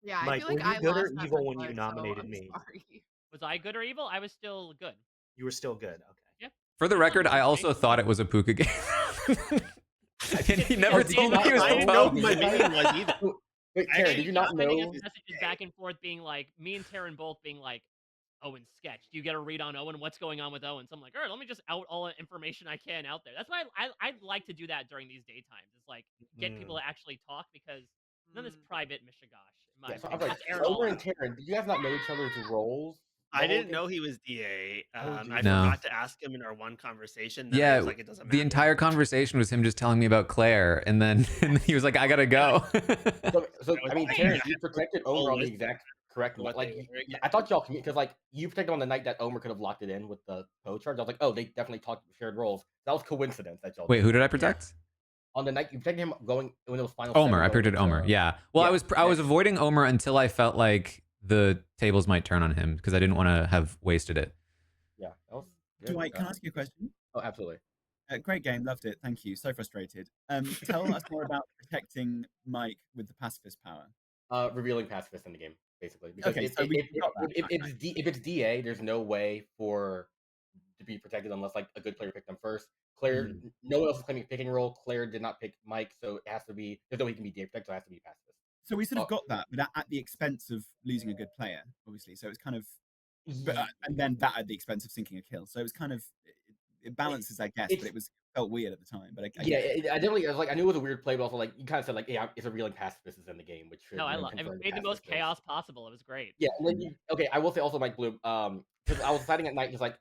Yeah, Mike, I feel like were you I good or lost evil that when you much, nominated so me? Sorry. Was I good or evil? I was still good. You were still good. Okay. Yeah. For the record, I also thought it was a Puka game. And he never told me he was I the didn't know Pope. who my minion was either. Wait, Taran, did you not know? Messages back and forth being like, me and Taran both being like, Owen's sketch. Do you get a read on Owen? What's going on with Owen? So I'm like, all right, let me just out all the information I can out there. That's why I like to do that during these daytimes. It's like get people to actually talk because none of this private mishigash. So I was like, Omer and Taran, did you guys not know each other's roles? I didn't know he was DA. I No. forgot to ask him in our one conversation. Then I Yeah, was like, it doesn't matter. the entire conversation was him just telling me about Claire, and then he was like, "I gotta go." So I mean, Taran, you protected Omer on the exact correct one. Like, I thought y'all because like you protected on the night that Omer could have locked it in with the Poe charge. I was like, oh, they definitely talked shared roles. That was coincidence that y'all. Wait, who did I protect? On the night you protected him going when it was final. Omer. I protected Omer. Yeah. Well, yeah. I was avoiding Omer until I felt like the tables might turn on him because I didn't want to have wasted it. Yeah, that was good. Dwight, can I ask you a question? Oh, absolutely. Great game, loved it. Thank you. So frustrated. Tell us more about protecting Mike with the pacifist power. Revealing pacifist in the game, basically, because Okay, so we got that. if it's DA, there's no way for to be protected unless like a good player picked them first. Claire, no one else is claiming picking role. Claire did not pick Mike, so it has to be. There's no way he can be DA protected, so it has to be pacifist. So we sort of got that, but at the expense of losing a good player, obviously. So it's kind of, and then that at the expense of sinking a kill. So it was kind of, it balances, I guess, but it felt weird at the time. But I definitely, I was like, I knew it was a weird play, but also like you kind of said like, yeah, it's a real pacifist is in the game, which should, no, I love. It made the most chaos possible. It was great. Yeah, and then okay, I will say also Mike Bloom, because I was deciding at night just like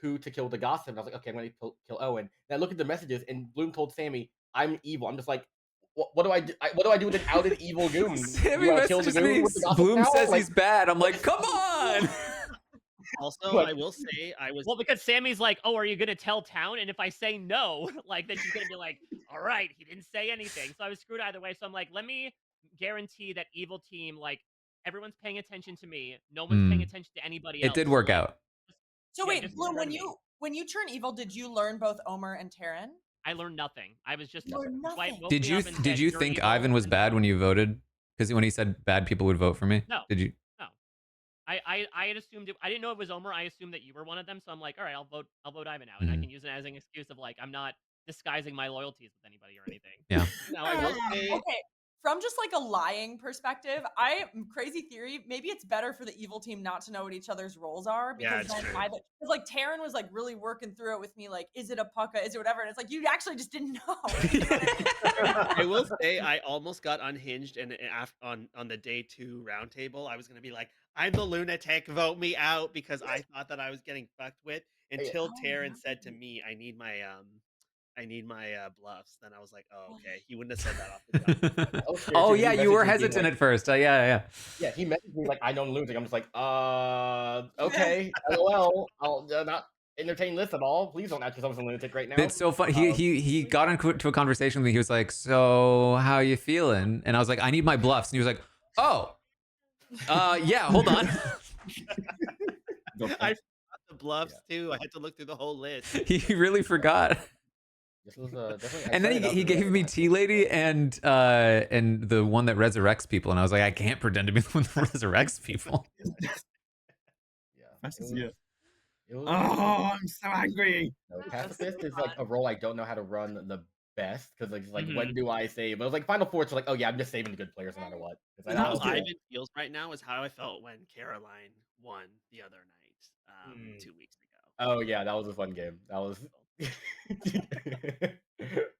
who to kill the gossip. And I was like, okay, I'm gonna kill Owen. And I look at the messages, and Bloom told Sammy, "I'm evil." I'm just like, what do I do? What do I do with an outed evil goon? Sammy messages me. Bloom says he's bad. I'm like, come on. Also, I will say well, because Sammy's like, oh, are you gonna tell town? And if I say no, like then she's gonna be like, all right, he didn't say anything. So I was screwed either way. So I'm like, let me guarantee that evil team, like everyone's paying attention to me. No one's paying attention to anybody else. It did work out. So wait, Bloom, when you turn evil, did you learn both Omer and Taran? I learned nothing. I was just Did you think Ivan was bad when you voted? Because when he said bad people would vote for me? No. Did you? No. I had assumed I didn't know it was Omer. I assumed that you were one of them. So I'm like, all right, I'll vote Ivan out, and I can use it as an excuse of like I'm not disguising my loyalties with anybody or anything. Yeah. Now I will say, okay. From just like a lying perspective, crazy theory. Maybe it's better for the evil team not to know what each other's roles are because then because like Taran was like really working through it with me, like, is it a pucka, is it whatever? And it's like you actually just didn't know. I will say I almost got unhinged, and on the day 2 roundtable, I was gonna be like, I'm the lunatic, vote me out, because I thought that I was getting fucked with until Taran said to me, I need my bluffs. Then I was like, oh, okay. He wouldn't have said that off the top. Oh yeah, you were hesitant at first. Yeah. Yeah, he messaged me like, I know I'm losing. I'm just like, okay, LOL. I'll not entertain this at all. Please don't act yourself as a lunatic right now. It's so fun. He got into a conversation with me. He was like, so how you feeling? And I was like, I need my bluffs. And he was like, oh, yeah, hold on. I forgot the bluffs too. I had to look through the whole list. He really forgot. This was definitely. And then he gave me Tea Lady and the one that resurrects people, and I was like, I can't pretend to be the one that resurrects people. Oh, I'm so angry. Pacifist is like a role I don't know how to run the best because like when do I save? But it was like Final Four, so like, oh yeah, I'm just saving the good players no matter what. How Ivan feels right now is how I felt when Caroline won the other night 2 weeks ago. Oh yeah, that was a fun game. That was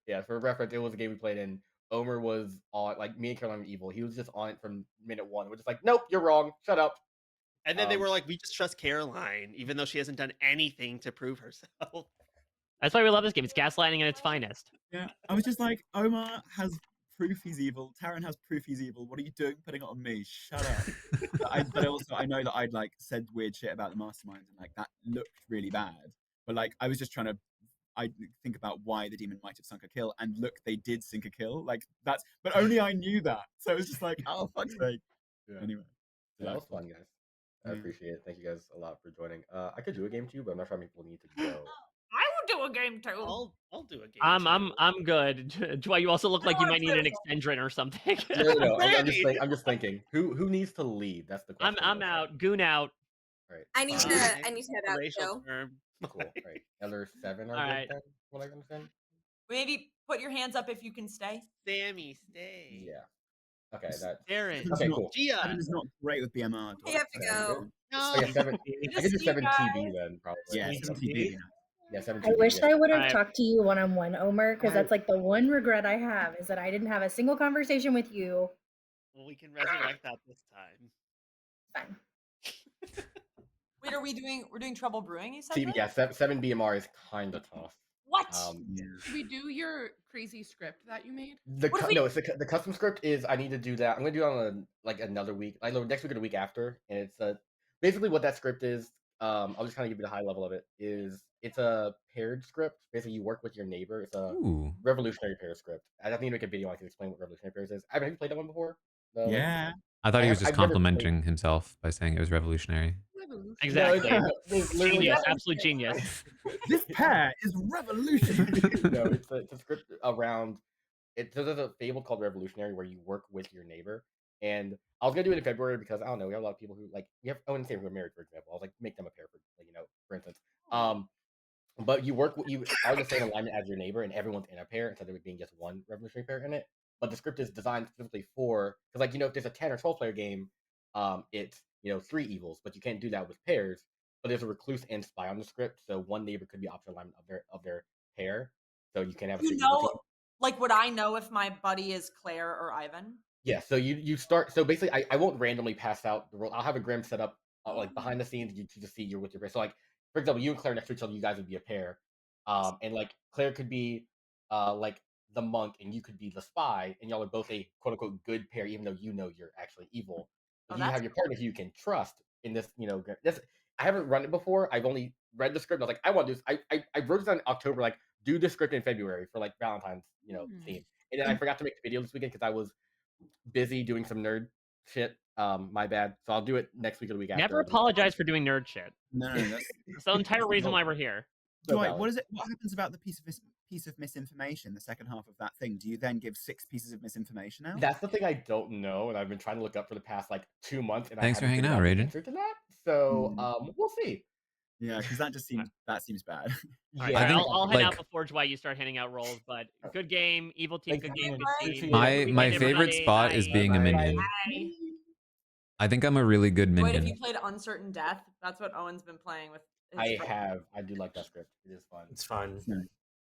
yeah. For reference, it was a game we played in. Omer was on, like, me and Caroline were evil. He was just on it from minute 1. We're just like, nope, you're wrong. Shut up. And then they were like, we just trust Caroline, even though she hasn't done anything to prove herself. That's why we love this game. It's gaslighting at its finest. Yeah, I was just like, Omar has proof he's evil. Taran has proof he's evil. What are you doing putting it on me? Shut up. But also, I know that I'd like said weird shit about the mastermind, and like that looked really bad. But like, I was just trying to think about why the demon might have sunk a kill, and look, they did sink a kill. Like that's, but only I knew that. So it was just like, oh fuck's sake. Yeah. Anyway, that was fun, guys. I appreciate it. Thank you guys a lot for joining. I could do a game too, but I'm not sure how many people need to go. I will do a game too. I'll do a game. I'm good. Dwight, you also look like you might need an extendron or something. No. I'm just thinking. Who needs to lead? That's the question. I'm out. Goon out. All right. I need to head out too. Cool. All right. Other 7 are right. good then. What I understand. Maybe put your hands up if you can stay. Sammy, stay. Yeah. Okay, that. Aaron. Okay, cool. Seven is not great with BMR. I have to go. No. Okay, 7. I could do 7 TB then, probably. Yeah, 7 TB. Yeah, 7 TB. I wish I would have Right. talked to you one-on-one, Omer, because that's like the one regret I have is that I didn't have a single conversation with you. Well, we can resurrect that this time. Fine. Wait, we're doing Trouble Brewing, you said? TB, yeah, 7 BMR is kind of tough. What? Should we do your crazy script that you made? No, it's the custom script is I need to do that. I'm gonna do it on another week, like next week or the week after, and it's basically what that script is. I'll just kind of give you the high level of it. It's a paired script. Basically, you work with your neighbor. It's a revolutionary pair script. I need to make a video. I can explain what revolutionary pairs is. Have you played that one before? Yeah. I thought he was just complimenting himself by saying it was revolutionary. Exactly. There's literally Genius, absolute genius. This pair is revolutionary. No, it's a script around it. So there's a fable called Revolutionary where you work with your neighbor. And I was gonna do it in February because I don't know, we have a lot of people who like we have I wouldn't say who are married, for example. I was like make them a pair for for instance. But you are the same alignment as your neighbor, and everyone's in a pair instead of it being just one revolutionary pair in it. But the script is designed specifically for because if there's a 10 or 12 player game, it's 3 evils, but you can't do that with pairs. But there's a recluse and spy on the script, so one neighbor could be opposite alignment of their pair, so you can have a 3 evil team. Like, would I know if my buddy is Claire or Ivan? Yeah, so you start. So basically, I won't randomly pass out the role. I'll have a Grim set up like behind the scenes. You just see you're with your pair. So like for example, you and Claire next to each other, you guys would be a pair. And like Claire could be like the monk, and you could be the spy, and y'all are both a quote unquote good pair, even though you're actually evil. But you have your partner who you can trust in this. This I haven't run it before. I've only read the script. I was like, I want this. I wrote this in October. Like, do the script in February for like Valentine's theme, and then I forgot to make the video this weekend because I was busy doing some nerd shit. My bad. So I'll do it next week or the week after. Never apologize for doing nerd shit. No, that's the entire reason why we're here. Dwight, what happens about the piece of misinformation, the second half of that thing? Do you then give 6 pieces of misinformation out? That's the thing I don't know, and I've been trying to look up for the past like 2 months. And Thanks I for hanging out, Raiden. To that. So we'll see. Yeah, because that seems bad. Right, I'll head out before Dwight you start handing out roles, but good game, evil team, good game, good team. My favorite spot is being a minion. I think I'm a really good minion. Wait, if you played Uncertain Death, that's what Owen's been playing with. I do like that script. It is fun. It's fun.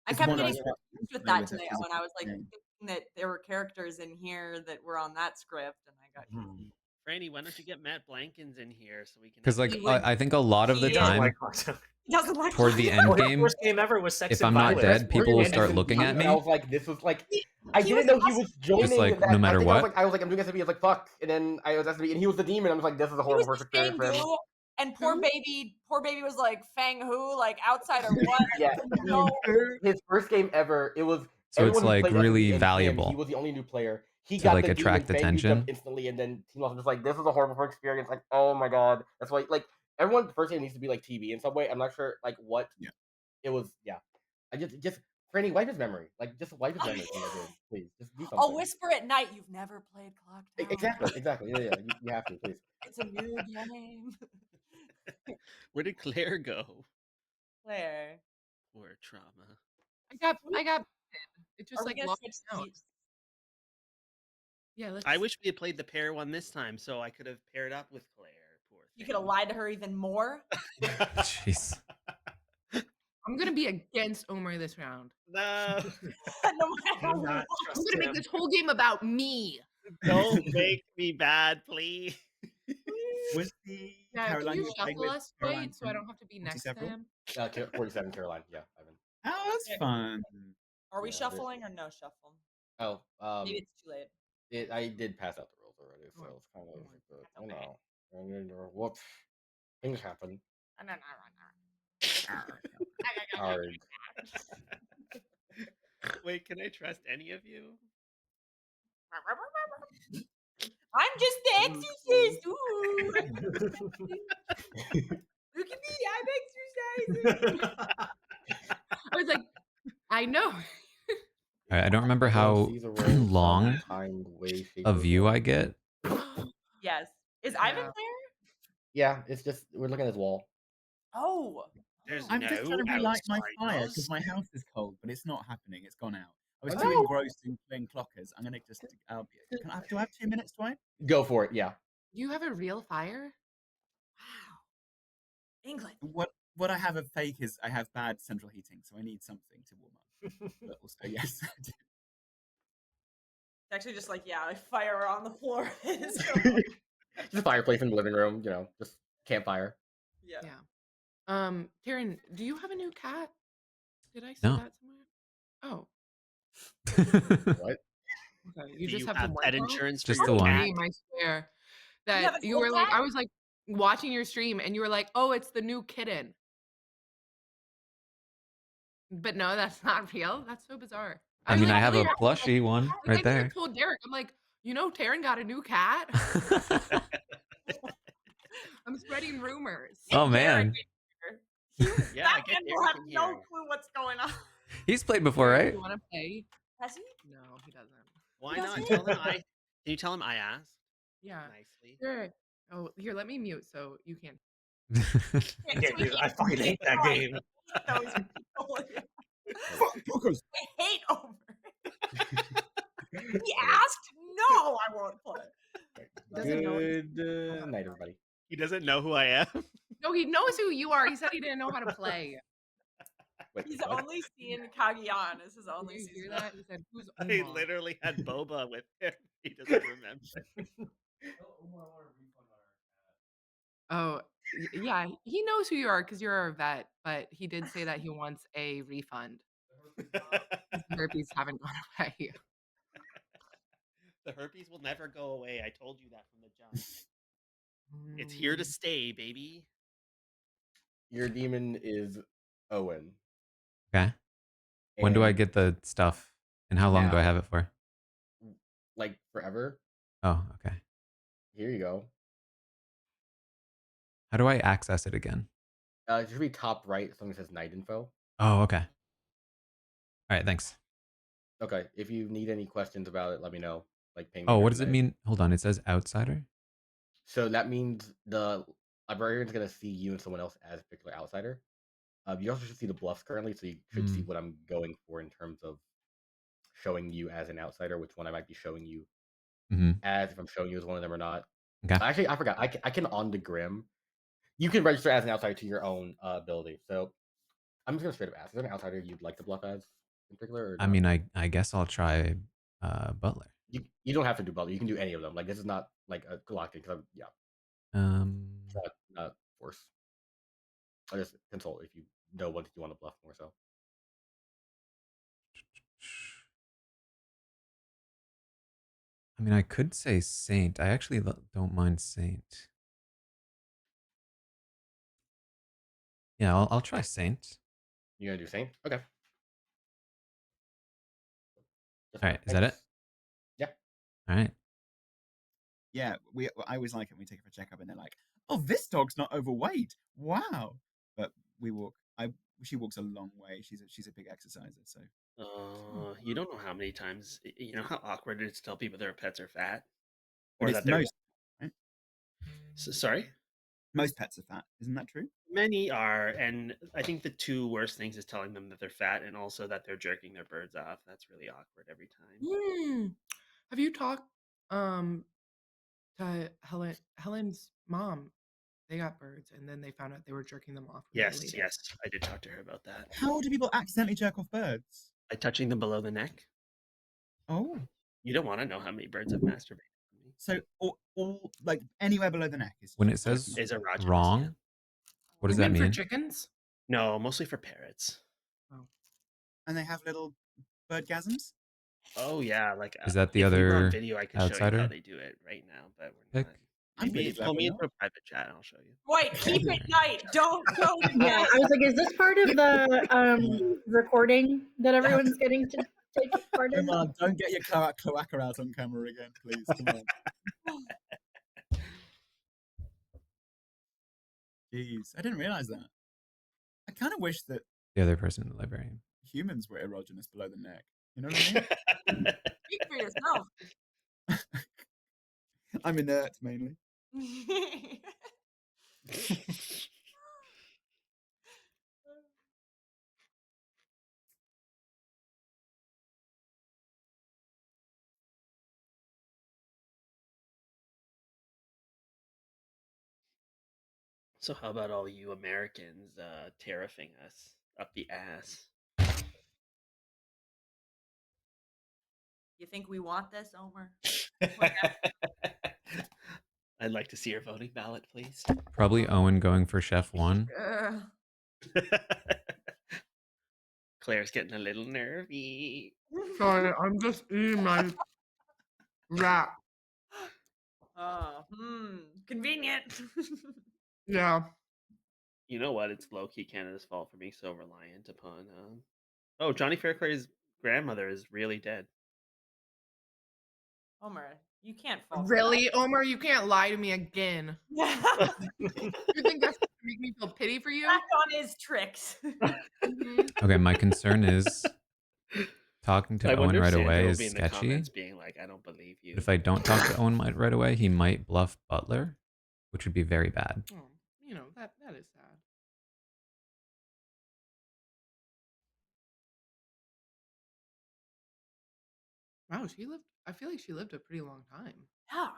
I kept getting confused with that today when I was like thinking that there were characters in here that were on that script, and I got Franny, why don't you get Matt Blankins in here so we can? Because like I think a lot of the time, toward the end game, first game ever was Sex if and I'm not Violence. dead, people will start looking at me. I was like, this was like, I didn't know he was joining. Just like no matter what. I was like, I'm doing SMB. I was like, fuck, and then I was SMB, and he was the demon. I was like, this is a horrible first experience for him. And poor baby was like Fang Hu, like outside or what? Yeah, his first game ever. It was so it's like really valuable. He was the only new player. He to got like the attract attention instantly, and then Team Lost was just like, this is a horrible first experience. Like, oh my god, that's why like everyone first game needs to be like TV in some way. I'm not sure like what it was. Yeah, I just Franny, wipe his memory. Like just wipe his memory. Please, just do something. Oh, whisper at night. You've never played Clocktower. Exactly. Yeah. You have to, please. It's a new game. Where did Claire go? Claire. Poor trauma. I got it just like locked out. Yeah, I wish we had played the pair one this time, so I could have paired up with Claire. Poor thing. You could have lied to her even more. Jeez. I'm gonna be against Omer this round. No. I'm gonna make this whole game about me. Don't make me bad, please. Was the Caroline can you shuffle us, Wade, so I don't have to be next to him? 47 Caroline, yeah, Ivan. Oh, that's fun. Are we shuffling or no shuffle? Oh, maybe it's too late. I did pass out the rules already, so it's kind of what things happen. Wait, can I trust any of you? I'm just the exorcist. Ooh. Look at me, I'm exercising. I was like, I know. I don't remember how long a view I get. Yes. Is Ivan there? Yeah, it's just we're looking at his wall. Oh. I'm just trying to relight my fire because my house is cold, but it's not happening. It's gone out. I was too engrossed in playing clockers. I'm gonna just. Do I have 2 minutes, Dwight? Go for it. Yeah. You have a real fire? Wow. England. What I have of fake is I have bad central heating, so I need something to warm up. But also, yes. It's actually just like fire on the floor. Just a fireplace in the living room. Just campfire. Yeah. Taran, do you have a new cat? Did I see No. that somewhere? Oh. What? Okay, you Do just you have have the pet one insurance for Just your the one. cat? I swear You have that a you were full like, cat? I was like watching your stream and you were like, oh, it's the new kitten. But no, that's not real. That's so bizarre. I mean, I have a really- plushie one right I there. told Derek, I'm like, Taran got a new cat. I'm spreading rumors. Oh Get Derek man, in here. Yeah, That get man will Derek have in no here. clue what's going on. he's played before, Derek, right? you want to play? Has he? No, he doesn't. Why doesn't? not? Tell him I. Can you tell him I asked Yeah. nicely? Derek. Oh, here, let me mute so you can't. I can't do. I fucking hate that game. Those people. Fuck Brookers. I hate Omer. He Okay. asked? No, I won't play. He doesn't know. Good night, everybody. He doesn't know who I am. No, he knows who you are. He said he didn't know how to play. Wait, He's what? only seen Kaguyan as his Did only you hear season. that? He said, "Who's I Omar?" literally had boba with him. He doesn't remember. Oh, yeah, he knows who you are because you're a vet, but he did say that he wants a refund. His herpes haven't gone away. The herpes will never go away. I told you that from the jump. It's here to stay, baby. Your demon is Owen. Okay. When do I And get the stuff, and how long do I now, have it for? like forever, Oh, okay. here you go. How do I access it again? It should be top right. Something that says night info. Oh, okay. All right, thanks. Okay. If you need any questions about it, let me know. Like ping me Oh, what during does the it night. mean? Hold on, it says outsider. So that means the librarian's gonna see you and someone else as a particular outsider. You also should see the bluffs currently, so you should see what I'm going for in terms of showing you as an outsider, which one I might be showing you as, if I'm showing you as one of them or not. Okay. Actually, I forgot. I can on the Grim. You can register as an outsider to your own ability. So I'm just gonna straight up ask: is there an outsider you'd like to bluff as in particular, or I not? mean, I guess I'll try Butler. You don't have to do Butler. You can do any of them. Like this is not like a galactic. Yeah, not force. I just consult if you know what you want to bluff more. So I mean, I could say Saint. I actually don't mind Saint. Yeah, I'll try Saint. you're gonna do Saint? Okay. All right, is that it? Yeah. All right. Yeah, I always like it when we take it for a checkup and they're like, "Oh, this dog's not overweight. Wow!" But we walk. She walks a long way. She's a big exerciser. So You don't know how many times. You know how awkward it is to tell people their pets are fat, but or it's that they're. most. Right? Sorry. Most pets are fat. Isn't that true? Many are, and I think the two worst things is telling them that they're fat and also that they're jerking their birds off. That's really awkward every time. Have you talked to Helen's mom? They got birds, and then they found out they were jerking them off when they laid Yes, I did talk to her about that. How do people accidentally jerk off birds? By touching them below the neck. Oh, You don't want to know how many birds have masturbated on me. so all like anywhere below the neck is When it says Is erogenous, wrong, what does You that mean for mean? chickens? No, mostly for parrots. Oh. and they have little birdgasms. Oh yeah, like Is that the if we were on other video, I could show you how outsider they do it right now, but we're pick? not. I'm Maybe really glad pull we're me not. into a private chat and I'll show you. Wait, keep it night. Don't go to Yeah, bed. I was like, is this part of the recording that everyone's getting to take part in? Come on, don't get your cloaca out on camera again, please. Come on. Jeez, I didn't realize that. I kind of wish that The other person in the librarian. humans were erogenous below the neck. You know what I mean? Speak for yourself. I'm inert mainly. So how about all you Americans tariffing us up the ass? You think we want this, Omer? I'd like to see your voting ballot, please. Probably Owen going for Chef 1. Claire's getting a little nervy. Sorry, I'm just eating my wrap. Convenient. Yeah. You know what? It's low-key Canada's fault for being so reliant upon. Oh, Johnny Fairclay's grandmother is really dead. Omar, you can't fall for Really, Omar? You can't lie to me again. that. You think that's gonna make me feel pity for you? Back on his tricks. Okay, my concern is talking to I Owen wonder if right Santa away will is be in the sketchy. comments being like, "I don't believe you." But if I don't talk to Owen right away, he might bluff Butler, which would be very bad. Oh, you know, that is sad. Wow, I feel like she lived a pretty long time. Yeah.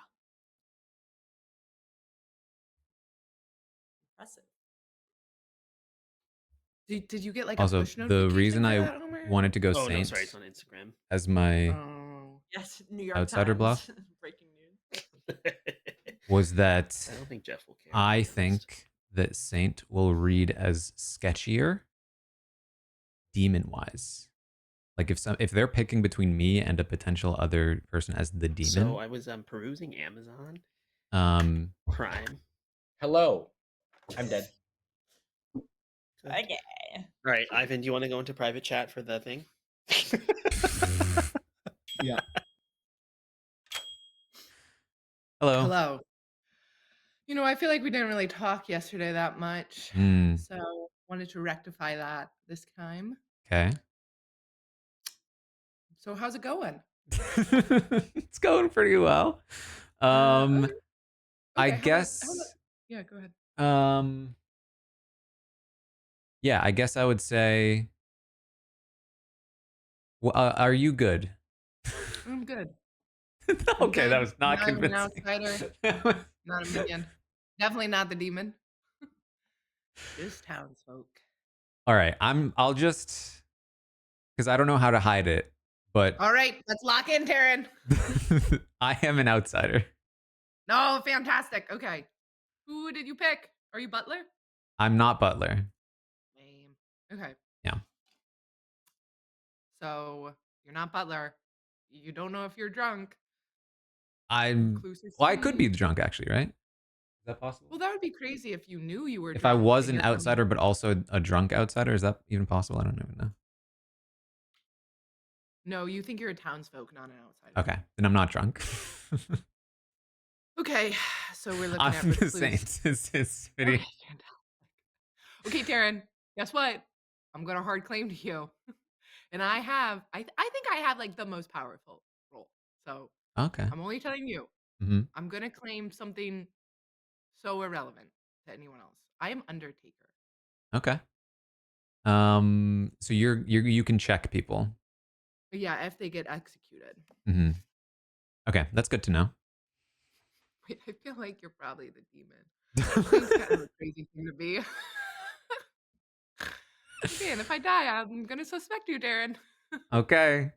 Impressive. Did you get like a Also, push the notification reason for I that, Omar? wanted to go Oh no, Saint sorry, it's on Instagram. as my Oh. Yes, New York outsider Times. bluff Breaking news. was that I don't think Jeff will care. I think that Saint will read as sketchier demon-wise. Like if they're picking between me and a potential other person as the demon. So I was perusing Amazon Prime. Hello. I'm dead. Okay. All right, Ivan, do you want to go into private chat for the thing? Yeah. Hello. Hello. You know, I feel like we didn't really talk yesterday that much. So wanted to rectify that this time. Okay. So how's it going? It's going pretty well. Okay. I how guess about, yeah, go ahead. yeah, I guess I would say well, are you good? I'm good. Okay, that was not Not even an convincing. outsider. Not a minion. Definitely not the demon. Just townsfolk. All right, I'll just because I don't know how to hide it, but All right, let's lock in, Taran. I am an outsider. No, fantastic. Okay. Who did you pick? Are you Butler? I'm not Butler. Lame. Okay. Yeah. So you're not Butler. You don't know if you're drunk. Well, I could be drunk actually, right? Is that possible? Well, that would be crazy if you knew you were If drunk. I was and an you're from- outsider, but also a drunk outsider, is that even possible? I don't even know. No, you think you're a townsfolk, not an outsider. Okay, then I'm not drunk. Okay, so we're looking I'm at the recluse. Saint. It's pretty. Okay, fantastic. Okay, Taran, guess what? I'm gonna hard claim to you, and I think I have like the most powerful role. So Okay. I'm only telling you. Mm-hmm. I'm gonna claim something so irrelevant to anyone else. I am Undertaker. Okay. So you can check people. Yeah, if they get executed. Mm-hmm. Okay, that's good to know. Wait, I feel like you're probably the demon. Seems kind of a crazy thing to be. Okay, and if I die, I'm gonna suspect you, Taran. Okay.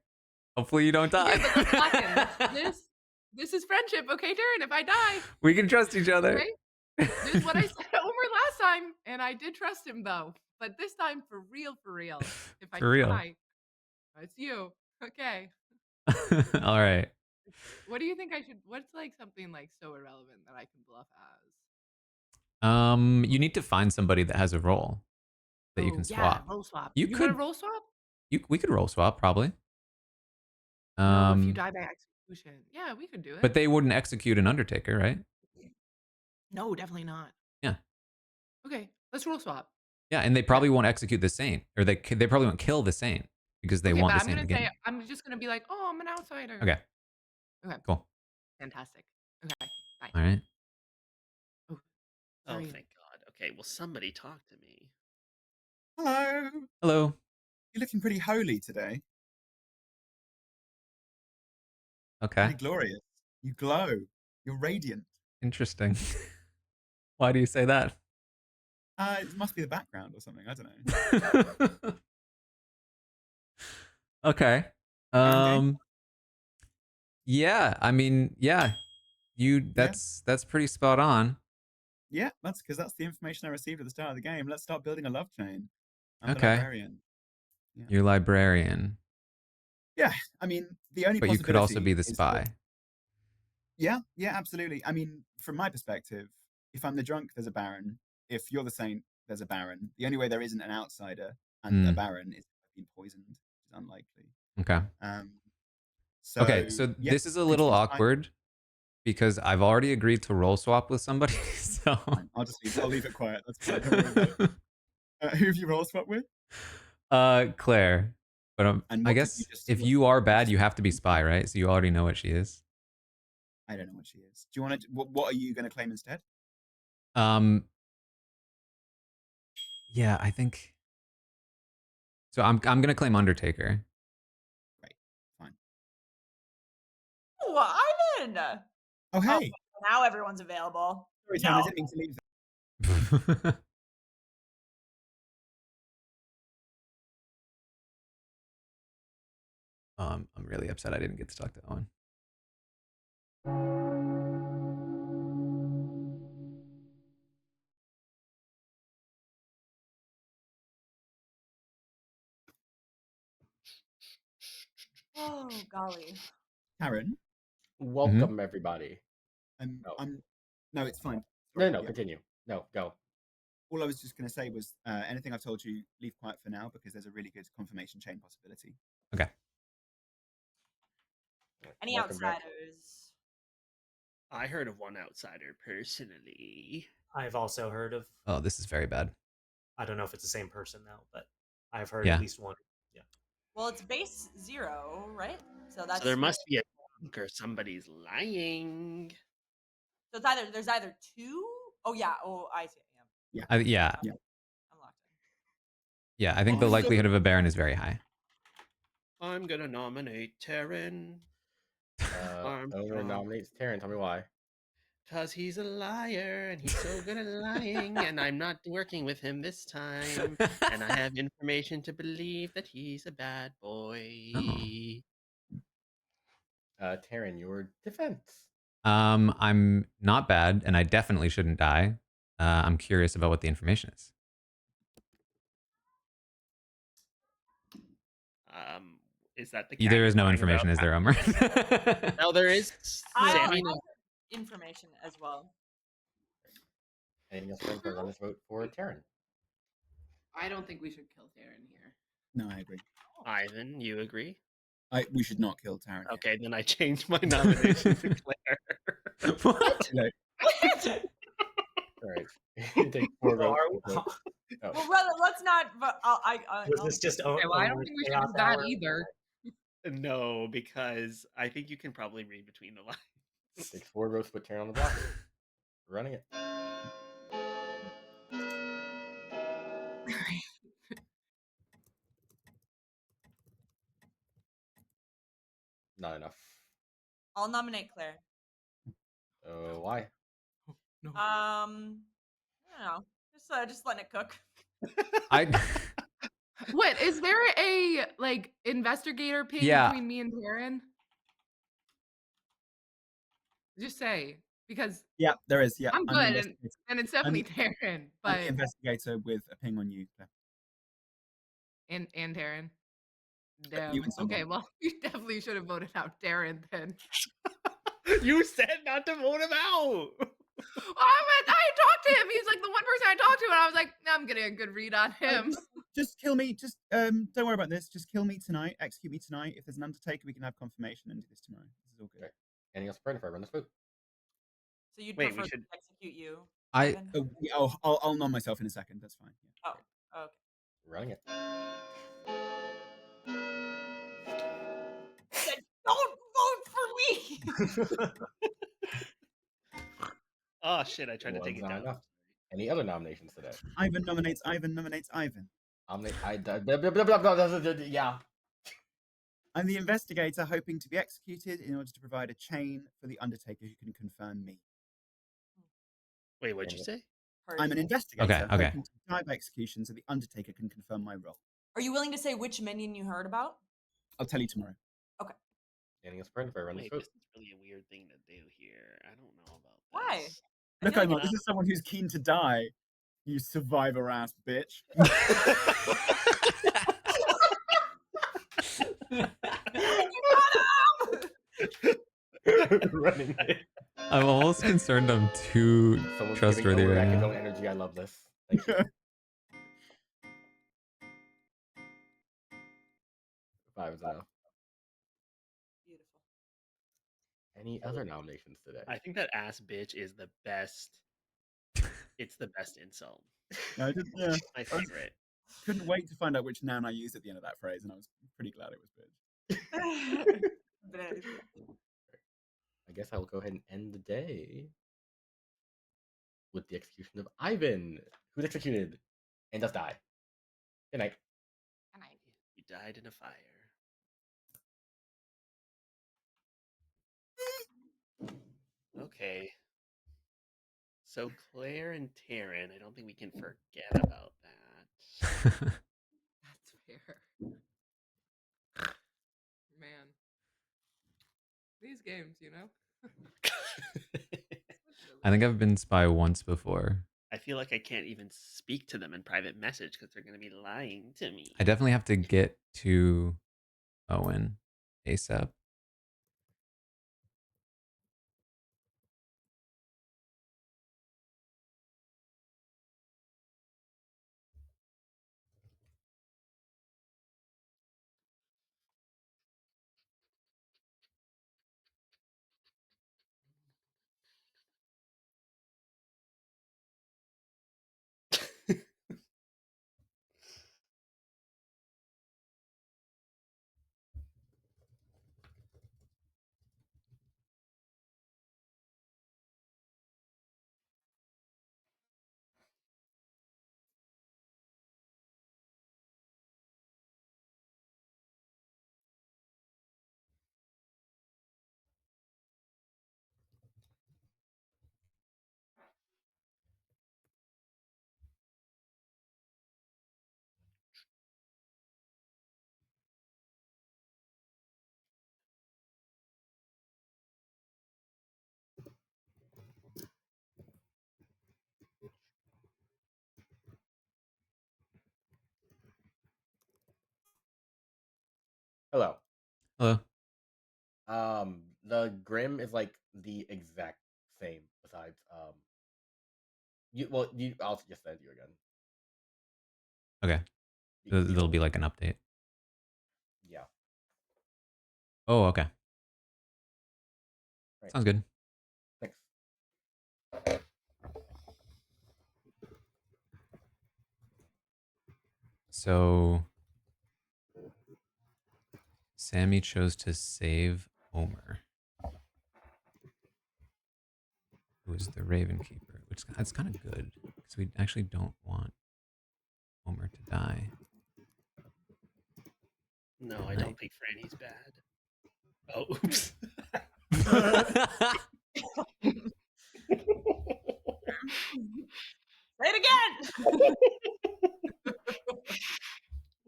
Hopefully you don't die. Okay, but let's lock in. This is friendship, okay, Taran? If I die, We can trust each other. okay? This is what I said to Omer last time, and I did trust him though. But this time, for real. If I For real. die, it's you. Okay. All right. What do you think I should? What's like something like so irrelevant that I can bluff You need to find somebody that has a role that you can as? swap. Yeah, roll swap. You want could to roll swap? we could roll swap probably. No, if you die by execution. Yeah, we could do it. But they wouldn't execute an Undertaker, right? No, definitely not. Yeah. Okay, let's roll swap. Yeah, and they probably won't execute the Saint, or they probably won't kill the Saint because they want the Saint I'm to gonna get. say I'm just gonna be like, oh, I'm an outsider. Okay. Okay. Cool. Fantastic. Okay. Bye. All right. Oh, Sorry. thank God. Okay, well, somebody talk to me. Hello. Hello. You're looking pretty holy today. Okay. Pretty glorious. You glow. You're radiant. Interesting. Why do you say that? It must be the background or something. I don't know. Okay. Yeah, I mean, yeah. That's pretty spot on. Yeah, that's because that's the information I received at the start of the game. Let's start building a love chain. I'm the Okay. librarian. Yeah. You're librarian. Yeah, I mean, the only But you could also be the is spy. yeah, absolutely. I mean, from my perspective, if I'm the drunk, there's a baron. If you're the saint, there's a baron. The only way there isn't an outsider and a baron is if I've been poisoned, which is unlikely. Okay. So Okay, so yeah, this is a thanks little for your time. awkward because I've already agreed to role swap with somebody. So Fine. I'll leave it quiet. That's fine. Don't worry about it. Who have you role swapped with? Claire. But And I what did you guess just? if What, you are what did you bad, just you have to be spy, right? So you already know what she is. I don't know what she is. Do you want to? What are you going to claim instead? Um, yeah, I think. So I'm gonna claim Undertaker. Right. Fine. Oh, Ivan. Oh hey. Now everyone's available. Sorry, Taryn, I didn't mean to leave. I'm really upset I didn't get to talk to Owen. Oh golly. Taryn, Welcome, everybody. Oh. No, it's fine. No, Sorry, no, yeah. continue. No, go. All I was just going to say was anything I've told you, leave quiet for now because there's a really good confirmation chain possibility. Okay. Any Welcome back. outsiders? I heard of one outsider personally. I've also heard of. Oh, this is very bad. I don't know if it's the same person though, but I've heard Yeah. at least one. Yeah. Well, it's base 0, right? So that's. So there must be a bug or somebody's lying. So there's either 2. Oh yeah. Oh, I see. Yeah. Yeah. Yeah. I'm locked in. Yeah, I think the likelihood of a Baron is very high. I'm gonna nominate Taran. Owen nominates Taryn. Tell me why. Because he's a liar and he's so good at lying, and I'm not working with him this time. And I have information to believe that he's a bad boy. Taryn, your defense. I'm not bad, and I definitely shouldn't die. I'm curious about what the information is. Is that the cat There you're is no lying about? information, is there, Umar? No, there is. I Sammy. have information as well. Anything else for run this vote for Taryn? I don't think we should kill Taryn here. No, I agree. Ivan, you agree? We should not kill Taryn. Okay, then I changed my nomination to Claire. What? No. All right. Take 4 votes. Well, rather, let's not. Was this just? Okay, well, I don't think we should do that either. No, because I think you can probably read between the lines. Takes 4 votes to put Taryn on the block. Running it. Not enough. I'll nominate Claire. Why? I don't know. Just letting it cook. What is there a investigator ping between me and Taryn? Just say, because yeah, there is. Yeah, I'm good, and it's definitely Taryn, but I'm the investigator with a ping on you, Claire. and Taryn. You and Okay, well, you definitely should have voted out Taryn then. You said not to vote him out. I talked to him. He's like the one person I talked to, and I was like, I'm getting a good read on him. Just kill me. Just don't worry about this. Just kill me tonight. Execute me tonight. If there's an undertaker, we can have confirmation and do this tomorrow. This is all good. Okay. Anything else for if I run this vote? So you'd prefer to execute you? I'll nom myself in a second. That's fine. Yeah. Oh, okay. Running it. Said, don't vote for me. Oh shit! I tried to take it down. Enough. Any other nominations today? Ivan nominates Ivan. Nominates Ivan. Yeah. I'm the investigator hoping to be executed in order to provide a chain for the undertaker who can confirm me. Wait, what'd you say? I'm an investigator Okay. hoping to drive execution so the undertaker can confirm my role. Are you willing to say which minion you heard about? I'll tell you tomorrow. Okay. Anything else for if I run this vote? This is really a weird thing to do here. I don't know about Why? this. Look, Omar, this is someone who's keen to die. You survivor ass bitch. Running it. I'm almost concerned I'm too trustworthy right now. Energy. I love this. Thank you. 5-0. Beautiful. Any other nominations today? I think that ass bitch is the best. It's the best insult. No, I did, yeah. My I favorite. couldn't wait to find out which noun I used at the end of that phrase, and I was pretty glad it was bitch. I guess I will go ahead and end the day with the execution of Ivan, who's executed and does die. Good night. He died in a fire. Okay. So Claire and Taryn, I don't think we can forget about that. That's fair. Man. These games, you know? I think I've been spy once before. I feel like I can't even speak to them in private message because they're going to be lying to me. I definitely have to get to Owen ASAP. Hello. Hello. The Grim is like the exact same. Besides, I'll just send you again. Okay. There'll be like an update. Yeah. Oh, okay. Right. Sounds good. Thanks. So Sammy chose to save Omer, who is the Raven Keeper, which that's kind of good because we actually don't want Omer to die. No, I don't think Franny's bad. Oh, oops. Say it again.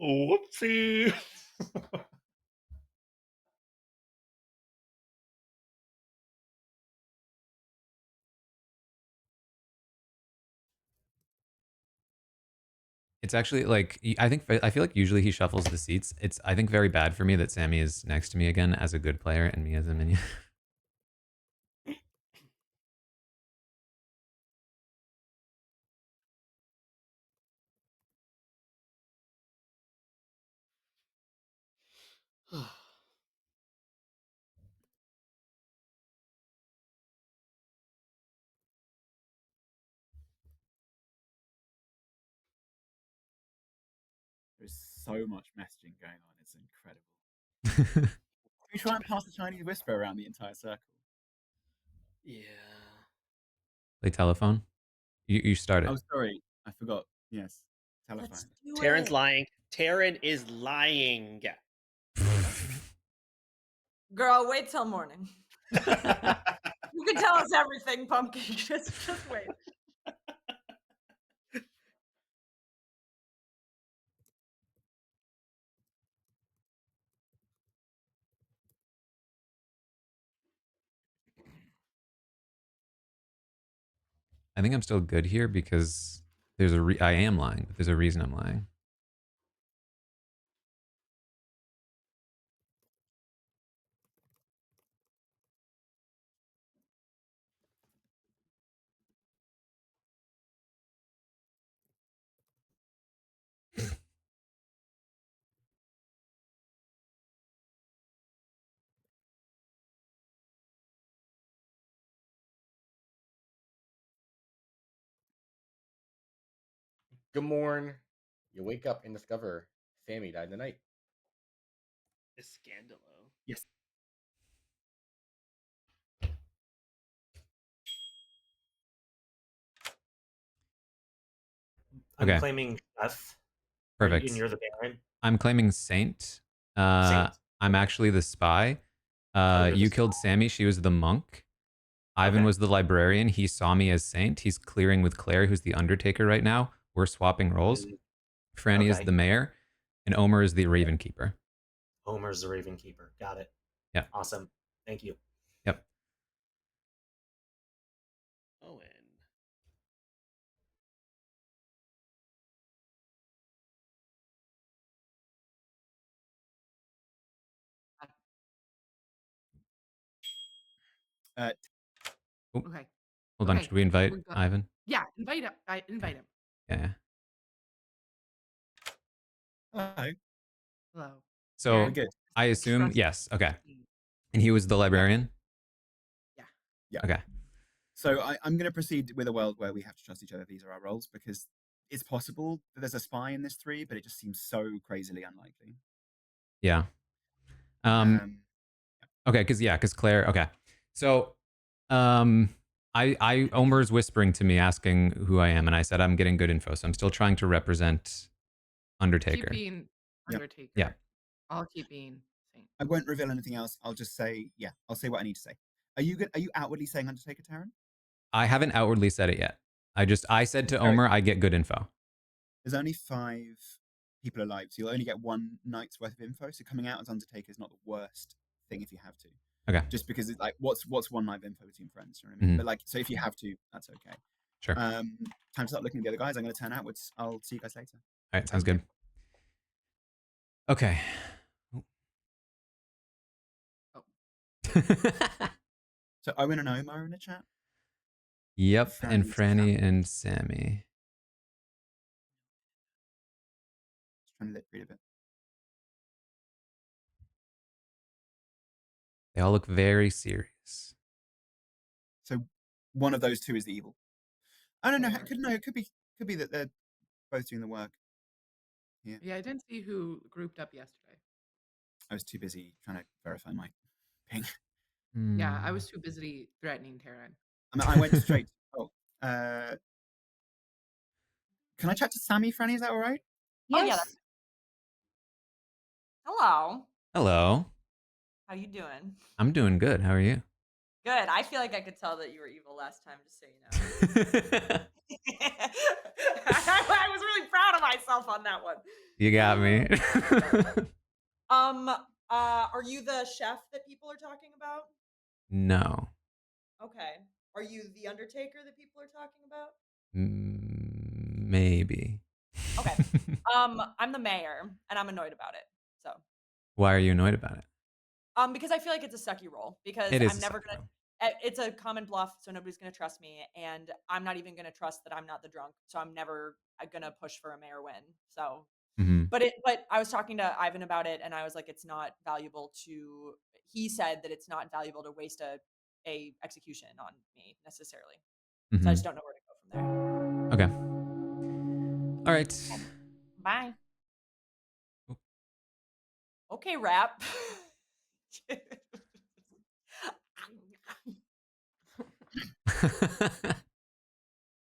Whoopsie. It's actually like I feel like usually he shuffles the seats. It's I think very bad for me that Sammy is next to me again as a good player and me as a minion. There's so much messaging going on. It's incredible. Can we try and pass the Chinese whisper around the entire circle? Yeah. Play telephone. You start it. Oh, sorry. I forgot. Yes. Telephone. Let's do Taryn's it. lying. Taryn is lying. Girl, wait till morning. You can tell us everything, Pumpkin. Just wait. I think I'm still good here because there's I am lying, but there's a reason I'm lying. Good morn. You wake up and discover Sammy died in the night. Scandalo. Yes. I'm Okay. claiming Chef. And Perfect. you're the Baron. I'm claiming Saint. Saint. I'm actually the spy. you're You the killed Sammy. She was the monk. Ivan Okay. was the librarian. He saw me as Saint. He's clearing with Claire, who's the Undertaker right now. We're swapping roles. Franny is Okay. the mayor, and Omer is the Raven Keeper. Homer's the Raven Keeper. Got it. Yeah. Awesome. Thank you. Yep. Owen. Oh, Okay. hold on. Okay. Should we invite We're go- Ivan? Yeah, invite him. I invite him. Yeah. Hello. Hello. So We're good. I assume Trust yes. Okay. me. And he was the librarian. Yeah. Yeah. Okay. So I'm going to proceed with a world where we have to trust each other. These are our roles because it's possible that there's a spy in this 3, but it just seems so crazily unlikely. Yeah. Okay, because Claire. Okay, so I Omer's whispering to me, asking who I am, and I said I'm getting good info, so I'm still trying to represent Undertaker. Keep being Undertaker. Yeah. I'll keep being Saint. I won't reveal anything else. I'll just say, yeah, I'll say what I need to say. Are you good? Are you outwardly saying Undertaker, Taran? I haven't outwardly said it yet. I said to Omer, I get good info. There's only 5 people alive, so you'll only get 1 night's worth of info. So coming out as Undertaker is not the worst thing if you have to. Okay. Just because it's like, what's 1 night of info between friends? You know what I mean? But like, so if you have to, that's okay. Sure. Time to start looking at the other guys. I'm going to turn outwards. I'll see you guys later. All right, sounds good. Okay. Oh. So Owen and Omar are in the chat. Yep, and Franny and Sammy. Just trying to read a bit. They all look very serious. So one of those 2 is the evil. I don't know. It could be that they're both doing the work. Yeah, I didn't see who grouped up yesterday. I was too busy trying to verify my ping. Yeah, I was too busy threatening Taran. I mean, I went straight. Can I chat to Sammy, Franny? Is that all right? Yes. Oh, yeah. Hello. Hello. How you doing? I'm doing good. How are you? Good. I feel like I could tell that you were evil last time, just so you know. I was really proud of myself on that one. You got me. Are you the chef that people are talking about? No. Okay. Are you the Undertaker that people are talking about? Maybe. Okay. I'm the mayor, and I'm annoyed about it. So. Why are you annoyed about it? Because I feel like it's a sucky role. Because It is I'm never gonna. It's a common bluff, so nobody's gonna trust me, and I'm not even gonna trust that I'm not the drunk. So I'm never gonna push for a mayor win. So. But I was talking to Ivan about it, and I was like, it's not valuable to. He said that it's not valuable to waste a execution on me necessarily. So I just don't know where to go from there. Okay. All right. Bye. Okay, rap.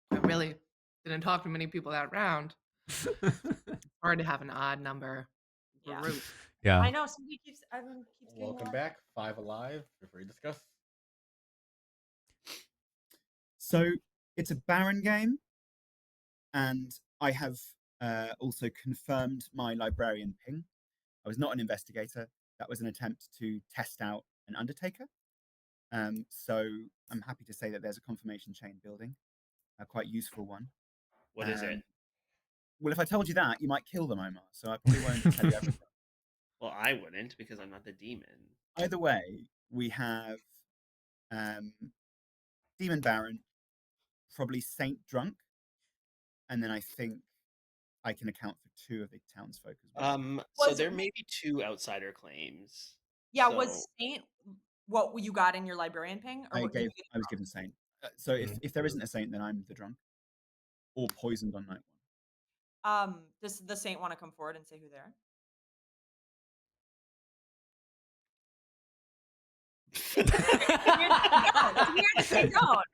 I really didn't talk to many people that round. It's hard to have an odd number group. Yeah. I know. Somebody keeps. Everyone keeps getting Welcome back. 5 alive. Before you discuss. So it's a Baron game, and I have also confirmed my librarian ping. I was not an investigator. That was an attempt to test out an Undertaker. So I'm happy to say that there's a confirmation chain building, a quite useful one. What is it? Well, if I told you that, you might kill them, Omar. So I probably won't tell you everything. Well, I wouldn't because I'm not the demon. Either way, we have Demon Baron, probably Saint Drunk, and then I think I can account for 2 of the townsfolk as well. So there may be 2 outsider claims. Yeah, was Saint what you got in your librarian ping? Or I was given Saint. So if there isn't a Saint, then I'm the drunk. Or poisoned on night 1. Does the saint want to come forward and say who they are? It's weird if they don't.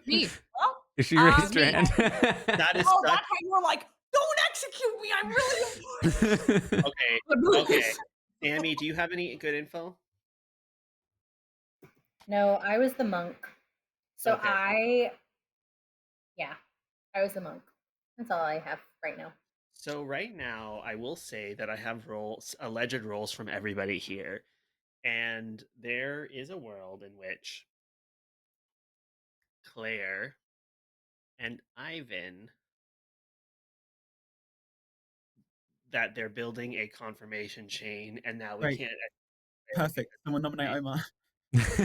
Me. Well, Is she raised her me. hand? That is Oh, such. that's how you were like, don't execute me. I'm really important. Okay. Okay. Sammy, do you have any good info? No, I was the monk. So Okay. I was the monk. That's all I have right now. So right now, I will say that I have alleged roles from everybody here, and there is a world in which Claire and Ivan, that they're building a confirmation chain, and now we Great. can't. Perfect. Someone nominate Omar. Was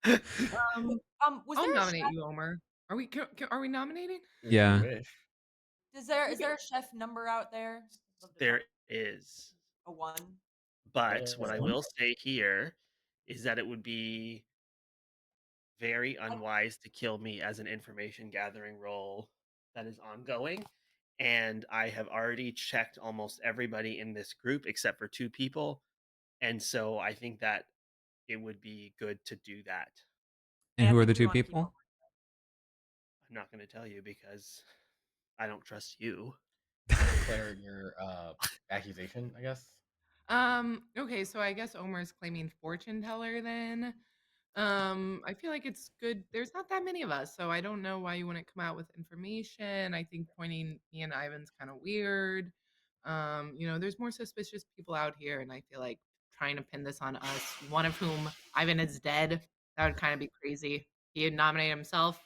I'll there a nominate chef? you, Omar. Are we nominating? If you Yeah. wish. Is there a chef number out there? There is. A 1. But what I One? will say here is that it would be very unwise to kill me as an information gathering role that is ongoing. And I have already checked almost everybody in this group except for 2 people. And so I think that it would be good to do that. And who are the 2 people? I'm not going to tell you because I don't trust you. Claire, your accusation, I guess. Okay, so I guess Omar's claiming fortune teller then. I feel like it's good. There's not that many of us, so I don't know why you wouldn't come out with information. I think pointing me and Ivan's kind of weird. There's more suspicious people out here, and I feel like trying to pin this on us, one of whom Ivan is dead, that would kind of be crazy. He'd nominate himself,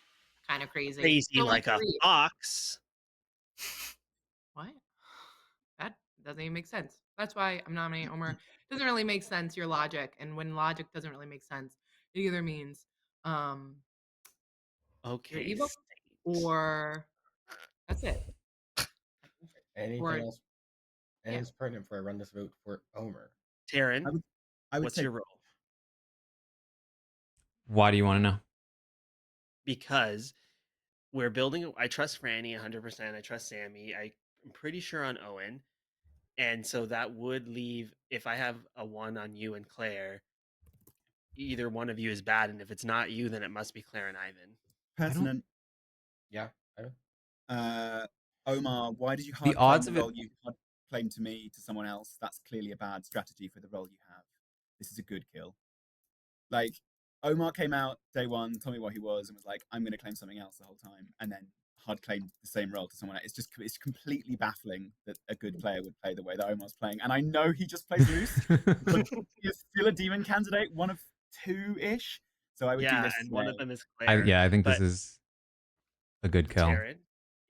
kind of crazy. Crazy So like a fox. What? That doesn't even make sense. That's why I'm nominating Omar. Doesn't really make sense, your logic. And when logic doesn't really make sense, it either means you're Okay. evil or that's it. Anything Or else? Anything's pertinent before I run this vote for Omer? Taryn, I would what's say your role? Why do you want to know? Because we're building. I trust Franny 100%. I trust Sammy. I'm pretty sure on Owen. And so that would leave, if I have a 1 on you and Claire, either one of you is bad. And if it's not you, then it must be Claire and Ivan. pertinent. Yeah, I don't. Omar, why did you The hard claim odds the of it- role you hard claimed to me to someone else? That's clearly a bad strategy for the role you have. This is a good kill. Like, Omar came out day 1, told me what he was, and was like, I'm going to claim something else the whole time, and then hard claimed the same role to someone else. It's completely baffling that a good player would play the way that Omar's playing. And I know he just plays loose, but he is still a demon candidate, one of 2-ish. So I would do this. And one of them is Claire. I think this is a good kill. Taryn,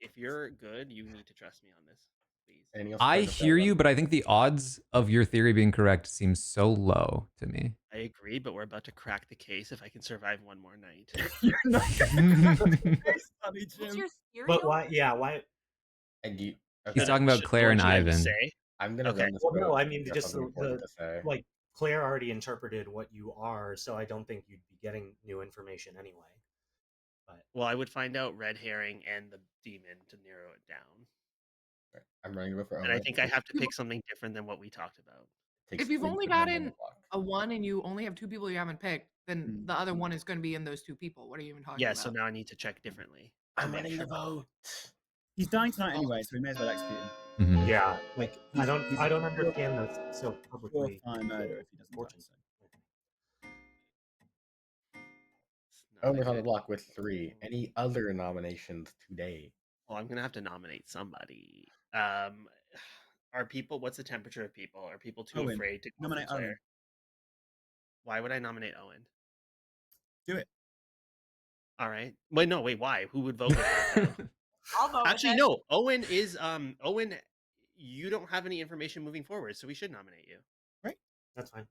if you're good, you need to trust me on this, please. I hear you, but I think the odds of your theory being correct seem so low to me. I agree, but we're about to crack the case if I can survive one more night. You're not gonna crack the case, honey, What's Jim. your theory? But why? Yeah, why? And you. He's talking about Claire and Ivan. I'm gonna run this. Well, no, vote. I mean That's just something important to say. like Claire already interpreted what you are, so I don't think you'd be getting new information anyway. But Well, I would find out red herring and the demon to narrow it down. I'm running to vote for Omer. And I think I have to pick something different than what we talked about. if you've only gotten a 1 and you only have 2 people you haven't picked, then the other 1 is going to be in those 2 people. What are you even talking Yeah, about? so now I need to check differently. I'm running the vote. He's dying tonight anyway, so we may as well execute him. Mhm. yeah, like I don't understand this so publicly. Surefire murder if he doesn't die. So. Omer's on the block with 3. Any other nominations today? Well, I'm gonna have to nominate somebody. Are people? What's the temperature of people? Are people too Owen. afraid to go Nominate for Claire? Owen. Why would I nominate Owen? Do it. All right. Wait, no, wait. Why? Who would vote with that? I'll vote. Actually, no. Owen is Owen. You don't have any information moving forward, so we should nominate you. Right. That's fine.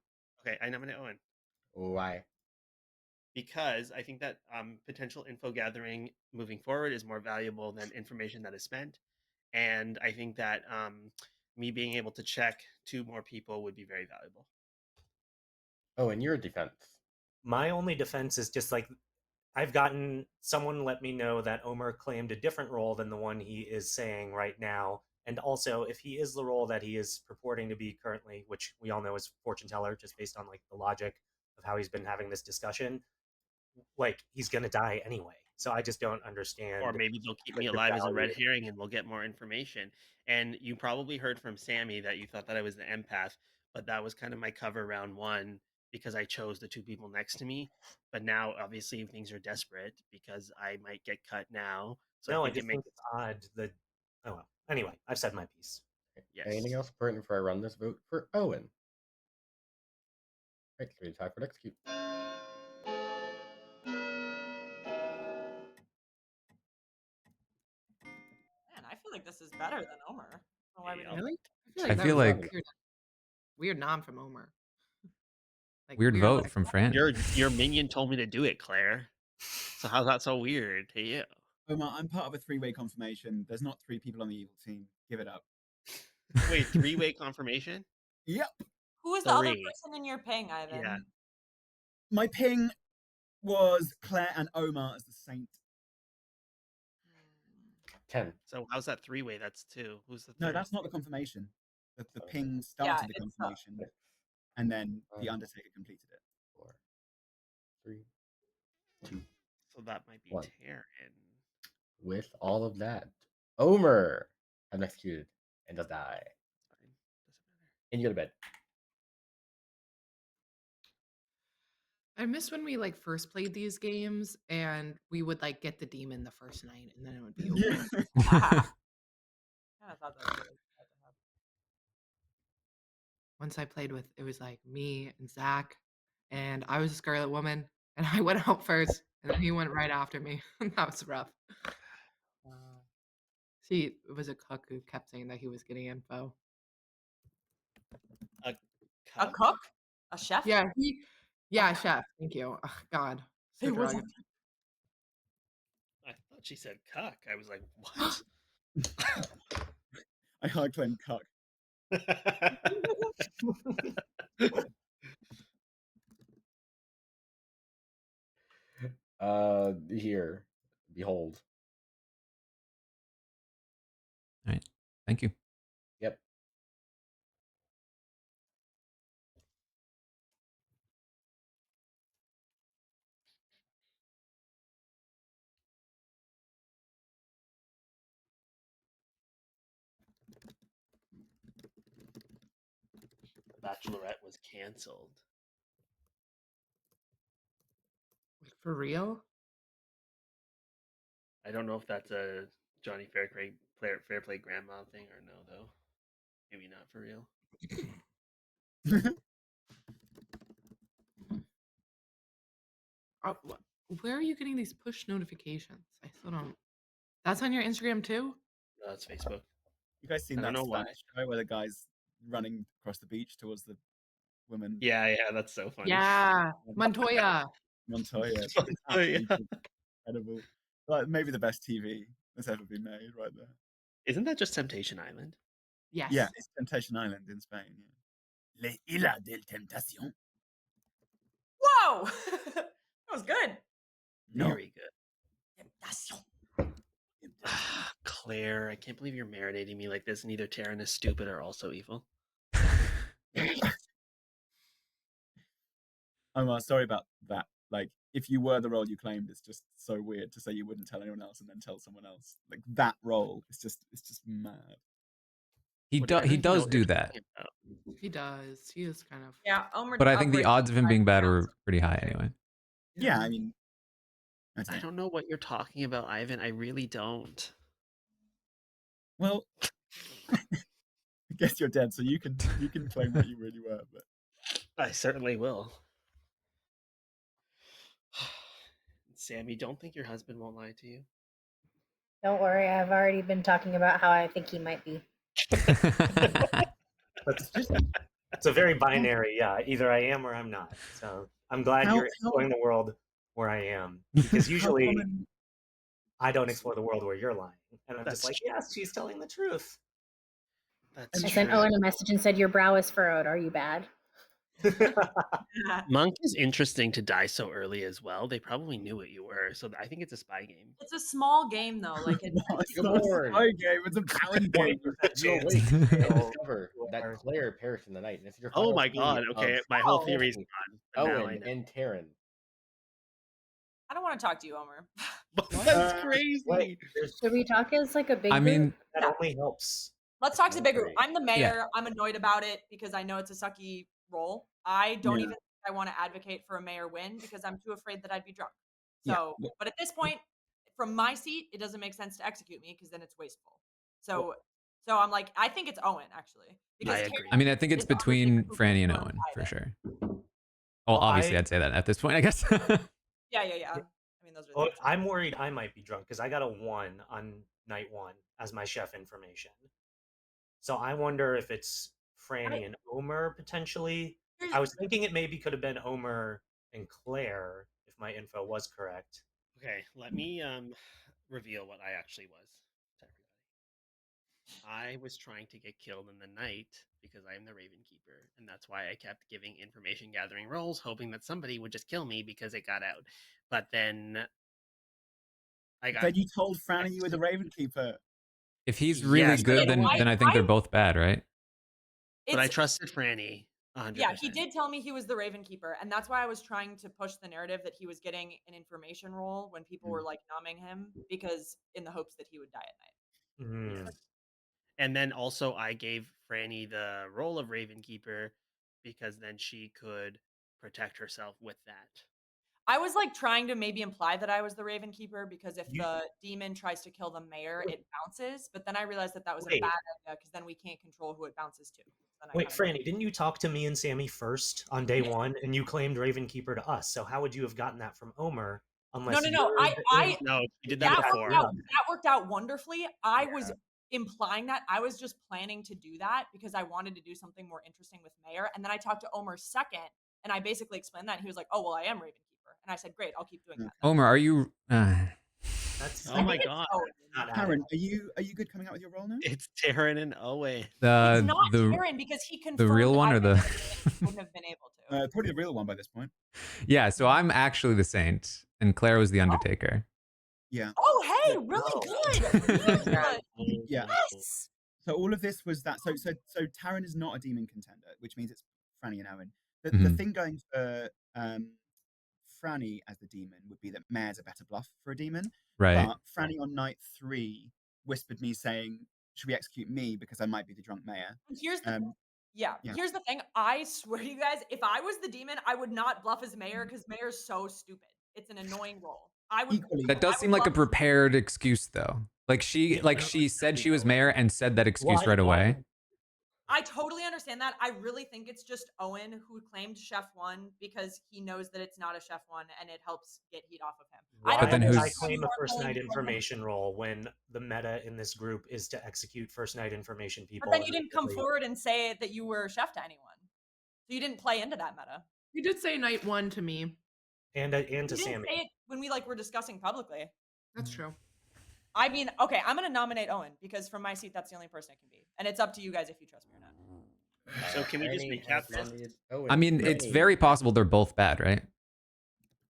Okay, I nominate Owen. Why? Because I think that potential info gathering moving forward is more valuable than information that is spent. And I think that me being able to check 2 more people would be very valuable. Oh, and your defense. My only defense is just like I've gotten someone let me know that Omer claimed a different role than the one he is saying right now. And also, if he is the role that he is purporting to be currently, which we all know is fortune teller, just based on like the logic of how he's been having this discussion, like he's gonna die anyway. So I just don't understand. Or maybe they'll keep me like, the alive as a red value. herring and we'll get more information. And you probably heard from Sammy that you thought that I was the empath, but that was kind of my cover round one because I chose the two people next to me. But now, obviously, things are desperate because I might get cut now. So I No, I think it just think makes it's odd that. Oh well. Anyway, I've said my piece. Anything yes. else pertinent before I run this vote for Owen? Right, so we time for execute. Man, I feel like this is better than Omer. I don't know why we didn't. Really? I feel I like that feel was a like weird nom from Omer. Like weird weird, vote like from Fran. Your minion told me to do it, Claire. So how's that so weird to you? Omar, I'm part of a three-way confirmation. There's not three people on the evil team. Give it up. Wait, three-way confirmation? Yep. Who is the other Three. person in your ping, Ivan? Yeah. My ping was Claire and Omar as the saint. 10. So how's that three-way? That's two. Who's the No, third? that's not the confirmation. The ping Yeah, started the it's confirmation, and then the Undertaker completed it. 4, 3, 2, So that might be 1. Taran. With all of that, Omer has been executed and does die. Fine. Doesn't matter. And you go to bed. I miss when we like first played these games and we would like get the demon the first night and then it would be over. kind of thought that was really sad to have. Once I played with, it was like me and Zach, and I was a Scarlet Woman, and I went out first, and then he went right after me. That was rough. See, it was a cook who kept saying that he was getting info. A A cuck? cook? A chef? Yeah, chef. Thank you. Oh, God, so He was drugged. I thought she said cuck. I was like, what? I hard claim cuck. Here, behold. All right. Thank you. Yep. The Bachelorette was canceled. For real? I don't know if that's a Johnny Fair Play grandma thing or no, though. Maybe not for real. Where are you getting these push notifications? I still don't. That's on your Instagram too? No, that's Facebook. You guys seen I don't that know why. Spanish show where the guy's running across the beach towards the woman? Yeah, that's so funny. Yeah, Montoya. Montoya. It's Montoya. absolutely incredible. Like maybe the best TV that's ever been made, right there. Isn't that just Temptation Island? Yes. Yeah, it's Temptation Island in Spain. Yeah. La Isla del Tentación. Whoa! That was good. No. Very good. Claire, I can't believe you're marinating me like this. Neither Taran is stupid or also evil. I'm sorry about that. Like, if you were the role you claimed, it's just so weird to say you wouldn't tell anyone else and then tell someone else. Like that role, it's just mad. He Well, does. Taran He doesn't know does what do you're that. talking about. He does. He is kind of. Yeah, Omer. But I think the odds of him being bad rounds. were pretty high anyway. Yeah, I mean, I don't know what you're talking about, Ivan. I really don't. Well, I guess you're dead, so you can claim what you really were. But I certainly will. Sammy, don't think your husband won't lie to you. Don't worry, I've already been talking about how I think he might be. It's a very binary. Yeah, either I am or I'm not. So I'm glad you're exploring the world where I am, because usually I don't explore the world where you're lying, and I'm just like, yes, she's telling the truth. I sent Owen a message and said, "Your brow is furrowed. Are you bad?" Monk is interesting to die so early as well. They probably knew what you were, so I think it's a spy game. It's a small game though. Like No, it's Good not a morning. spy game. It's a Talon game. 20% You chance. awake and Kill discover that whoever. Claire perished in the night, and this is your Oh final my day god, of okay, my whole Oh. theory's picking gone. But now I Owen know. and Taran. I don't want to talk to you, Omer. That's crazy. Wait, Should we talk as like a big I group? mean, That Yeah. only helps. Let's talk to the big group. Great. I'm the mayor. I'm annoyed about it because I know it's a sucky role. I don't Yeah. even think I want to advocate for a mayor win because I'm too afraid that I'd be drunk. Yeah. So, but at this point, from my seat, it doesn't make sense to execute me because then it's wasteful. So, I'm like, I think it's Owen actually because I agree. I mean, I think it's is the between Undertaker who Franny and confirmed Owen for Ivan. sure. Well, Well, obviously, I'd say that at this point, I guess. Yeah. I mean, those are. Well, The I'm worried I might be drunk because I got a 1 on night 1 as my chef information. So I wonder if it's Franny and Omer potentially. I was thinking it maybe could have been Omer and Claire if my info was correct. Okay, let me reveal what I actually was to everybody. I was trying to get killed in the night because I am the Raven Keeper, and that's why I kept giving information gathering roles, hoping that somebody would just kill me because it got out. But then I got. Then you told Franny you were the Raven Keeper. If he's really Yes, good, then I think they're both bad, right? But I trusted Franny 100%. Yeah, he did tell me he was the Raven Keeper, and that's why I was trying to push the narrative that he was getting an information role when people were like numbing him, because in the hopes that he would die at night. Yes. And then also I gave Franny the role of Raven Keeper because then she could protect herself with that. I was like trying to maybe imply that I was the Raven Keeper because if the demon tries to kill the mayor, it bounces. But then I realized that was a bad idea because then we can't control who it bounces to. Wait, Franny, didn't you talk to me and Sammy first on day 1, and you claimed Raven Keeper to us? So how would you have gotten that from Omer? Unless No. No, you did that before. That worked out wonderfully. I was implying that. I was just planning to do that because I wanted to do something more interesting with Mayor. And then I talked to Omer second, and I basically explained that. And he was like, "Oh, well, I am Raven Keeper." And I said, "Great, I'll keep doing that." Omer, are you? That's oh my god. Taran, are you good coming out with your role now? It's Taran and Owen. It's not Taran because he confirmed the real one or the wouldn't have been able to. Probably the real one by this point. Yeah, so I'm actually the Saint, and Claire was the Undertaker. Yeah. Oh, hey, really good. Really good. Yeah. Yes. So all of this was that. So Taran is not a demon contender, which means it's Franny and Owen. The Mhm. thing going for Franny as the demon would be that Mayor's a better bluff for a demon. Right. But Franny on night 3 whispered me saying, "Should we execute me because I might be the drunk mayor?" Here's the here's the thing. I swear to you guys, if I was the demon, I would not bluff as mayor because mayor's so stupid. It's an annoying role. I would. That does seem like a prepared excuse, though. Like she said she was mayor and said that excuse right away. I totally understand that. I really think it's just Owen who claimed Chef 1 because he knows that it's not a Chef 1 and it helps get heat off of him. Why did I claim a first night information role when the meta in this group is to execute first night information people? But then you didn't come forward and say that you were Chef to anyone. So you didn't play into that meta. You did say night 1 to me. And to You didn't Sammy. say it when we were discussing publicly. That's true. I mean, okay, I'm gonna nominate Owen because from my seat, that's the only person it can be, and it's up to you guys if you trust me or not. So can we just recap this? I mean, it's very possible they're both bad, right?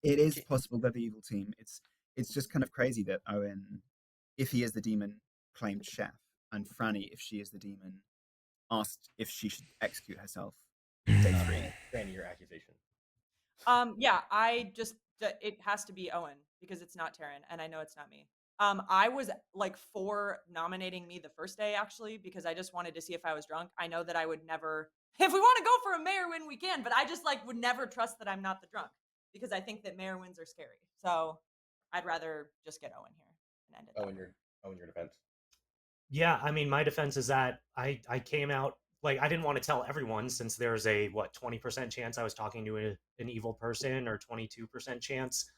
It is possible they're the evil team. It's just kind of crazy that Owen, if he is the demon, claimed Chef, and Franny, if she is the demon, asked if she should execute herself. Day 3. Franny, your accusation. Yeah, it has to be Owen because it's not Taran, and I know it's not me. I was like for nominating me the first day actually because I just wanted to see if I was drunk. I know that I would never, if we want to go for a mayor win, we can, but I just would never trust that I'm not the drunk because I think that mayor wins are scary. So I'd rather just get Owen here and end it. Owen, your defense. Yeah, I mean, my defense is that I came out I didn't want to tell everyone since there's a 20% chance I was talking to an evil person or 22% chance.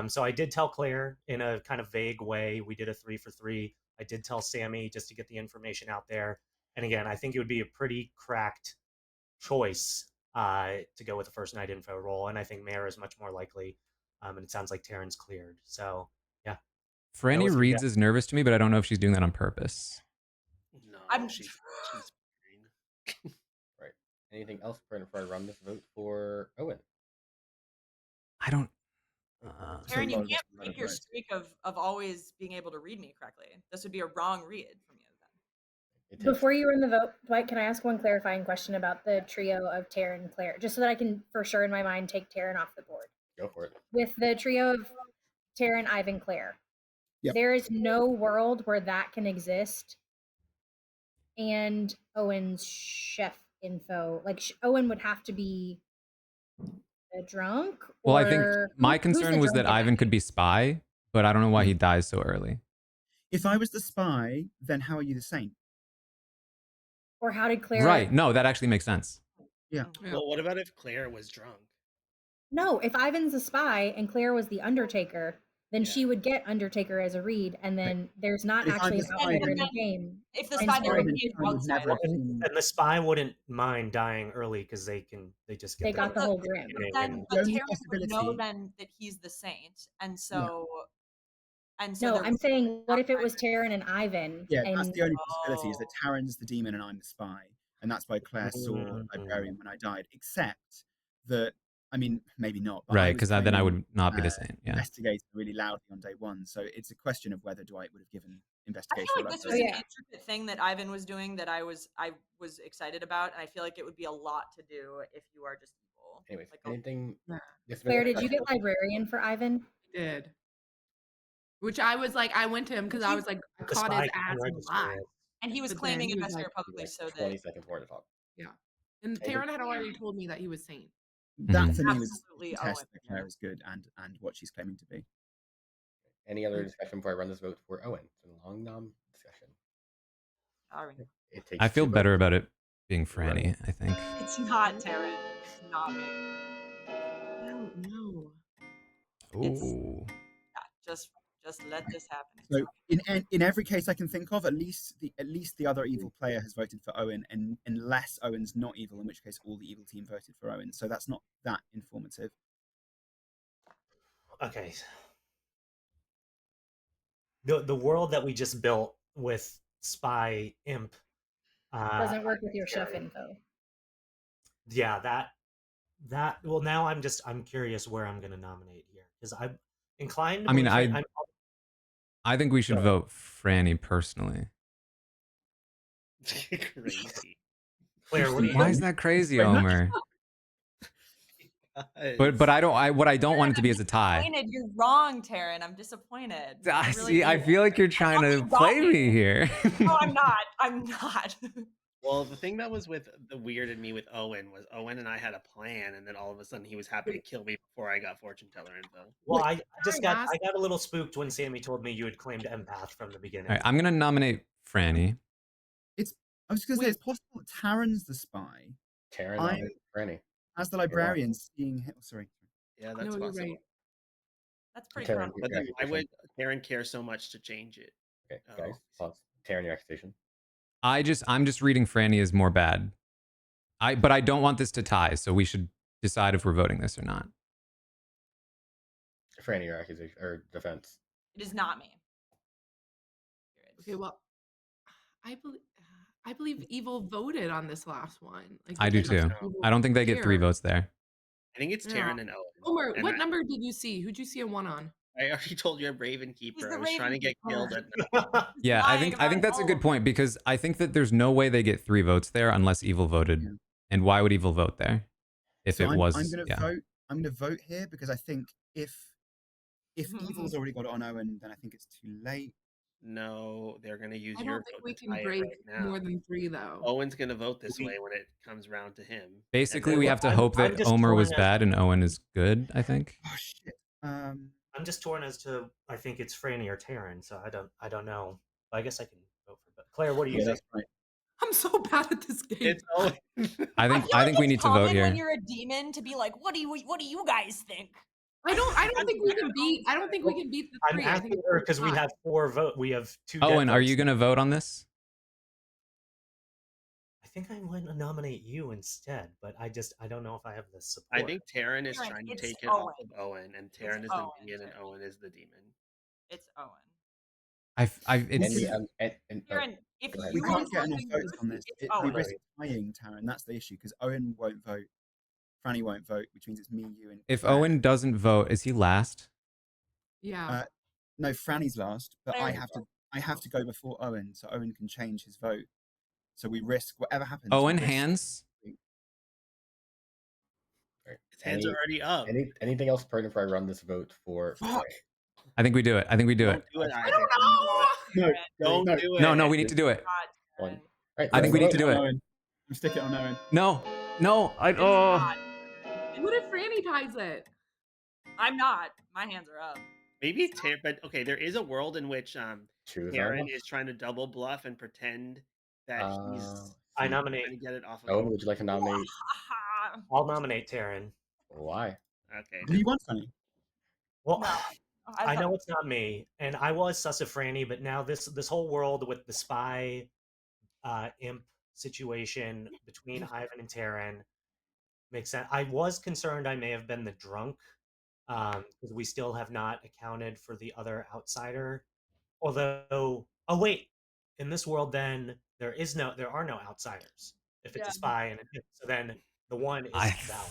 So I did tell Claire in a kind of vague way. We did a 3 for 3. I did tell Sammy just to get the information out there. And again, I think it would be a pretty cracked choice to go with the first night info role. And I think Mayor is much more likely. And it sounds like Taran's cleared. So yeah. Franny reads is nervous to me, but I don't know if she's doing that on purpose. No, she's Right. Anything else before I run this vote for Owen? I don't. Taran, you can't break your streak of always being able to read me correctly. This would be a wrong read from you then. Before you run the vote, Dwight, can I ask one clarifying question about the trio of Taran, Claire, just so that I can, for sure in my mind, take Taran off the board? Go for it. With the trio of Taran, Ivan, Claire, there is no world where that can exist. And Owen's chef info, like Owen would have to be a drunk. Well, I think my concern was that Ivan could be spy, but I don't know why he dies so early. If I was the spy, then how are you the saint? Or how did Claire? Right. No, that actually makes sense. Yeah. Well, what about if Claire was drunk? No, if Ivan's the spy and Claire was the Undertaker, then she would get Undertaker as a read, and then there's not actually an outsider in the game. If the spy, there would be an outsider. And the spy wouldn't mind dying early because they just get. They got the whole grim. Then, but Taran would know then that he's the saint, and so. And so no, I'm saying, what if it was Taran and Ivan? Yeah, that's the only possibility, is that Taran's the demon and I'm the spy. And that's why Claire saw Librarian when I died. Except that, I mean, maybe not. But Right, because then I would not be the saint. Yeah. Investigated really loudly on day one. So it's a question of whether Dwight would have given investigation. I feel like this was an intricate thing that Ivan was doing that I was excited about. And I feel like it would be a lot to do if you are just evil. Anyways, like anything... Claire, did you get Librarian for Ivan? I did. Which I was like, I went to him because I was like, I caught his ass in a lie. And he was claiming investigator publicly, so that 20 seconds more to talk. Yeah. And Taran had already told me that he was saint. That for me was absolutely a test that Claire is good and what she's claiming to be. Any other discussion before I run this vote for Owen? It's a long nom discussion. It I feel better about it being Franny, I think. It's not Taran. It's not me. I don't know. Ooh. Yeah, just let this happen. So in every case I can think of, at least the other evil player has voted for Owen, and unless Owen's not evil, in which case all the evil team voted for Owen. So that's not that informative. Okay. The world that we just built with Spy Imp doesn't work with your chef info. Yeah, that well, now I'm curious where I'm gonna nominate here, because I'm inclined to I think we should vote Franny personally. Crazy. Claire, why is that crazy, Omer? But what I don't want it to be is a tie. You're wrong, Taran. I'm disappointed. I feel like you're trying to play me here. No, I'm not. I'm not. Well, the thing that was weirded me with Owen was Owen and I had a plan, and then all of a sudden he was happy to kill me before I got fortune teller info. Well, I got a little spooked when Sammy told me you had claimed empath from the beginning. All right, I'm gonna nominate Franny. I was just gonna say it's possible Taran's the spy. Taran, Franny. As the librarian, seeing him. Sorry. Yeah, that's possible. Right. That's pretty Taran, But then why would Taran care so much to change it? Okay, guys, pause. Taran, your accusation. I'm just reading Franny as more bad. But I don't want this to tie, so we should decide if we're voting this or not. Franny, your accusation or defense. It is not me. Okay, well, I believe Evil voted on this last one. Like, I do too. I don't think they get 3 votes there. I think it's Taran and Owen. Omer, what number did you see? Who'd you see a 1 on? I already told you I'm Raven Keeper. I was trying to get killed. Yeah, I think that's a good point, because I think that there's no way they get 3 votes there unless Evil voted. And why would Evil vote there? If So it was, I'm gonna vote here because I think if Evil's already got it on Owen, then I think it's too late. No, they're going to use I your don't think vote we to can tie it break right now. more than 3, though. Owen's going to vote this way when it comes round to him. Basically, we have to hope that Omer was bad and Owen is good, I think. Oh shit. I'm just torn as to I think it's Franny or Taran, so I don't know. I guess I can vote for both. Claire, what do you think? Right. I'm so bad at this game. It's Owen. I think we need to vote here. When you're a demon, to be like, what do you guys think? I don't think we can beat. I don't think we can beat the 3. I'm asking her because we have 4 votes. We have 2. Owen, are you going to vote on this? I think I'm going to nominate you instead, but I don't know if I have the support. I think Taran is trying to take it off of Owen, and Taran is the minion, and Owen is the demon. It's Owen. Taran, if Go ahead. We you can't are get enough voting votes on this. it's We Owen. risk tying, Taran. That's the issue because Owen won't vote. Franny won't vote, which means it's me, you, and If Claire. Owen doesn't vote, is he last? Yeah. No, Franny's last, but There I you have go. to. I have to go before Owen, so Owen can change his vote. So we risk whatever happens. Owen, we risk. hands. Right. His hands are already up. Anything else pertinent before I run this vote for? Fuck. I think we do it. I think we do Don't it. do it. I don't know. No, Don't no. do it. No, we need to do it. God, One. Taran. Right, I think we need to do it. Owen. I'm sticking on Owen. No, I. It's Oh. not. What if Franny ties it? I'm not. My hands are up. Maybe Taryn, but okay, there is a world in which Choose Taryn is trying to double bluff and pretend that he's I see. nominate. trying to get it off of. Owen, would you like to nominate? I'll nominate Taryn. Why? Okay. Do you want Franny? Well, No. I know it's not me, and I was sus of Franny, but now this whole world with the spy imp situation between Ivan and Taryn makes sense. I was concerned I may have been the drunk because we still have not accounted for the other outsider. Although, oh wait, in this world, then there are no outsiders if it's a spy and an imp. So then the one is valid.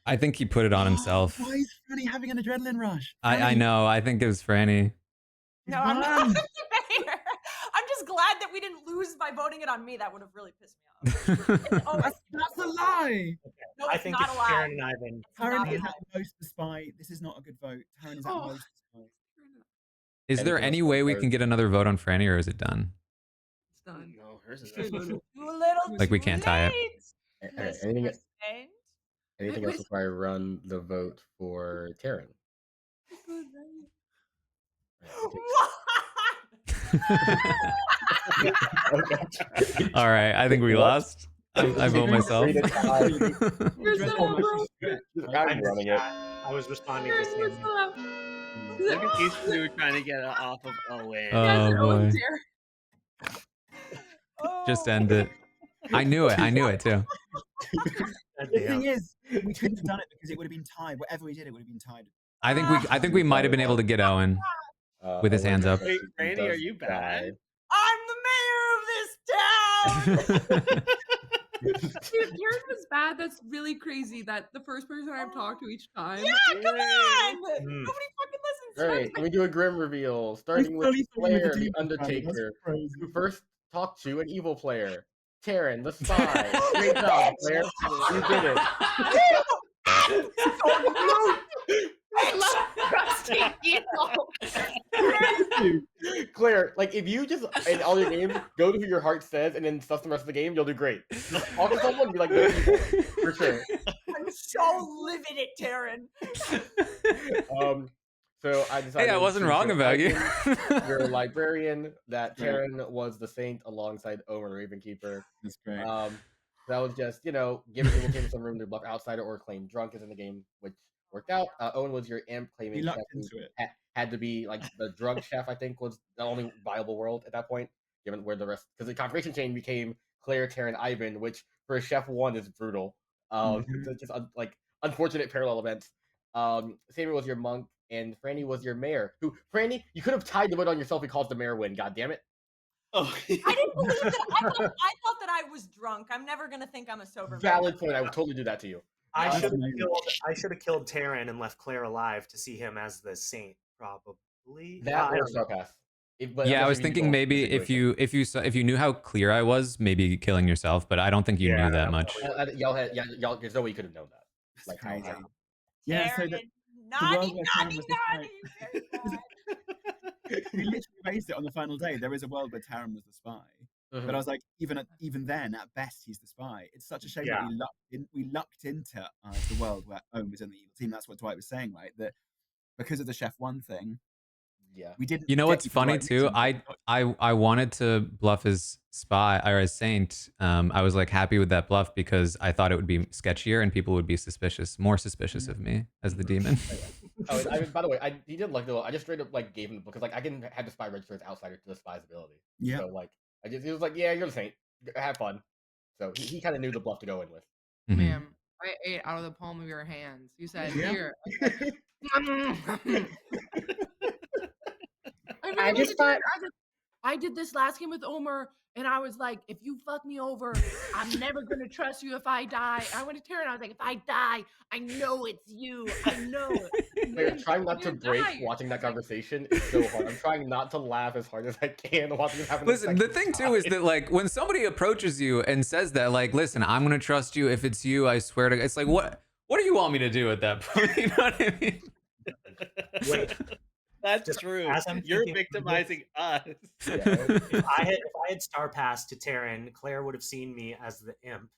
I think he put it on himself. Why is Franny having an adrenaline rush? I know. I think it was Franny. No, I'm not. I'm just glad that we didn't lose by voting it on me. That would have really pissed me off. That's a lie. No, I it's think not it's a lie. Taryn and Ivan. Taryn is at most the spy. This is not a good vote. Taryn is at most the spy. Is there Anything any else way on we third? can get another vote on Franny, or is it done? It's done. No, hers is Too little. Like we too can't tie it. late, All right, Mr. anything else before I run the vote for Taryn? All right, I think we What? lost. I vote myself. You're so I'm running it. I was responding to Sammy. Look at these two trying to get it off of Owen. Oh boy. Just end it. I knew it too. The thing is, we couldn't have done it because it would have been tied. Whatever we did, it would have been tied. I think we might have been able to get Owen with his hands up. Wait, Randy, are you bad? I'm the mayor of this town. Dude, Taryn was bad. That's really crazy. That the first person I've talked to each time. Yeah, come on. Nobody fucking listens to All right, let me do a grim reveal, starting with totally thought you were Claire, the the demon fan. That's Undertaker, crazy. who first talked to an evil player. Taryn, the spy. Great job, Claire. You did it. I love trusting evil. Claire, like if you just in all your games go to who your heart says and then stuff the rest of the game, you'll do great. Talk to someone and be like, they're evil, for sure. I'm so livid at Taryn. So I decided. Hey, I wasn't to wrong show about you. Ivan, your librarian, that Taryn was the saint alongside Owen Ravenkeeper. That's great. That was just, giving evil team some room to bluff outsider or claim drunk is in the game, which worked out. Owen was your imp claiming He lucked chef who into it. had to be like the drug chef, I think, was the only viable world at that point, given where the rest, because the confirmation chain became Claire, Taryn, Ivan, which for a chef one is brutal. It's just like unfortunate parallel events. Saber was your monk, and Franny was your mayor. Who, Franny, you could have tied the vote on yourself because the mayor win. God damn it! Oh, I didn't believe that. I thought that I was drunk. I'm never gonna think I'm a sober. Valid point. I would totally do that to you. I should have killed Taryn and left Claire alive to see him as the saint, probably. That or Star Pass. Yeah, I was thinking maybe if you knew how clear I was, maybe killing yourself. But I don't think you knew that much. Y'all, there's no way you could have known that. Like crazy. how Yeah, so the world where Taryn was the spy. We literally raised it on the final day. There is a world where Taryn was the spy. But I was like, even then, at best, he's the spy. It's such a shame that we lucked into the world where Owen was in the evil team. That's what Dwight was saying, right? That because of the Chef One thing, we didn't. You know what's funny too? I wanted to bluff as spy or as saint. I was like happy with that bluff because I thought it would be sketchier and people would be more suspicious of me as the demon. By the way, he did like I just straight up like gave him the book because like I didn't have the spy register as outsider to the spy's ability. Yeah. So like he was like, yeah, you're the saint. Have fun. So he kind of knew the bluff to go in with. Ma'am, I ate out of the palm of your hands. You said, here. I just thought I did this last game with Omer. And I was like, if you fuck me over, I'm never gonna trust you if I die. I went to Tara and I was like, if I die, I know it's you. I know it. We're trying not to break watching that conversation. It's so hard. I'm trying not to laugh as hard as I can watching it happen. Listen, the thing too is that like when somebody approaches you and says that, like, listen, I'm gonna trust you. If it's you, I swear to. It's like, what do you want me to do at that point? You know what I mean? Wait, That's just true. as I'm You're thinking of this, victimizing us. if I had star passed to Taran, Claire would have seen me as the imp,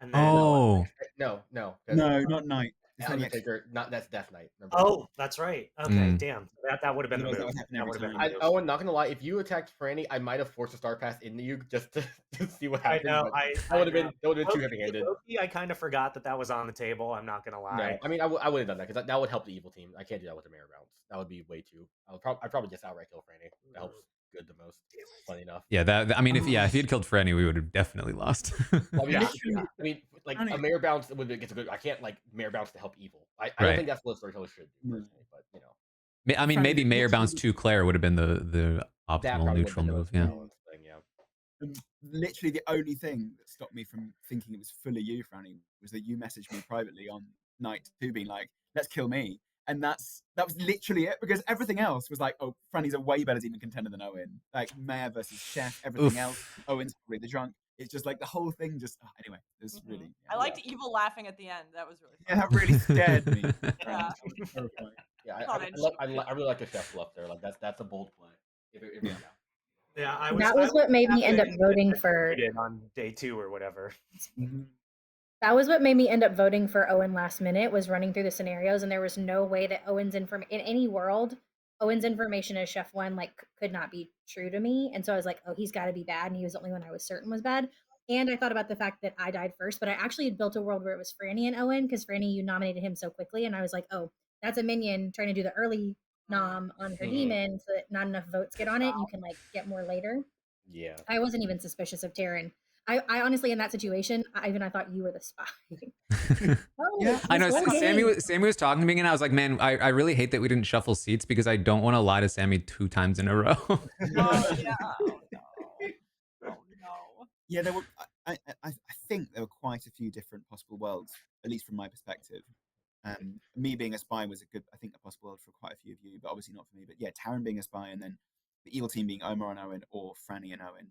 and then Oh. No, No, not Knight. It's only Undertaker. Not that's Death Knight. Oh, that's right. Okay, Mm. damn. That would have been the Otherwise, move. that would happen every time. Owen, not gonna lie, if you attacked Franny, I might have forced a star pass into you just to see what I happened. know. That would have been too heavy-handed. I kind of forgot that was on the table. I'm not gonna lie. No, I mean I would have done that because that would help the evil team. I can't do that with the mirror bounce. That would be way too. I'd probably just outright kill Franny. That helps good the most. Funny enough. Yeah, I mean, if he had killed Franny, we would have definitely lost. Well, I mean, like a mirror bounce gets a good. I can't like mirror bounce to help evil. I don't Right. think that's what storytellers should do, personally, but you know. I mean, maybe Mayor Bounce to Claire would have been the optimal neutral move. Yeah. Thing, yeah. Literally, the only thing that stopped me from thinking it was fully you, Franny, was that you messaged me privately on night 2, being like, "Let's kill me," and that was literally it. Because everything else was like, "Oh, Franny's a way better demon contender than Owen." Like Mayor versus Chef, everything else. Owen's probably the drunk. It's just like the whole thing. Just anyway, it was really. I liked Evil laughing at the end. That was really fun. Yeah, that really scared me. Yeah. I really like the Chef bluff there. Like that's a bold play. Yeah, That was what made me end up voting for on day 2 or whatever. That was what made me end up voting for Owen last minute, was running through the scenarios, and there was no way that Owen's information in any world, Owen's information as Chef 1 like could not be true to me. And so I was like, oh, he's got to be bad, and he was the only one I was certain was bad. And I thought about the fact that I died first, but I actually had built a world where it was Franny and Owen, because Franny, you nominated him so quickly, and I was like, oh, that's a minion trying to do the early nom on her demon so that not enough votes get on it, and you can like get more later. Yeah. I wasn't even suspicious of Taran. I honestly, in that situation, I thought you were the spy. Yeah, I know. Sammy was talking to me, and I was like, "Man, I really hate that we didn't shuffle seats because I don't want to lie to Sammy 2 times in a row." Oh yeah. Oh no. Yeah, there were. I think there were quite a few different possible worlds, at least from my perspective. Me being a spy was I think, a possible world for quite a few of you, but obviously not for me. But yeah, Taran being a spy, and then the evil team being Omar and Owen, or Franny and Owen,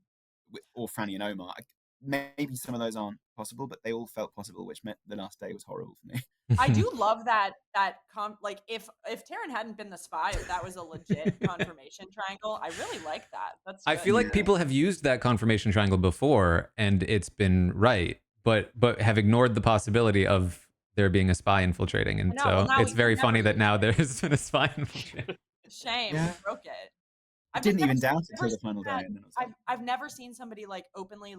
or Franny and Omar. Maybe some of those aren't possible, but they all felt possible, which meant the last day was horrible for me. I do love that like if Taran hadn't been the spy, if that was a legit confirmation triangle, I really like that. That's good. I feel like people have used that confirmation triangle before, and it's been right, but have ignored the possibility of there being a spy infiltrating, and so it's very funny that now there's been a spy infiltrating. Shame, Yeah. we broke it. I didn't even doubt it till the final day, and then it was like, I've never seen somebody like openly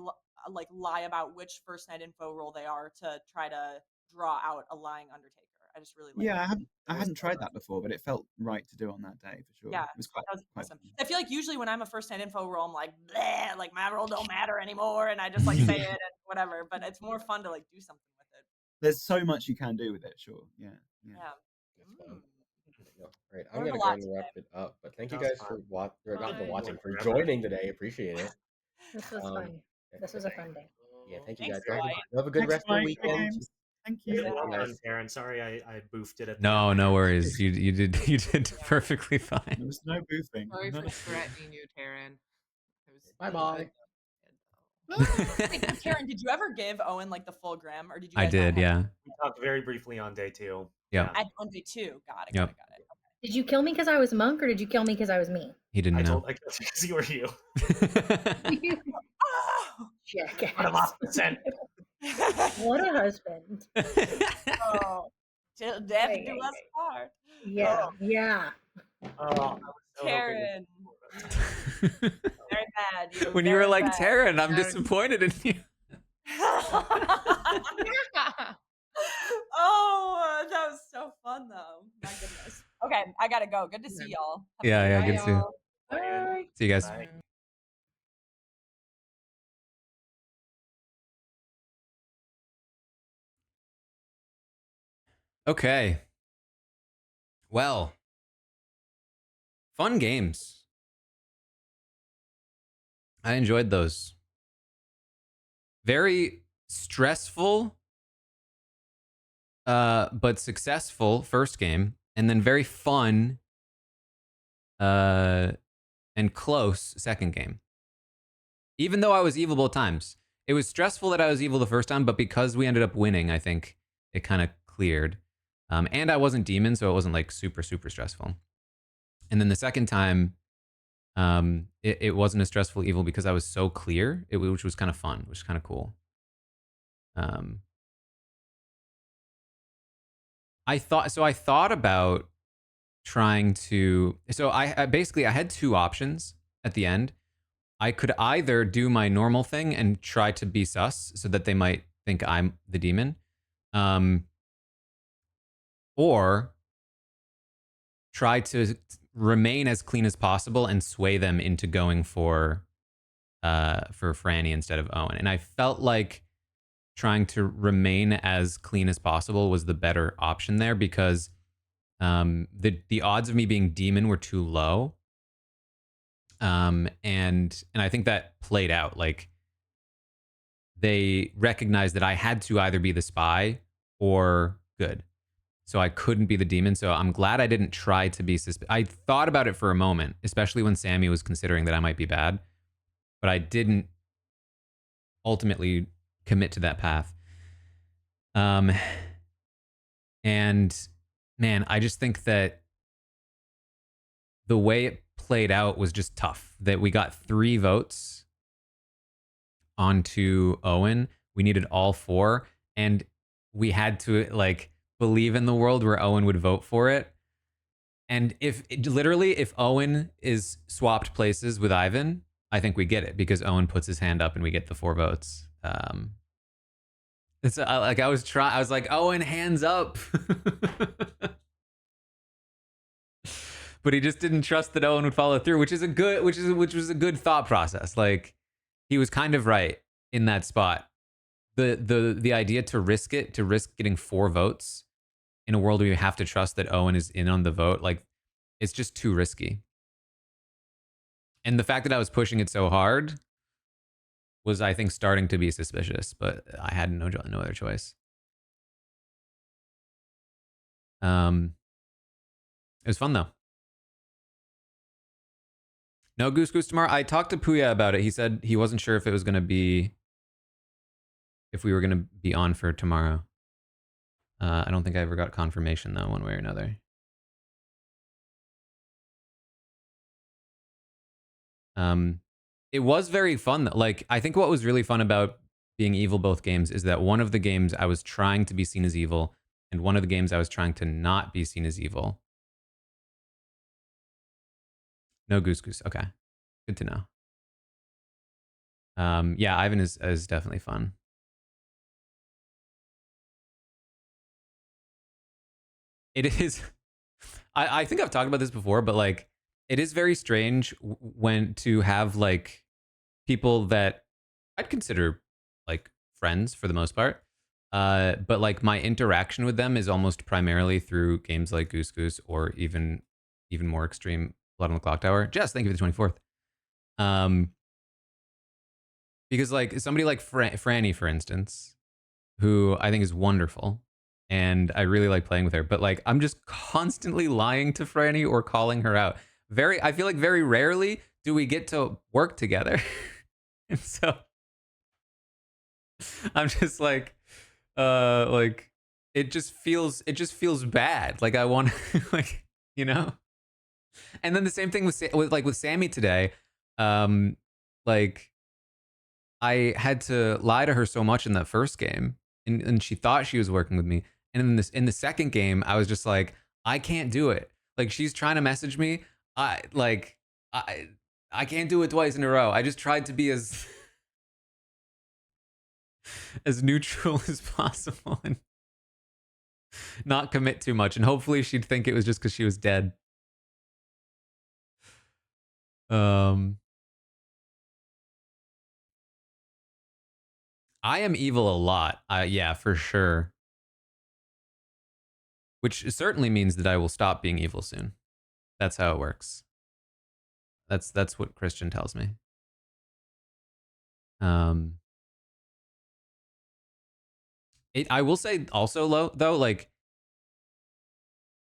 like lie about which first night info role they are to try to draw out a lying Undertaker. I just really like yeah, that. I hadn't tried that before, but it felt right to do on that day for sure. Yeah, it was quite awesome. I feel like usually when I'm a first night info role, I'm like, bleh, like my role don't matter anymore, and I just like say it and whatever. But it's more fun to like do something with it. There's so much you can do with it. Sure, yeah. Right, I'm gonna go and wrap it up. But thank you guys for for joining today. Appreciate it. This was fun. This was a fun day. Yeah, thank you guys. Have a good rest of the weekend. Thank you. Well done, Taran. Sorry, I boofed it. No worries. You did perfectly fine. There was no boofing. Sorry for threatening you, Taran. Bye bye. Karen, did you ever give Owen like the full gram, or did you? I did, yeah. We talked very briefly on day 2. Yeah. On day 2, got it. Yep. Did you kill me because I was monk, or did you kill me because I was me? He didn't know. I guess because you were you. Jackass. What a lost percent. What a husband. Oh, till death do us part. Yeah, Oh. yeah. Oh, Karen. Very bad. When you were like, Taran, I'm disappointed in you. Oh, that was so fun though. My goodness. Okay, I gotta go. Good to see y'all. Yeah, good to see you. Bye. See you guys. Bye. Okay. Well, fun games. I enjoyed those. very stressful, but successful first game, and then very fun, and close second game. Even though I was evil both times, it was stressful that I was evil the first time, but because we ended up winning, I think it kind of cleared. And I wasn't demon, so it wasn't like super stressful. And then the second time, it wasn't a stressful evil because I was so clear, which was kind of fun, which was kind of cool. I thought about trying to. So I basically I had two options at the end. I could either do my normal thing and try to be sus so that they might think I'm the demon, or try to remain as clean as possible and sway them into going for Franny instead of Owen. And I felt like trying to remain as clean as possible was the better option there because the odds of me being demon were too low. And I think that played out. Like they recognized that I had to either be the spy or good. So I couldn't be the demon. So I'm glad I didn't try to be I thought about it for a moment, especially when Sammy was considering that I might be bad, but I didn't ultimately commit to that path. And man, I just think that the way it played out was just tough. That we got 3 votes onto Owen. We needed all 4, and we had to like believe in the world where Owen would vote for it. And if Owen is swapped places with Ivan, I think we get it because Owen puts his hand up and we get the 4 votes. It's like I was like, Owen, hands up. But he just didn't trust that Owen would follow through, which was a good thought process. Like he was kind of right in that spot. The idea to risk getting 4 votes in a world where you have to trust that Owen is in on the vote, like it's just too risky. And the fact that I was pushing it so hard was, I think, starting to be suspicious, but I had no other choice. It was fun though. No Goose Goose tomorrow. I talked to Puya about it. He said he wasn't sure if we were going to be on for tomorrow. I don't think I ever got confirmation though, one way or another. It was very fun. Like, I think what was really fun about being evil both games is that one of the games I was trying to be seen as evil, and one of the games I was trying to not be seen as evil. No Goose Goose. Okay. Good to know. Yeah, Ivan is definitely fun. It is. I think I've talked about this before, but like, it is very strange when to have like people that I'd consider like friends for the most part. But like my interaction with them is almost primarily through games like Goose Goose or even more extreme Blood on the Clocktower. Jess, thank you for the 24th. Because like somebody like Franny, for instance, who I think is wonderful, and I really like playing with her, but like I'm just constantly lying to Franny or calling her out. I feel like very rarely do we get to work together. And so I'm just like it just feels bad. Like I want like, you know? And then the same thing with Sammy today. Like I had to lie to her so much in that first game, and she thought she was working with me. And in the second game, I was just like, I can't do it. Like she's trying to message me. I can't do it twice in a row. I just tried to be as neutral as possible and not commit too much. And hopefully she'd think it was just because she was dead. I am evil a lot. Yeah, for sure. Which certainly means that I will stop being evil soon. That's how it works. That's what Christian tells me. I will say also though, like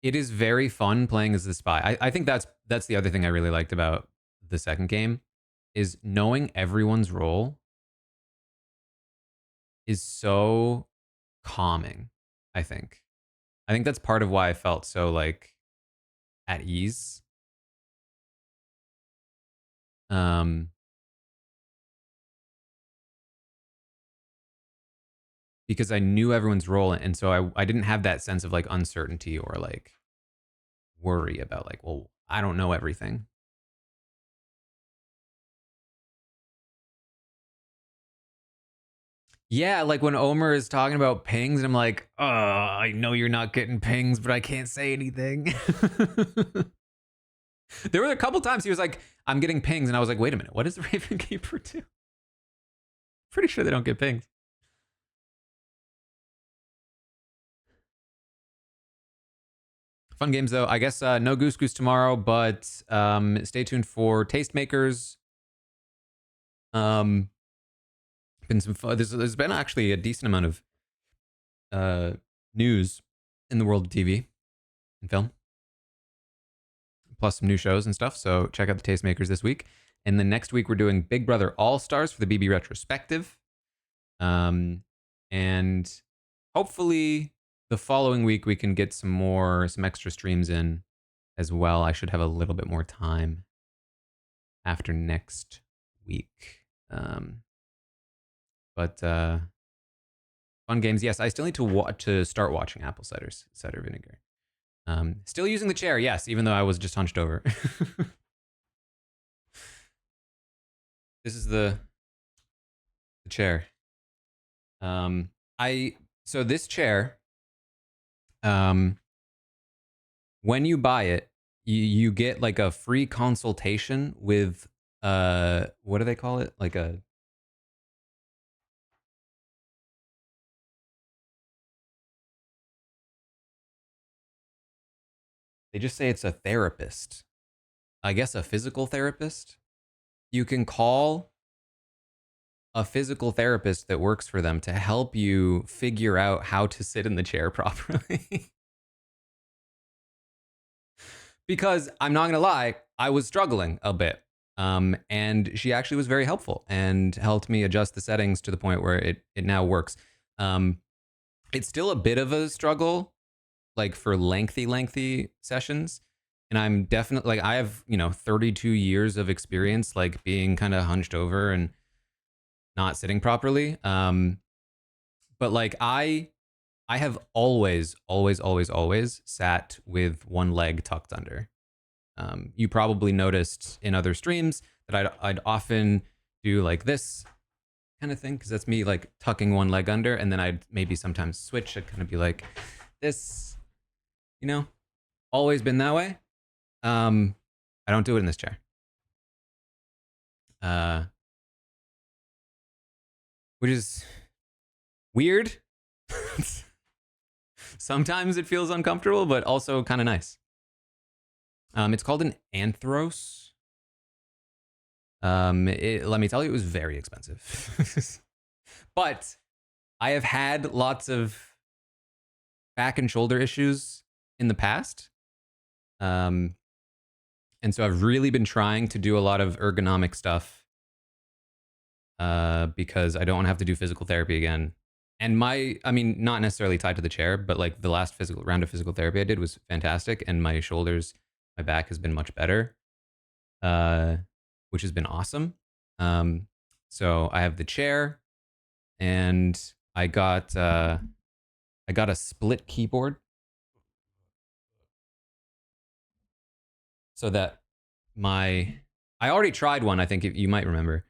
it is very fun playing as the spy. I think that's the other thing I really liked about the second game is knowing everyone's role is so calming, I think. I think that's part of why I felt so like at ease. Because I knew everyone's role, and so I didn't have that sense of like uncertainty or like worry about like, well, I don't know everything. Yeah, like when Omer is talking about pings, and I'm like, oh, I know you're not getting pings, but I can't say anything. There were a couple times he was like, I'm getting pings, and I was like, wait a minute, what does the Raven Keeper do? Pretty sure they don't get pings. Fun games though. I guess no Goose Goose tomorrow, but stay tuned for Tastemakers. Been some fun. There's been actually a decent amount of news in the world of TV and film, plus some new shows and stuff. So check out the Tastemakers this week. And then next week we're doing Big Brother All Stars for the BB retrospective. And hopefully the following week we can get some extra streams in as well. I should have a little bit more time after next week. But fun games. Yes, I still need to start watching Apple Cider Vinegar. Still using the chair, yes, even though I was just hunched over. This is the chair. So this chair, when you buy it, you get like a free consultation with what do they call it? Like a they just say it's a therapist. I guess a physical therapist. You can call a physical therapist that works for them to help you figure out how to sit in the chair properly. Because I'm not going to lie, I was struggling a bit. And she actually was very helpful and helped me adjust the settings to the point where it now works. It's still a bit of a struggle, like for lengthy sessions. And I'm definitely like, I have, 32 years of experience, like being kind of hunched over and not sitting properly. But like I have always sat with one leg tucked under. You probably noticed in other streams that I'd often do like this kind of thing because that's me like tucking one leg under, and then I'd maybe sometimes switch. I'd kind of be like this, always been that way. I don't do it in this chair. Which is weird. Sometimes it feels uncomfortable, but also kind of nice. It's called an Anthros. Let me tell you, it was very expensive. But I have had lots of back and shoulder issues in the past. And so I've really been trying to do a lot of ergonomic stuff because I don't want to have to do physical therapy again. And not necessarily tied to the chair, but like the last round of physical therapy I did was fantastic. And my back has been much better, which has been awesome. So I have the chair, and I got a split keyboard so that I already tried one, I think you might remember,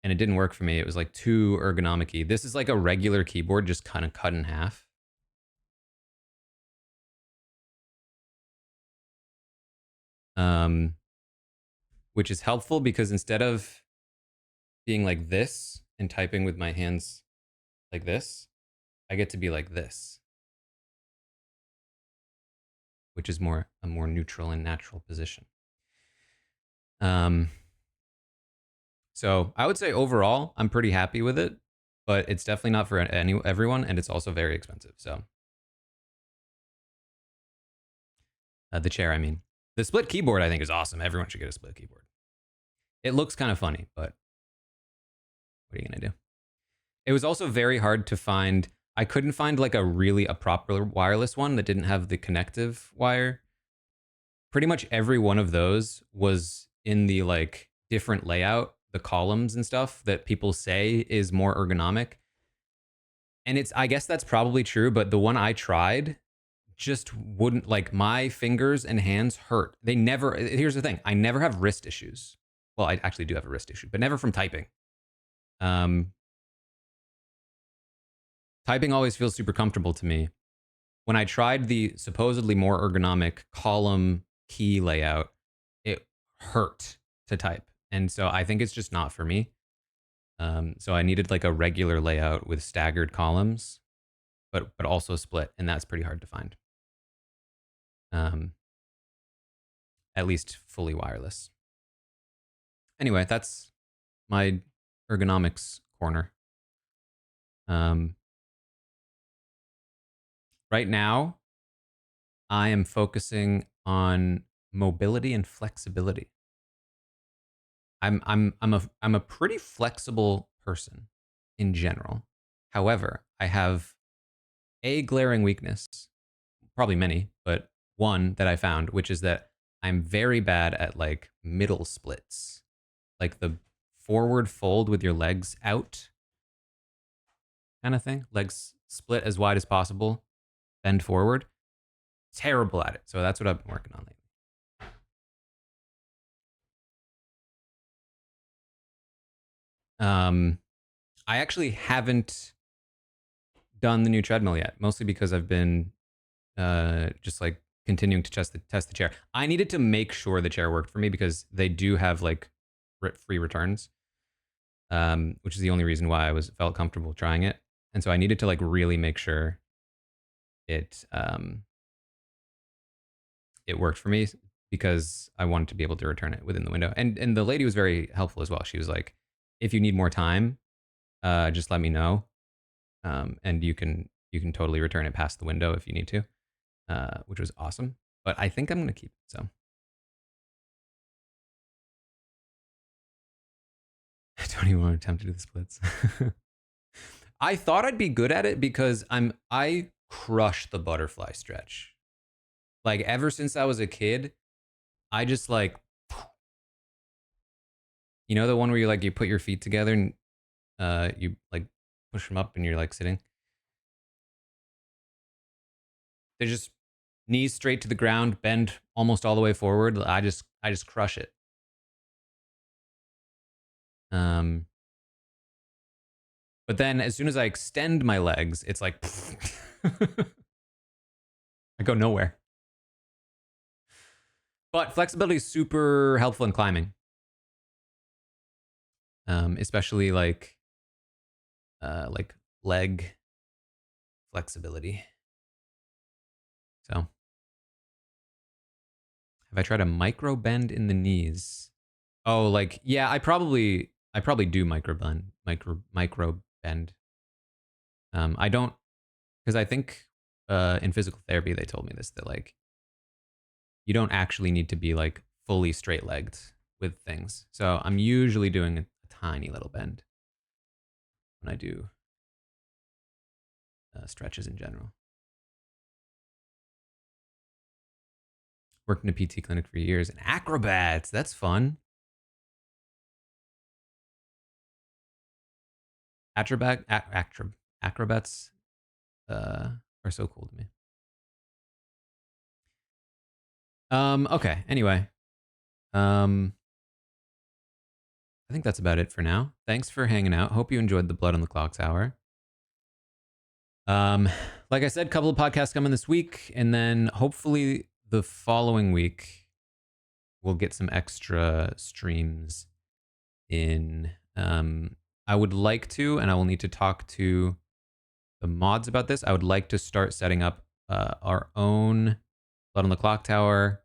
and it didn't work for me. It was like too ergonomic-y. This is like a regular keyboard, just kind of cut in half. Which is helpful because instead of being like this and typing with my hands like this, I get to be like this, which is a more neutral and natural position. So I would say overall, I'm pretty happy with it, but it's definitely not for everyone, and it's also very expensive. So the chair, I mean, the split keyboard, I think is awesome. Everyone should get a split keyboard. It looks kind of funny, but what are you gonna do? It was also very hard to find. I couldn't find like a proper wireless one that didn't have the connective wire. Pretty much every one of those was in the like different layout, the columns and stuff that people say is more ergonomic. And I guess that's probably true, but the one I tried just wouldn't, like, my fingers and hands hurt. They never, here's the thing, I never have wrist issues. Well, I actually do have a wrist issue, but never from typing. Typing always feels super comfortable to me. When I tried the supposedly more ergonomic column key layout, it hurt to type. And so I think it's just not for me. So I needed like a regular layout with staggered columns, but also split, and that's pretty hard to find. At least fully wireless. Anyway, that's my ergonomics corner. Right now, I am focusing on mobility and flexibility. I'm a pretty flexible person in general. However, I have a glaring weakness, probably many, but one that I found, which is that I'm very bad at like middle splits, like the forward fold with your legs out kind of thing. Legs split as wide as possible, bend forward. Terrible at it. So that's what I've been working on lately. I actually haven't done the new treadmill yet, mostly because I've been just like continuing to test the chair. I needed to make sure the chair worked for me because they do have like free returns, which is the only reason why I felt comfortable trying it. And so I needed to like really make sure it it worked for me because I wanted to be able to return it within the window. And the lady was very helpful as well. She was like, if you need more time, just let me know, and you can totally return it past the window if you need to, which was awesome. But I think I'm gonna keep it. So 21 attempt to do the splits. I thought I'd be good at it because I crush the butterfly stretch. Like ever since I was a kid, I just like, you know, the one where you put your feet together and you like push them up and you're like sitting. They're just knees straight to the ground, bend almost all the way forward. I just crush it. But then as soon as I extend my legs, it's like I go nowhere. But flexibility is super helpful in climbing. Especially like leg flexibility. So, have I tried a micro bend in the knees? Oh, like yeah, I probably do micro bend. I don't, because I think in physical therapy they told me this, that like you don't actually need to be like fully straight legged with things. So I'm usually doing a tiny little bend when I do stretches in general. Worked in a PT clinic for years and acrobats. That's fun. Acrobats are so cool to me. Okay. Anyway, I think that's about it for now. Thanks for hanging out. Hope you enjoyed the Blood on the Clocktower. Like I said, a couple of podcasts coming this week, and then hopefully the following week we'll get some extra streams in. I would like to, and I will need to talk to the mods about this. I would like to start setting up our own Blood on the Clocktower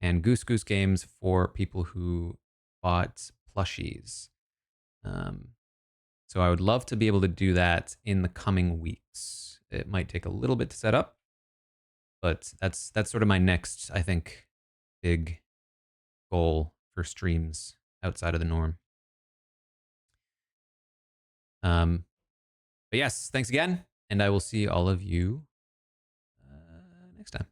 and Goose Goose games for people who bought plushies. So I would love to be able to do that in the coming weeks. It might take a little bit to set up, but that's sort of my next, I think, big goal for streams outside of the norm. But yes, thanks again, and I will see all of you next time.